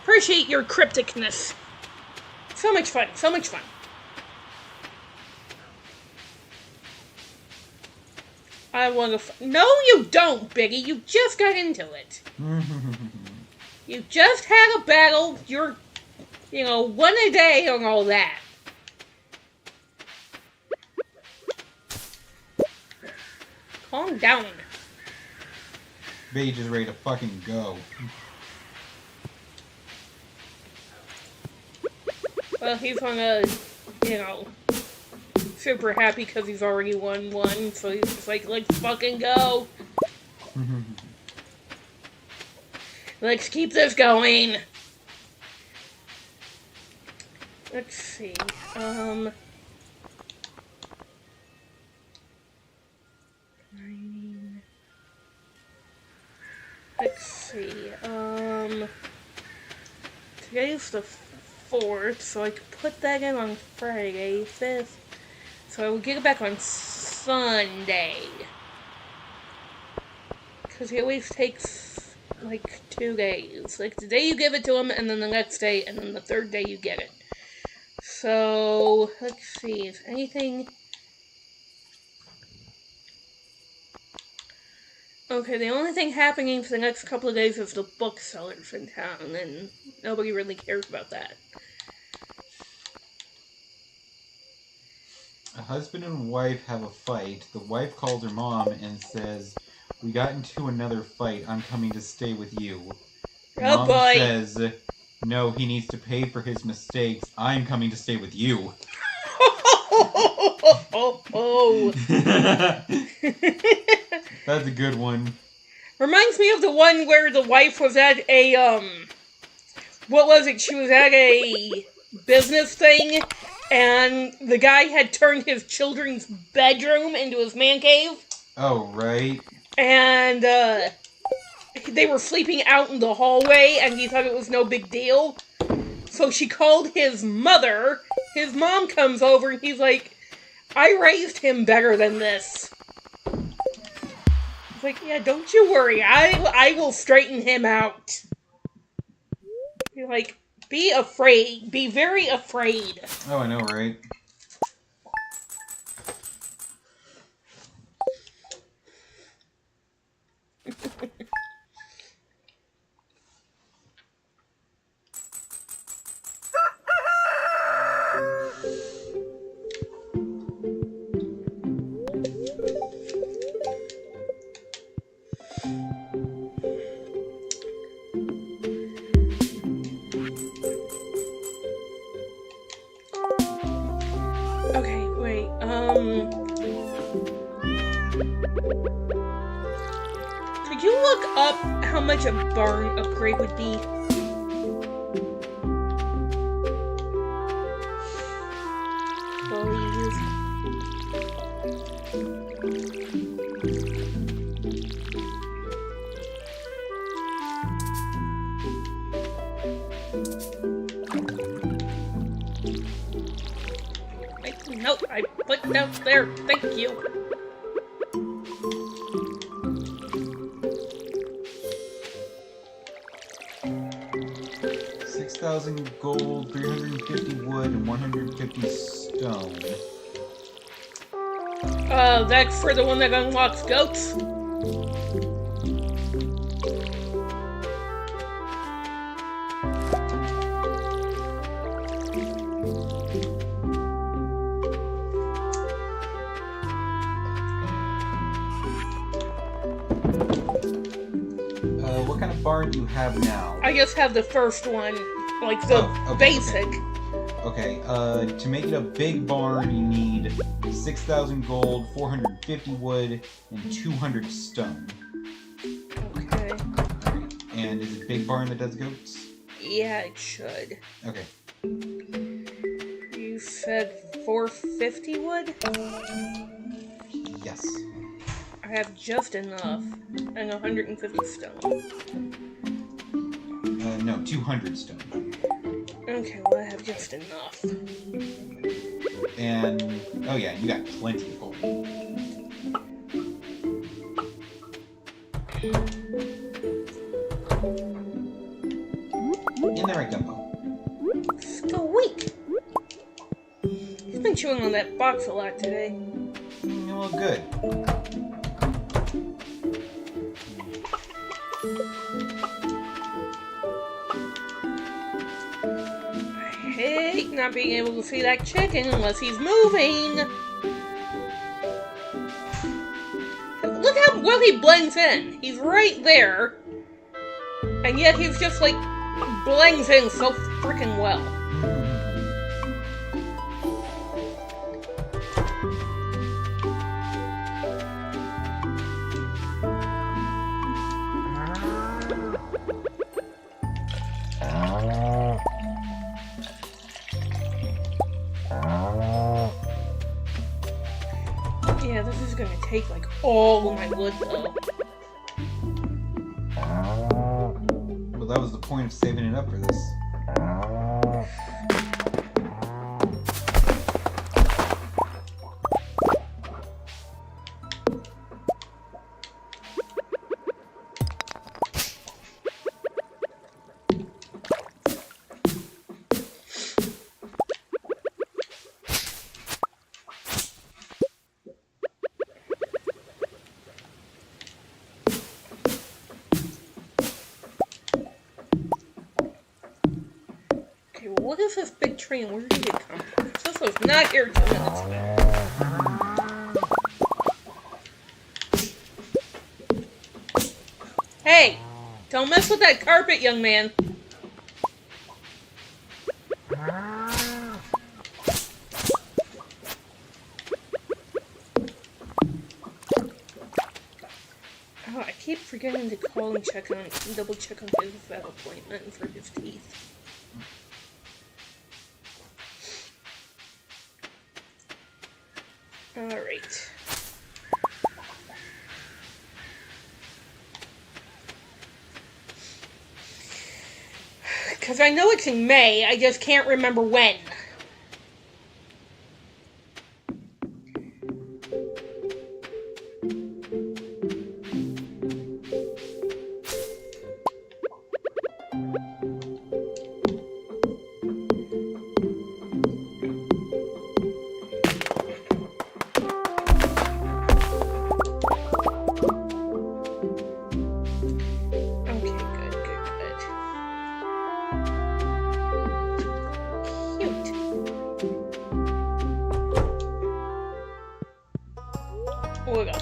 Appreciate your crypticness. So much fun, so much fun. I want to. No, you don't, Biggie. You just got into it. You just had a battle. You're, one a day and all that. Calm down. Beige is ready to fucking go. Well, he's gonna, super happy because he's already won one, so he's just like, let's fucking go. Let's keep this going. Let's see, let's see, today's the 4th, so I could put that in on Friday, 5th, so I would get it back on Sunday, because he always takes, 2 days, the day you give it to him, and then the next day, and then the 3rd day you get it. So, let's see, is anything... Okay, the only thing happening for the next couple of days is the booksellers in town, and nobody really cares about that. A husband and wife have a fight. The wife calls her mom and says, "We got into another fight. I'm coming to stay with you." Oh Mom boy! says, "No, he needs to pay for his mistakes. I'm coming to stay with you." Oh. That's a good one. Reminds me of the one where the wife was at a, what was it? She was at a business thing, and the guy had turned his children's bedroom into his man cave. Oh, right. And, they were sleeping out in the hallway, and he thought it was no big deal. So she called his mother. His mom comes over, and he's like, "I raised him better than this." He's like, "Yeah, don't you worry. I will straighten him out." You're like, be afraid. Be very afraid. Oh, I know, right? Okay, wait, could you look up how much a barn upgrade would be? Please. Nope, I put that there. Thank you. $6,000 gold, 350 wood, and 150 stone. That's for the one that unlocks goats? What kind of barn do you have now? I just have the first one, like the basic. Okay, to make it a big barn, you need 6,000 gold, 450 wood, and 200 stone. Okay. And is it a big barn that does goats? Yeah, it should. Okay. You said 450 wood? Yes. I have just enough. And 150 stone. No, 200 stone. Okay, well I have just enough. And, oh yeah, you got plenty of gold. In the right tempo. Squeak! He's been chewing on that box a lot today. Well, good. I hate not being able to see that chicken unless he's moving. Look how well he blends in. He's right there. And yet he's just like blends in so freaking well. Yeah, this is gonna take like all of my wood though. Well, that was the point of saving it up for this. Okay, well, what is this big tree and where did it come from? This was not here 2 minutes ago. Hey! Don't mess with that carpet, young man. Oh, I keep forgetting to call and double check on his vet appointment for his teeth. Alright. Because I know it's in May, I just can't remember when. Hold on.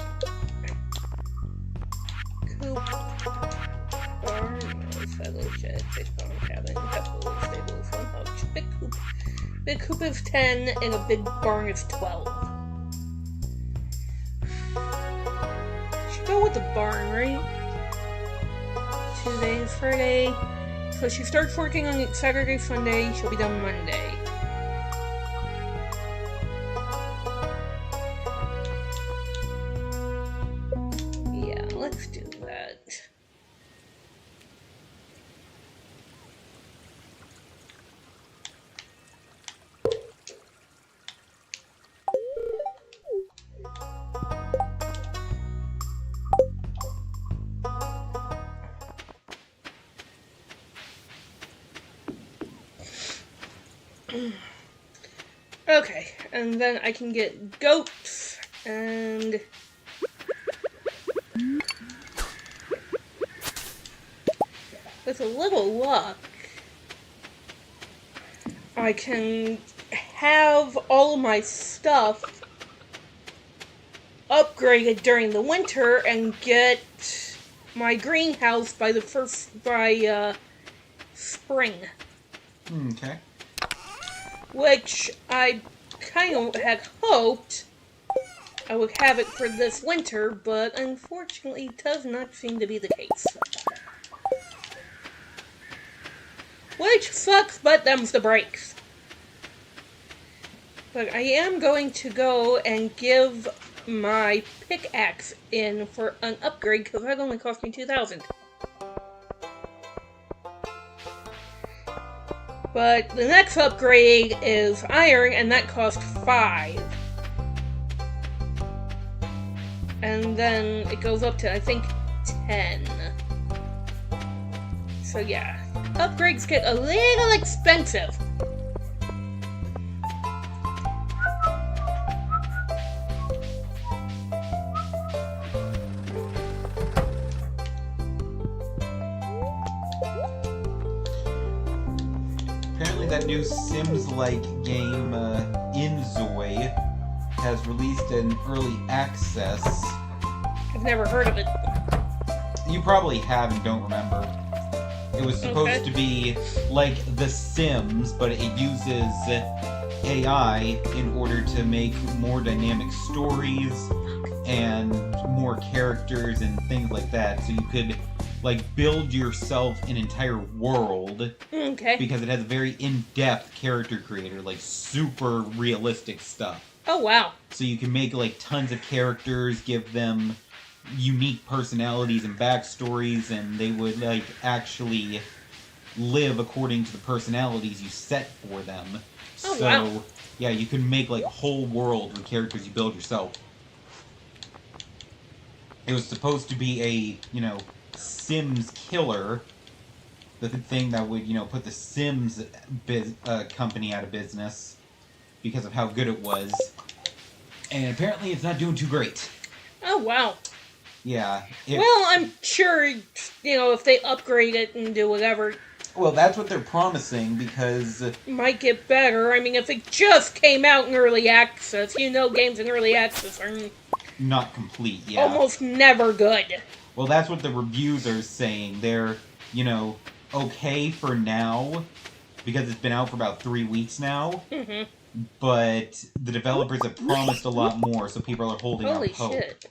Coop. Barn, feather shed, fish pond, cabin, couple, stable, farm house. Big coop. Big coop is 10 and a big barn is 12. Should go with the barn, right? Tuesday and Friday. So she starts working on Saturday, Sunday. She'll be done Monday. Yeah, let's do that. Okay, and then I can get goats and with a little luck I can have all of my stuff upgraded during the winter and get my greenhouse by spring. Okay. Which I kind of had hoped I would have it for this winter, but unfortunately does not seem to be the case. Which sucks, but them's the breaks. But I am going to go and give my pickaxe in for an upgrade, because that only cost me 2,000. But the next upgrade is iron, and that costs 5. And then it goes up to, I think, 10. So yeah, upgrades get a little expensive. that new Sims-like game, Inzoi, has released an early access. I've never heard of it. You probably have and don't remember. It was supposed to be like The Sims, but it uses AI in order to make more dynamic stories and more characters and things like that. So you could like build yourself an entire world. Okay. Because it has a very in-depth character creator, like super realistic stuff. Oh, wow. So you can make like tons of characters, give them unique personalities and backstories, and they would like actually live according to the personalities you set for them. Oh, so wow. yeah, you can make like a whole world with characters you build yourself. It was supposed to be a, you know, Sims killer, the thing that would, you know, put the Sims company out of business because of how good it was. And apparently it's not doing too great. Oh, wow. Yeah. Well, I'm sure, you know, if they upgrade it and do whatever, Well, that's what they're promising, because it might get better. I mean, if it just came out in early access, you know games in early access are not complete, yeah. almost never good. Well, that's what the reviews are saying. They're, you know, okay for now, because it's been out for about 3 weeks now. Mm-hmm. But the developers have promised a lot more, so people are holding out Holy hope. shit.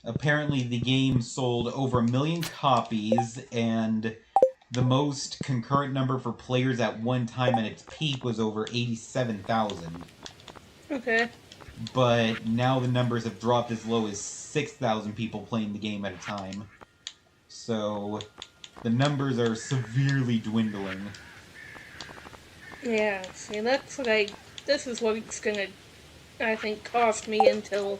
Apparently, the game sold over 1 million copies, and the most concurrent number for players at one time at its peak was over 87,000. Okay. But now the numbers have dropped as low as 6,000 people playing the game at a time. So the numbers are severely dwindling. Yeah, see, that's what this is what it's gonna, I think, cost me until,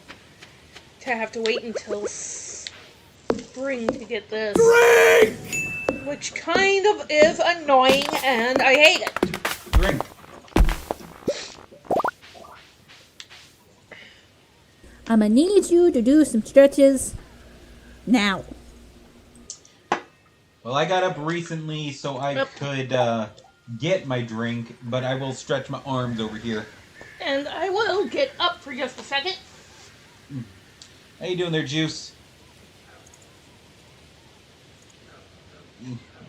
to have to wait until spring to get this. Drink! Which kind of is annoying, and I hate it. Drink. I'm gonna need you to do some stretches now. Well, I got up recently so I could get my drink, but I will stretch my arms over here. And I will get up for just a second. How you doing there, Juice?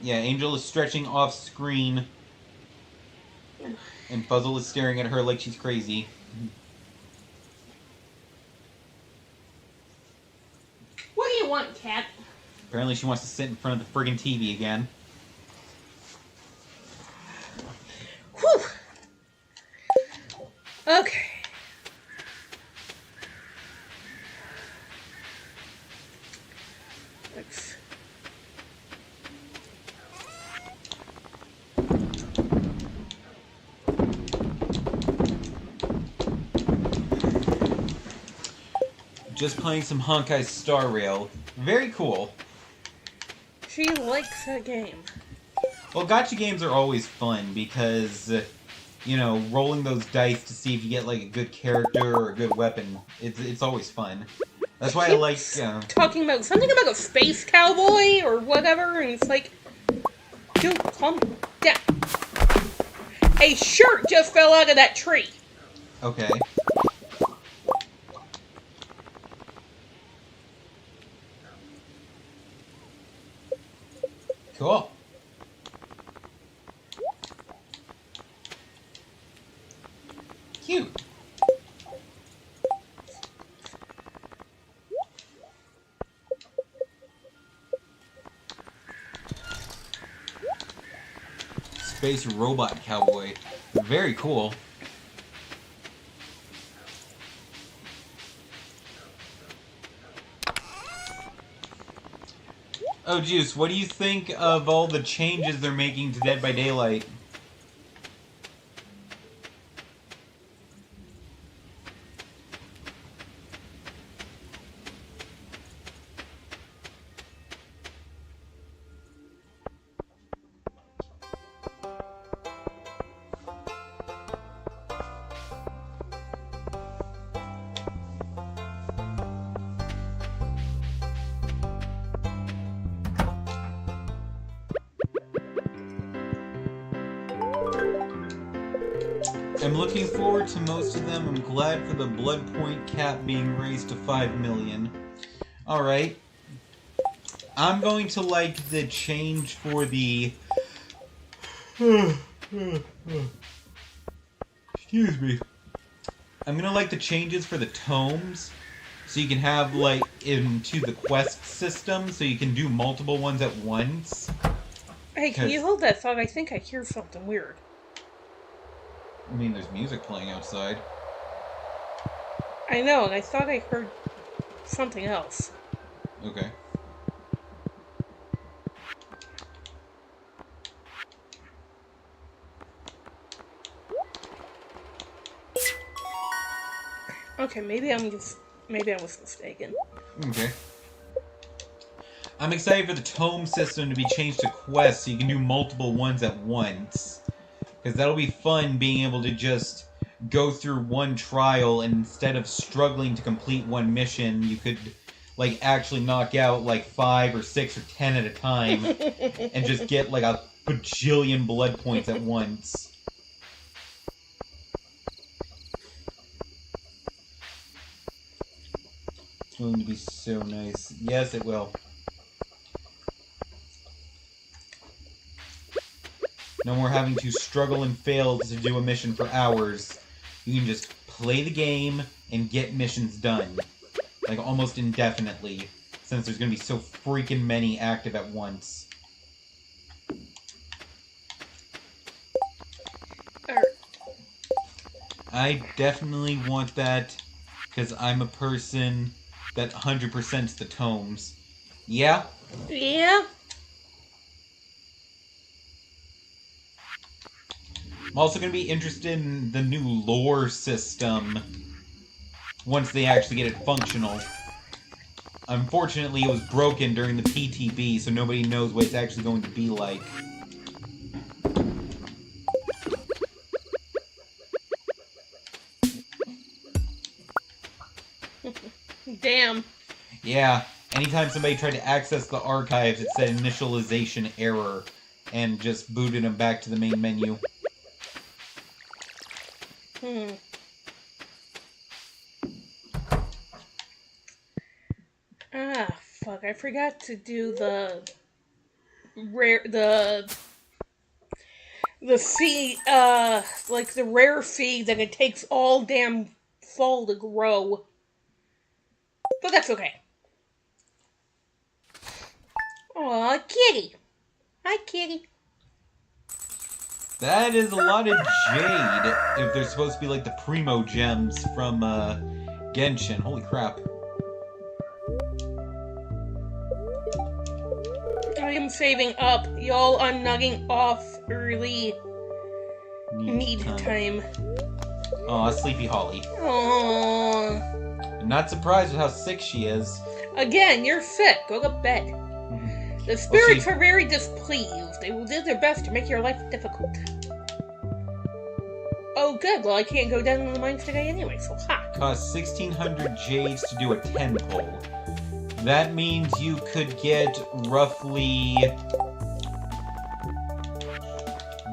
Yeah, Angel is stretching off screen. And Fuzzle is staring at her like she's crazy. What do you want, cat? Apparently she wants to sit in front of the friggin' TV again. Whew. Okay. Let's... Just playing some Honkai Star Rail. Very cool. She likes that game. Well, gacha games are always fun because, you know, rolling those dice to see if you get, like, a good character or a good weapon, it's always fun. That's why I like... talking about something about a space cowboy or whatever, and it's like, dude, calm down. A shirt just fell out of that tree. Okay. Cool. Cute. Space robot cowboy. Very cool. Oh, Juice, what do you think of all the changes they're making to Dead by Daylight? I'm looking forward to most of them. I'm glad for the blood point cap being raised to 5 million. Alright. I'm going to like the change for the... Excuse me. I'm gonna like the changes for the tomes. So you can have, like, into the quest system, so you can do multiple ones at once. Hey, can you hold that thought? I think I hear something weird. I mean, there's music playing outside. I know, and I thought I heard something else. Okay. Okay, maybe I was mistaken. Okay. I'm excited for the tome system to be changed to quests so you can do multiple ones at once. Because that'll be fun being able to just go through one trial and instead of struggling to complete one mission, you could, like, actually knock out, like, 5 or 6 or 10 at a time and just get, like, a bajillion blood points at once. It's going to be so nice. Yes, it will. No more having to struggle and fail to do a mission for hours. You can just play the game and get missions done. Like, almost indefinitely. Since there's going to be so freaking many active at once. I definitely want that, because I'm a person that 100%'s the tomes. Yeah? Yeah? I'm also going to be interested in the new lore system once they actually get it functional. Unfortunately, it was broken during the PTB, so nobody knows what it's actually going to be like. Damn. Yeah, anytime somebody tried to access the archives, it said initialization error, and just booted them back to the main menu. Ah, fuck, I forgot to do the fee, like the rare fee that it takes all damn fall to grow. But that's okay. Aw, kitty. Hi, kitty. That is a lot of jade, if they're supposed to be like the primo gems from, Genshin. Holy crap. I am saving up. Y'all, I'm nugging off early. Need time. Aw, Sleepy Holly. Aww. I'm not surprised with how sick she is. Again, you're sick. Go to bed. The spirits are very displeased. They will do their best to make your life difficult. Oh, good. Well, I can't go down in the mines today anyway, so ha. Costs 1,600 jades to do a 10 pull. That means you could get roughly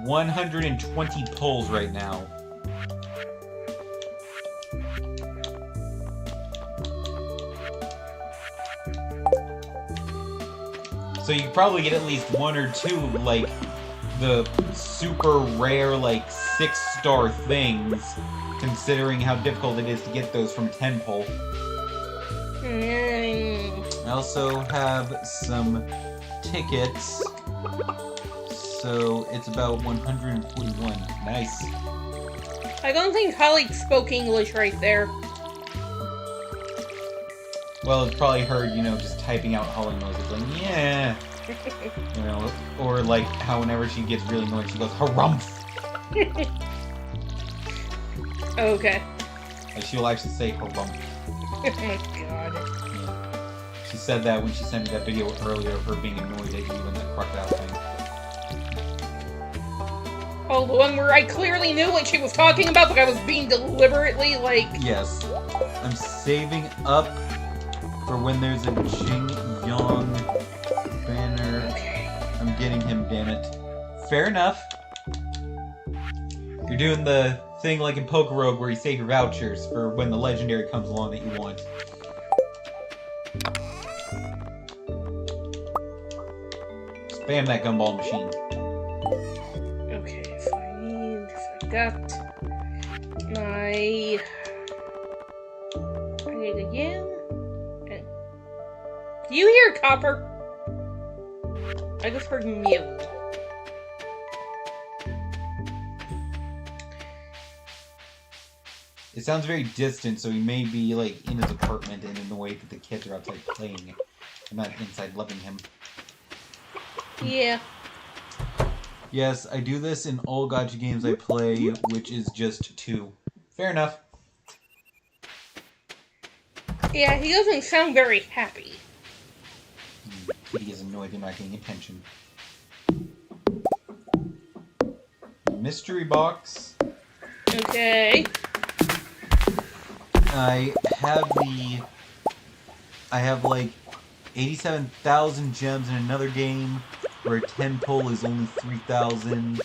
120 pulls right now. So you probably get at least 1 or 2, like, the super rare, like, 6-star things, considering how difficult it is to get those from 10 pull. I also have some tickets, so it's about 141. Nice. I don't think Holly spoke English right there. Well, it's probably heard, you know, just typing out Holly noises, like, yeah. You know, or like how whenever she gets really annoyed, she goes, harumph. Okay. Like, she'll actually say harumph. Oh my god. Yeah. She said that when she sent me that video earlier of her being annoyed at you and that crocodile thing. Oh, the one where I clearly knew what she was talking about, but I was being deliberately, like... Yes. I'm saving up for when there's a Jing Yang banner. Okay. I'm getting him, damn it. Fair enough. You're doing the thing like in Pokerogue where you save your vouchers for when the legendary comes along that you want. Spam that gumball machine. Okay, if I got my... I need a yam. And... Do you hear Copper? I just heard mew. It sounds very distant, so he may be like in his apartment and in the way that the kids are outside playing. I'm not inside loving him. Yeah. Yes, I do this in all gacha games I play, which is just 2. Fair enough. Yeah, he doesn't sound very happy. Kitty is annoyed they're not getting attention. Mystery box. Okay. I have like 87,000 gems in another game where a 10 pull is only 3,000.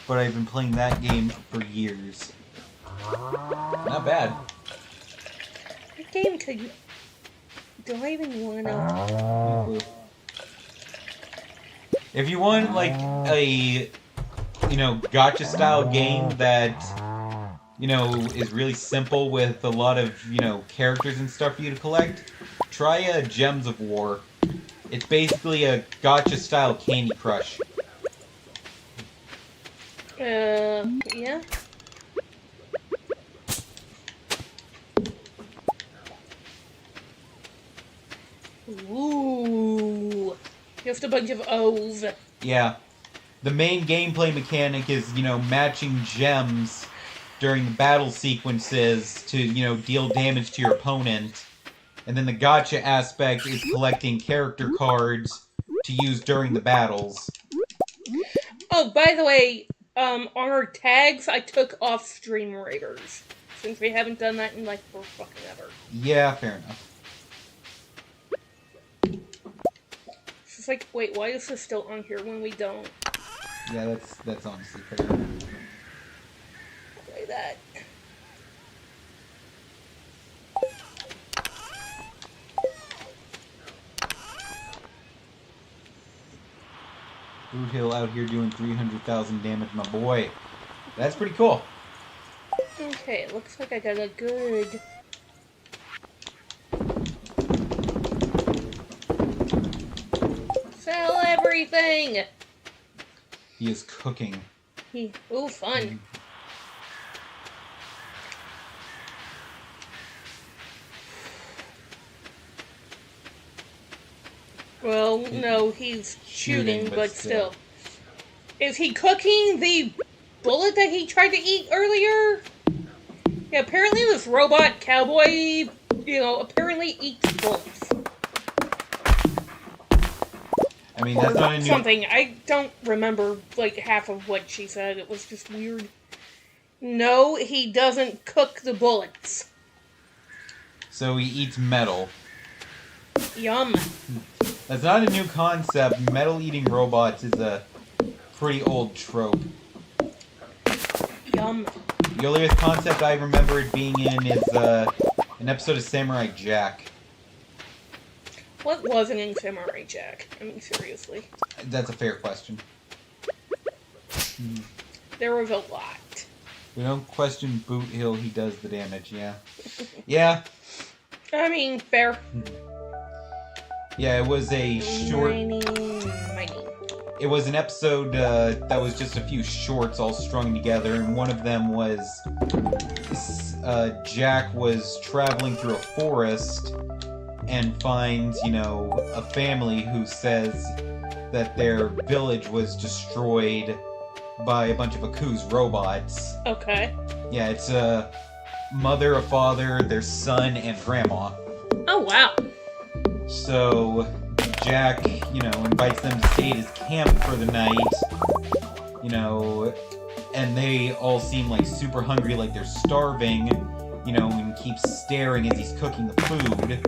But I've been playing that game for years. Not bad. What game could you... Do I even want to know? If you want like a, gacha style game that, is really simple with a lot of, characters and stuff for you to collect, try Gems of War. It's basically a gacha style Candy Crush. Yeah? Ooh. Just a bunch of O's. Yeah. The main gameplay mechanic is, matching gems during the battle sequences to, deal damage to your opponent. And then the gacha aspect is collecting character cards to use during the battles. Oh, by the way, on our tags, I took off Stream Raiders. Since we haven't done that in, for fucking ever. Yeah, fair enough. It's just like, wait, why is this still on here when we don't? Yeah, that's honestly fair. Play that. Boot Hill out here doing 300,000 damage, my boy. That's pretty cool. Okay, it looks like I got a good... Sell everything! He is cooking. Ooh, fun. Well, no, he's shooting, but still. Is he cooking the bullet that he tried to eat earlier? Yeah, apparently this robot cowboy, apparently eats bullets. I mean, that's not a new... Something. I don't remember, half of what she said. It was just weird. No, he doesn't cook the bullets. So he eats metal. Yum. That's not a new concept. Metal-eating robots is a pretty old trope. Yum. The earliest concept I remember it being in is an episode of Samurai Jack. What wasn't in Samurai Jack? I mean, seriously. That's a fair question. There was a lot. We don't question Boot Hill, he does the damage, yeah. Yeah. I mean, fair. Yeah, it was a short... It was an episode that was just a few shorts all strung together, and one of them was Jack was traveling through a forest and finds, a family who says that their village was destroyed by a bunch of Aku's robots. Okay. Yeah, it's a mother, a father, their son, and grandma. Oh, wow. So Jack, invites them to stay at his camp for the night, and they all seem super hungry, like they're starving, and keep staring as he's cooking the food.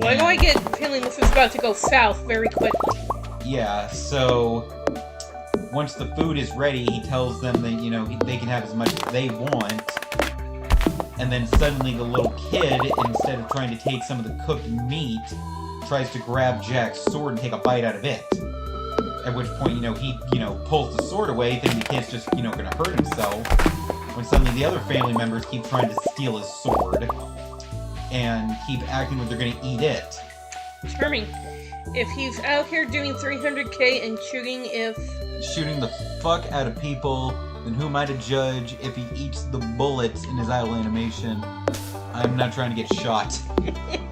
Why do I get the feeling this is about to go south very quickly? Yeah, so once the food is ready, he tells them that, you know, they can have as much as they want. And then suddenly the little kid, instead of trying to take some of the cooked meat, tries to grab Jack's sword and take a bite out of it. At which point, you know, he, you know, pulls the sword away, thinking the kid's just, you know, gonna hurt himself. When suddenly the other family members keep trying to steal his sword and keep acting like they're gonna eat it. Charming. If he's out here doing 300k and shooting the fuck out of people, then who am I to judge if he eats the bullets in his idle animation? I'm not trying to get shot.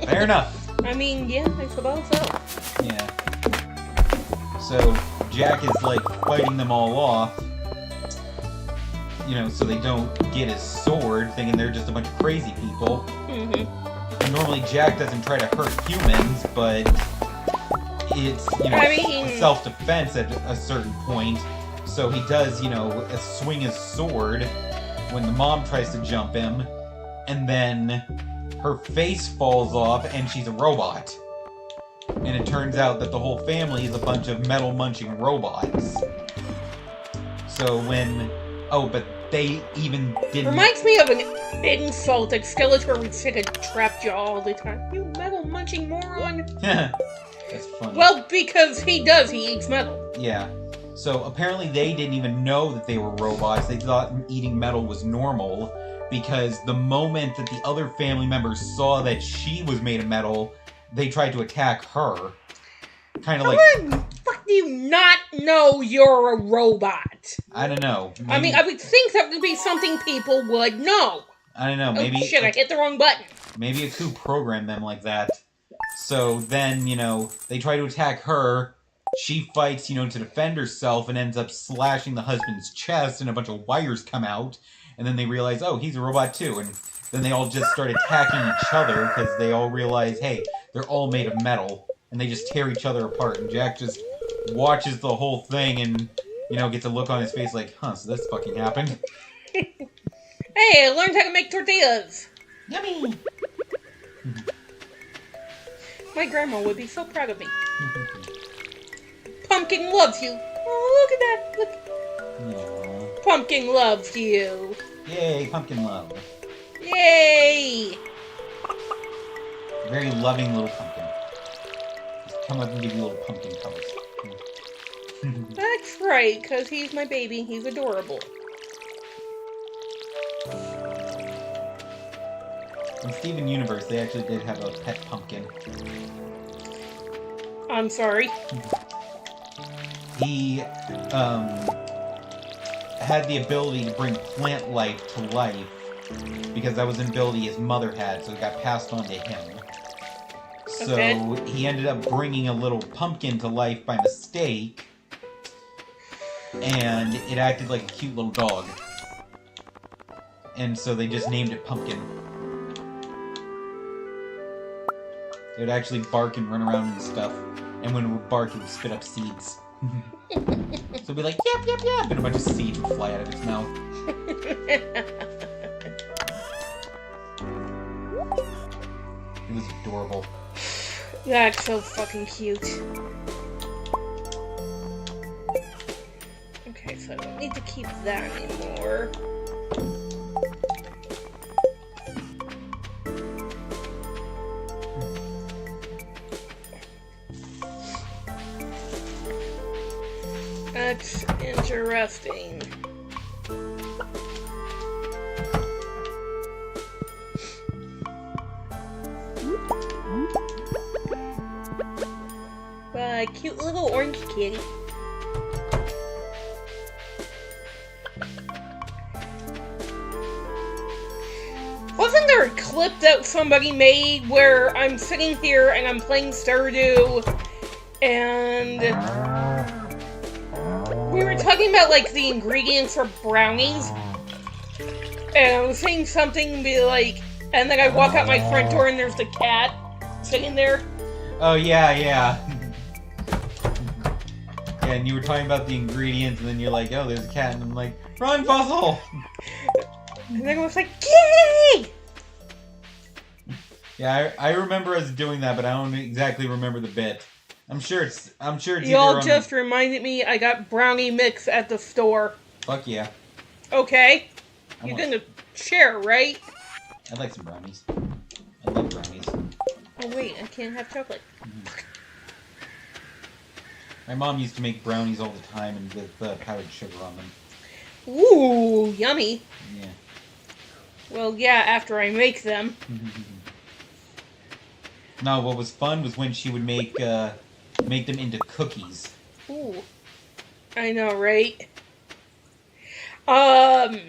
Fair enough. I mean, yeah, I suppose so. Yeah. So, Jack is, like, fighting them all off, you know, so they don't get his sword, thinking they're just a bunch of crazy people. Mm-hmm. And normally Jack doesn't try to hurt humans, but it's, you know, self-defense at a certain point. So he does, you know, swing his sword when the mom tries to jump him, and then her face falls off and she's a robot. And it turns out that the whole family is a bunch of metal-munching robots. So when... Oh, but they even didn't... Reminds me of an insult that Skeletor would stick a trap jaw all the time. You metal-munching moron! That's funny. Well, because he does. He eats metal. Yeah. So apparently they didn't even know that they were robots. They thought eating metal was normal, because the moment that the other family members saw that she was made of metal, they tried to attack her. Kind of like... How the fuck do you not know you're a robot? I don't know. Maybe, I mean, I would think that would be something people would know. I don't know. Maybe... Oh shit, I hit the wrong button. Maybe a coup programmed them like that. So then, you know, they try to attack her. She fights, you know, to defend herself and ends up slashing the husband's chest, and a bunch of wires come out. And then they realize, oh, he's a robot too. And then they all just start attacking each other because they all realize, hey, they're all made of metal. And they just tear each other apart. And Jack just watches the whole thing and, you know, gets a look on his face like, huh, so this fucking happened. Hey, I learned how to make tortillas. Yummy! My grandma would be so proud of me. Pumpkin loves you. Oh, look at that. Look. Aww. Pumpkin loves you. Yay, pumpkin love. Yay! Very loving little pumpkin. Just come up and give you little pumpkin colors. That's right, because he's my baby. He's adorable. In Steven Universe, they actually did have a pet pumpkin. I'm sorry. He, had the ability to bring plant life to life, because that was an ability his mother had, so it got passed on to him. So he ended up bringing a little pumpkin to life by mistake, and it acted like a cute little dog. And so they just named it Pumpkin. It would actually bark and run around and stuff, and when it would bark, it would spit up seeds. So it'd be like, yep, yep, yep, and a bunch of seeds would fly out of its mouth. It was adorable. That's so fucking cute. Okay, so I don't need to keep that anymore. That's interesting. Cute little orange kitty. Wasn't there a clip that somebody made where I'm sitting here and I'm playing Stardew and we were talking about like the ingredients for brownies, and I was saying something be like, and then I walk out my front door and there's the cat sitting there. Oh yeah, yeah. Yeah, and you were talking about the ingredients, and then you're like, oh, there's a cat, and I'm like, run, Fuzzle! And then I was like, yay! Yeah, I remember us doing that, but I don't exactly remember the bit. I'm sure it's Y'all either just reminded me I got brownie mix at the store. Fuck yeah. Okay. I You're want- gonna share, right? I'd like some brownies. I love brownies. Oh wait, I can't have chocolate. My mom used to make brownies all the time and with powdered sugar on them. Ooh, yummy. Yeah. Well, yeah, after I make them. No, what was fun was when she would make them into cookies. Ooh. I know, right? I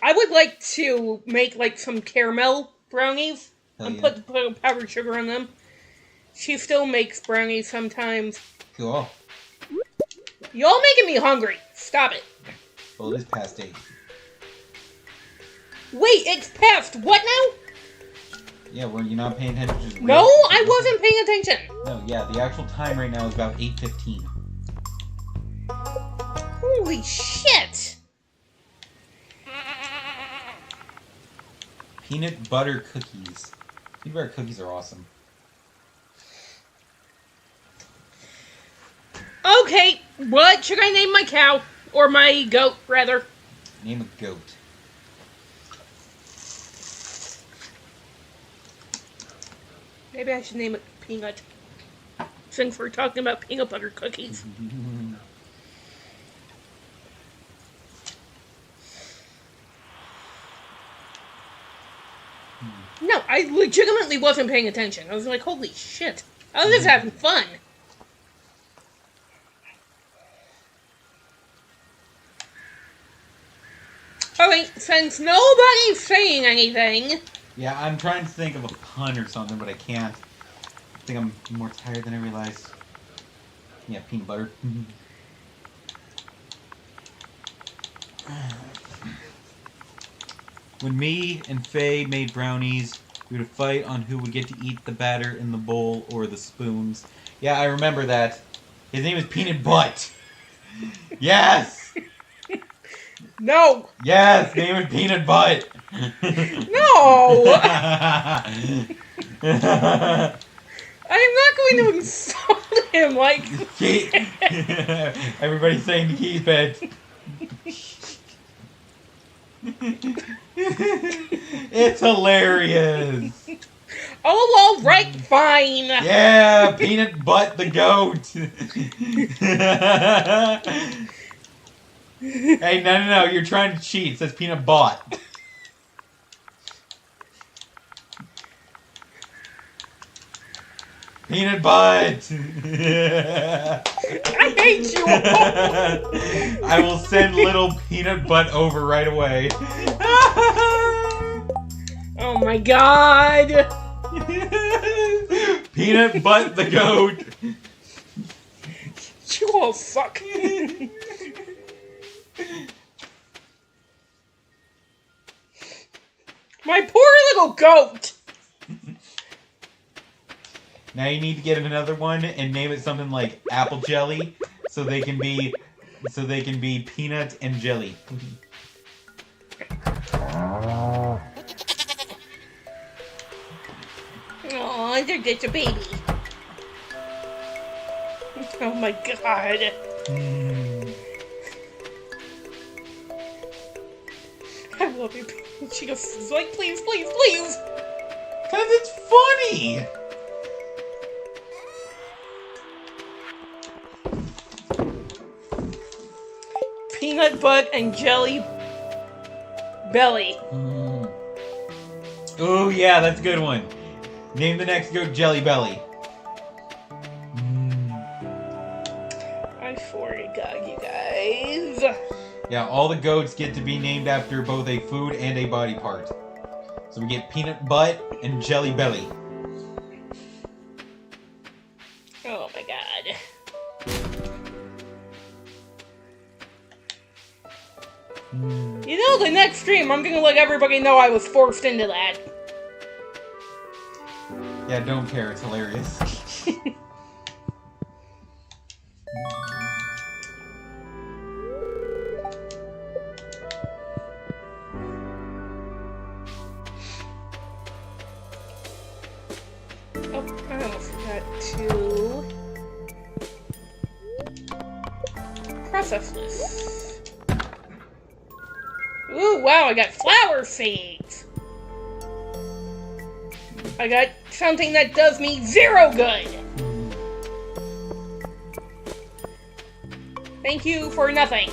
would like to make, like, some caramel brownies Hell and yeah. put powdered sugar on them. She still makes brownies sometimes. Cool. Y'all making me hungry. Stop it. Well, it is past 8. Wait, it's past what now? Yeah, were you not paying attention? Just No, real- I wasn't paying attention. No, yeah, the actual time right now is about 8:15. Holy shit. Peanut butter cookies. Peanut butter cookies are awesome. Okay, what should I name my cow? Or my goat, rather. Name a goat. Maybe I should name it Peanut. Since we're talking about peanut butter cookies. No, I legitimately wasn't paying attention. I was like, holy shit. I was just having fun. Alright, since nobody's saying anything, Yeah, I'm trying to think of a pun or something, but I can't. I think I'm more tired than I realized. Yeah, peanut butter. When me and Faye made brownies, we would fight on who would get to eat the batter in the bowl or the spoons. Yeah, I remember that. His name is Peanut Butt. Yes! no. Yes, name it Peanut Butt. No! I'm not going to insult him like... Everybody's saying to keep it. It's hilarious. Oh, alright, fine. Yeah, Peanut Butt the goat. Hey, no, you're trying to cheat. It says Peanut Butt. Peanut Butt. I hate you all. I will send little Peanut Butt over right away. Oh my god. Peanut Butt the goat. You all suck. My poor little goat. Now you need to get another one and name it something like apple jelly, so they can be peanut and jelly. Oh, they're just a baby. Oh my god. I love you. She goes like, please, please, please. Cause it's funny. Peanut butt and jelly belly. Oh yeah, that's a good one. Name the next goat Jelly Belly. I swear to God, you guys. Yeah, all the goats get to be named after both a food and a body part. So we get Peanut Butt and Jelly Belly. Oh my god. You know, the next stream, I'm gonna let everybody know I was forced into that. Yeah, don't care, it's hilarious. Oh, I almost forgot to... processless. Ooh, wow, I got flower seeds. I got something that does me 0 good. Thank you for nothing.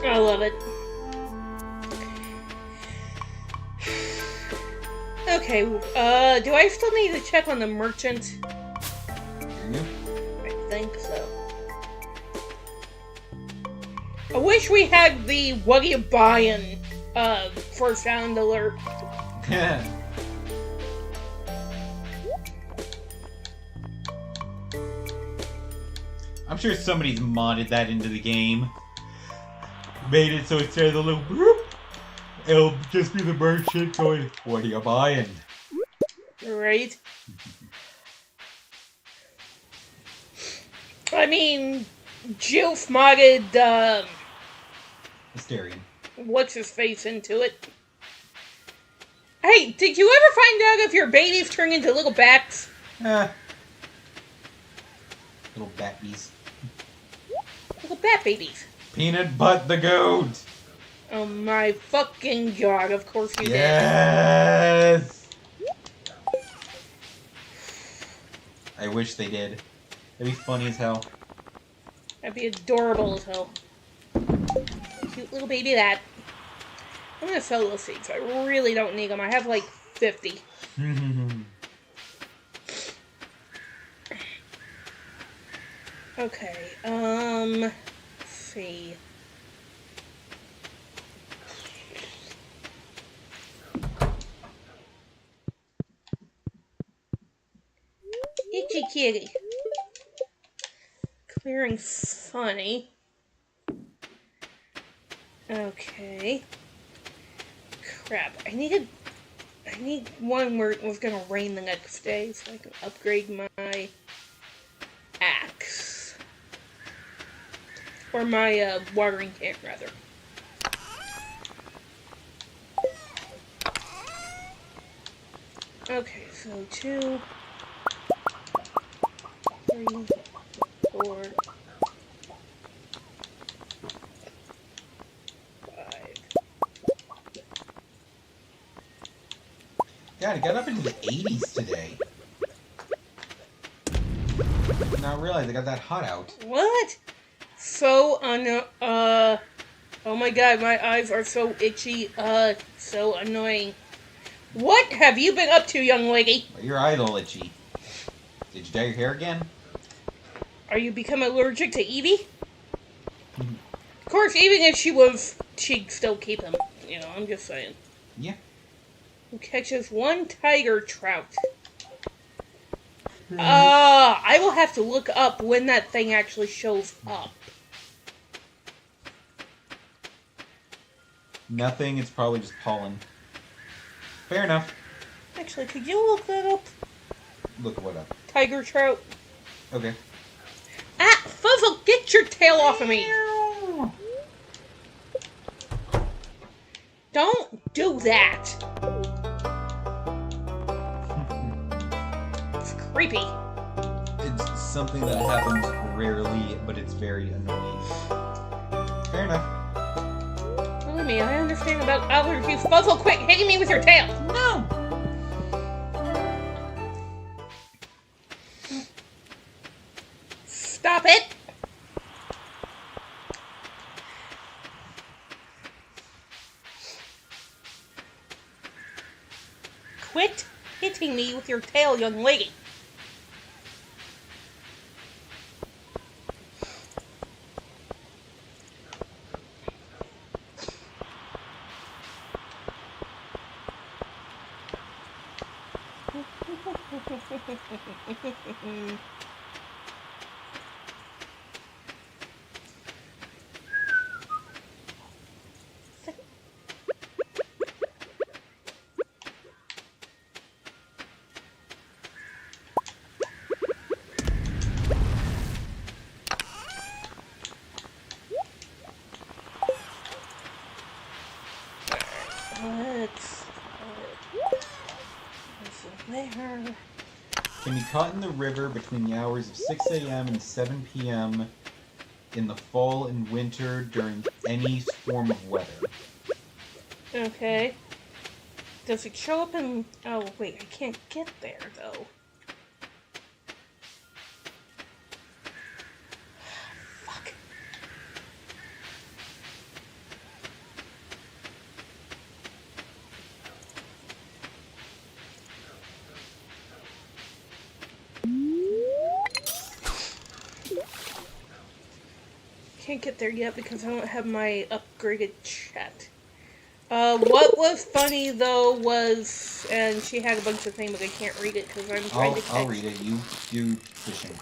I love it. Okay, do I still need to check on the merchant? Yeah. I think so. I wish we had the what are you buying for sound alert. I'm sure somebody's modded that into the game. Made it so instead of the little bloop, it'll just be the merchant going, what are you buying? Right? I mean, Jilf modded, Hysterian. what's his face into it. Hey, did you ever find out if your babies turn into little bats? Little batties. Little bat babies. Peanut Butt the goat! Oh my fucking god, of course you did. Yes! I wish they did. That'd be funny as hell. That'd be adorable as hell. Cute little baby that. I'm gonna sell those seeds. I really don't need them. I have like 50. Okay, let's see. Itchy kitty. Clearing funny. Okay. Crap. I need one where it was gonna rain the next day so I can upgrade my axe. Or my watering can, rather. Okay, so 2, 3, 4, 5. God, it got up into the 80s today. Now I realize it got that hot out. What? So, oh my god, my eyes are so itchy, so annoying. What have you been up to, young lady? Well, your eyes all itchy. Did you dye your hair again? Are you become allergic to Eevee? Of course, even if she'd still keep him. You know, I'm just saying. Yeah. Who catches 1 tiger trout? I will have to look up when that thing actually shows up. Nothing, it's probably just pollen. Fair enough. Actually, could you look that up? Look what up. Tiger trout. Okay. Ah, Fuzzle, get your tail off of me! Don't do that! It's creepy. It's something that happens rarely, but it's very annoying. Fair enough. Believe me, I understand about allergies. Fuzzle, quit hitting me with your tail! No! Stop it! Quit hitting me with your tail, young lady. Can be caught in the river between the hours of 6 a.m. and 7 p.m. in the fall and winter during any form of weather. Okay. Does it show up in... Oh, wait, I can't get there, though. Fuck. Can't get there yet because I don't have my upgraded chat. What was funny though was, and she had a bunch of things, but I can't read it because I'm trying to text. I'll read it. You do fishing.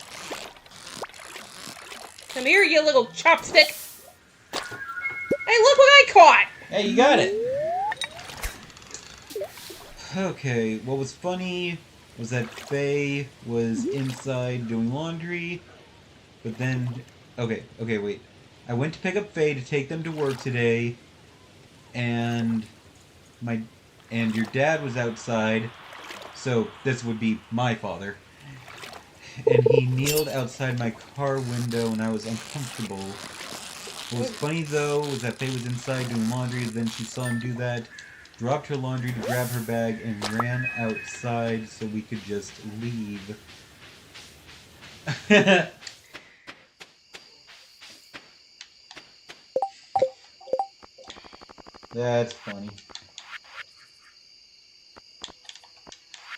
Come here, you little chopstick. Hey, look what I caught! Hey, you got it! Okay, what was funny was that Faye was inside doing laundry, but then... Okay, wait. I went to pick up Faye to take them to work today, and your dad was outside, so this would be my father, and he kneeled outside my car window and I was uncomfortable. What was funny though was that Faye was inside doing laundry, then she saw him do that, dropped her laundry to grab her bag, and ran outside so we could just leave. That's funny.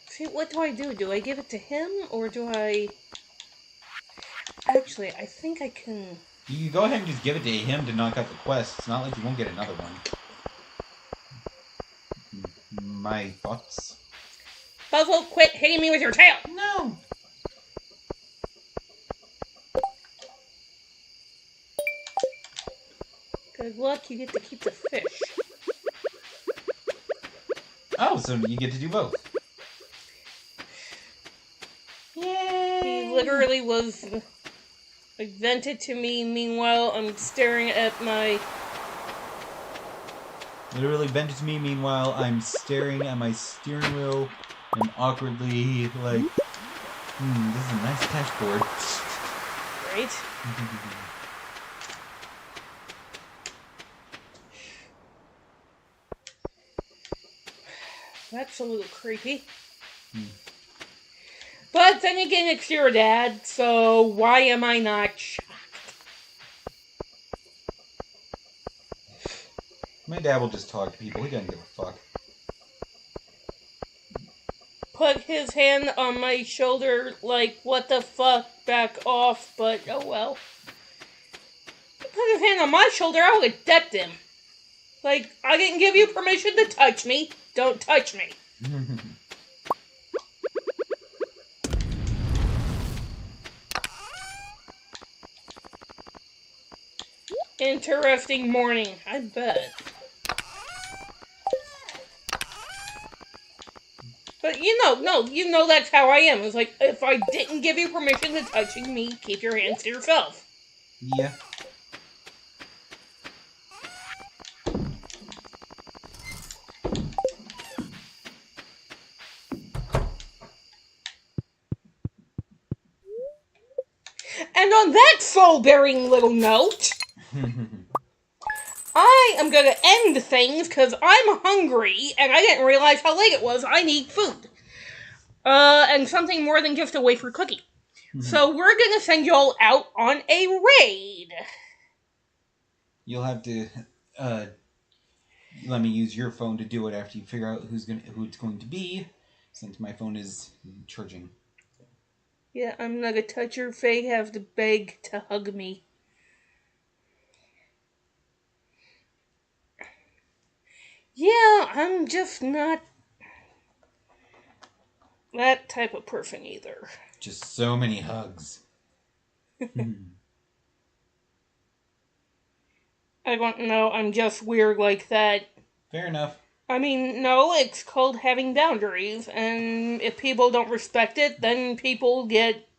See, what do I do? Do I give it to him, or do I... Actually, I think I can... You can go ahead and just give it to him to knock out the quest. It's not like you won't get another one. My thoughts? Puzzle, quit hitting me with your tail! No! Good luck, you get to keep the fish. Oh, so you get to do both. He literally was vented to me, meanwhile I'm staring at my... Literally bent it to me, meanwhile I'm staring at my steering wheel and awkwardly like, this is a nice dashboard. Right? That's a little creepy. But then again, it's your dad, so why am I not shocked? My dad will just talk to people. He doesn't give a fuck. Put his hand on my shoulder like, what the fuck, back off, but oh well. He put his hand on my shoulder, I would have decked him. Like, I didn't give you permission to touch me. Don't touch me. Interesting morning, I bet. But you know that's how I am. It's like, if I didn't give you permission to touching me, keep your hands to yourself. Yeah. And on that soul-bearing little note, I am going to end things because I'm hungry and I didn't realize how late it was. I need food. And something more than just a wafer cookie. So we're going to send y'all out on a raid. You'll have to let me use your phone to do it after you figure out who it's going to be, since my phone is charging. Yeah, I'm not gonna touch her face, have to beg to hug me. Yeah, I'm just not that type of person either. Just so many hugs. I don't know, I'm just weird like that. Fair enough. I mean, no, it's called having boundaries, and if people don't respect it, then people get,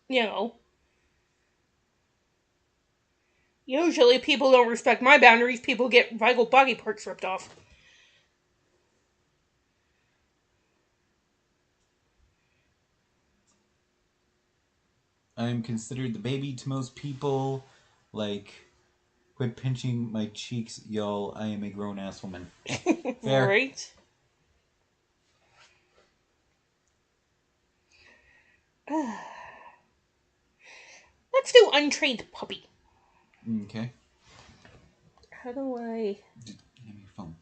Usually people don't respect my boundaries, people get vital body parts ripped off. I'm considered the baby to most people. Like, quit pinching my cheeks, y'all. I am a grown-ass woman. Fair. Right. Let's do untrained puppy. Okay. How do I... Give me your phone.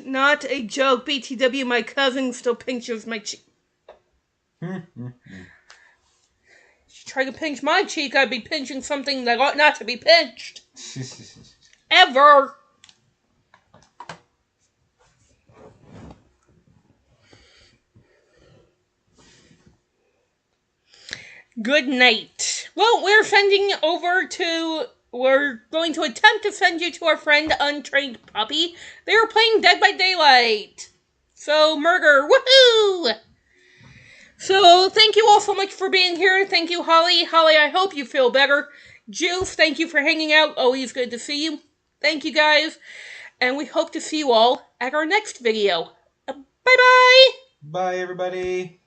Not a joke. BTW, my cousin still pinches my cheek. She tried to pinch my cheek, I'd be pinching something that ought not to be pinched. Ever. Good night. Well, we're going to attempt to send you to our friend Untrained Puppy. They are playing Dead by Daylight. So, murder, woohoo! So, thank you all so much for being here. Thank you, Holly. Holly, I hope you feel better. Juice, thank you for hanging out. Always good to see you. Thank you, guys. And we hope to see you all at our next video. Bye-bye! Bye, everybody.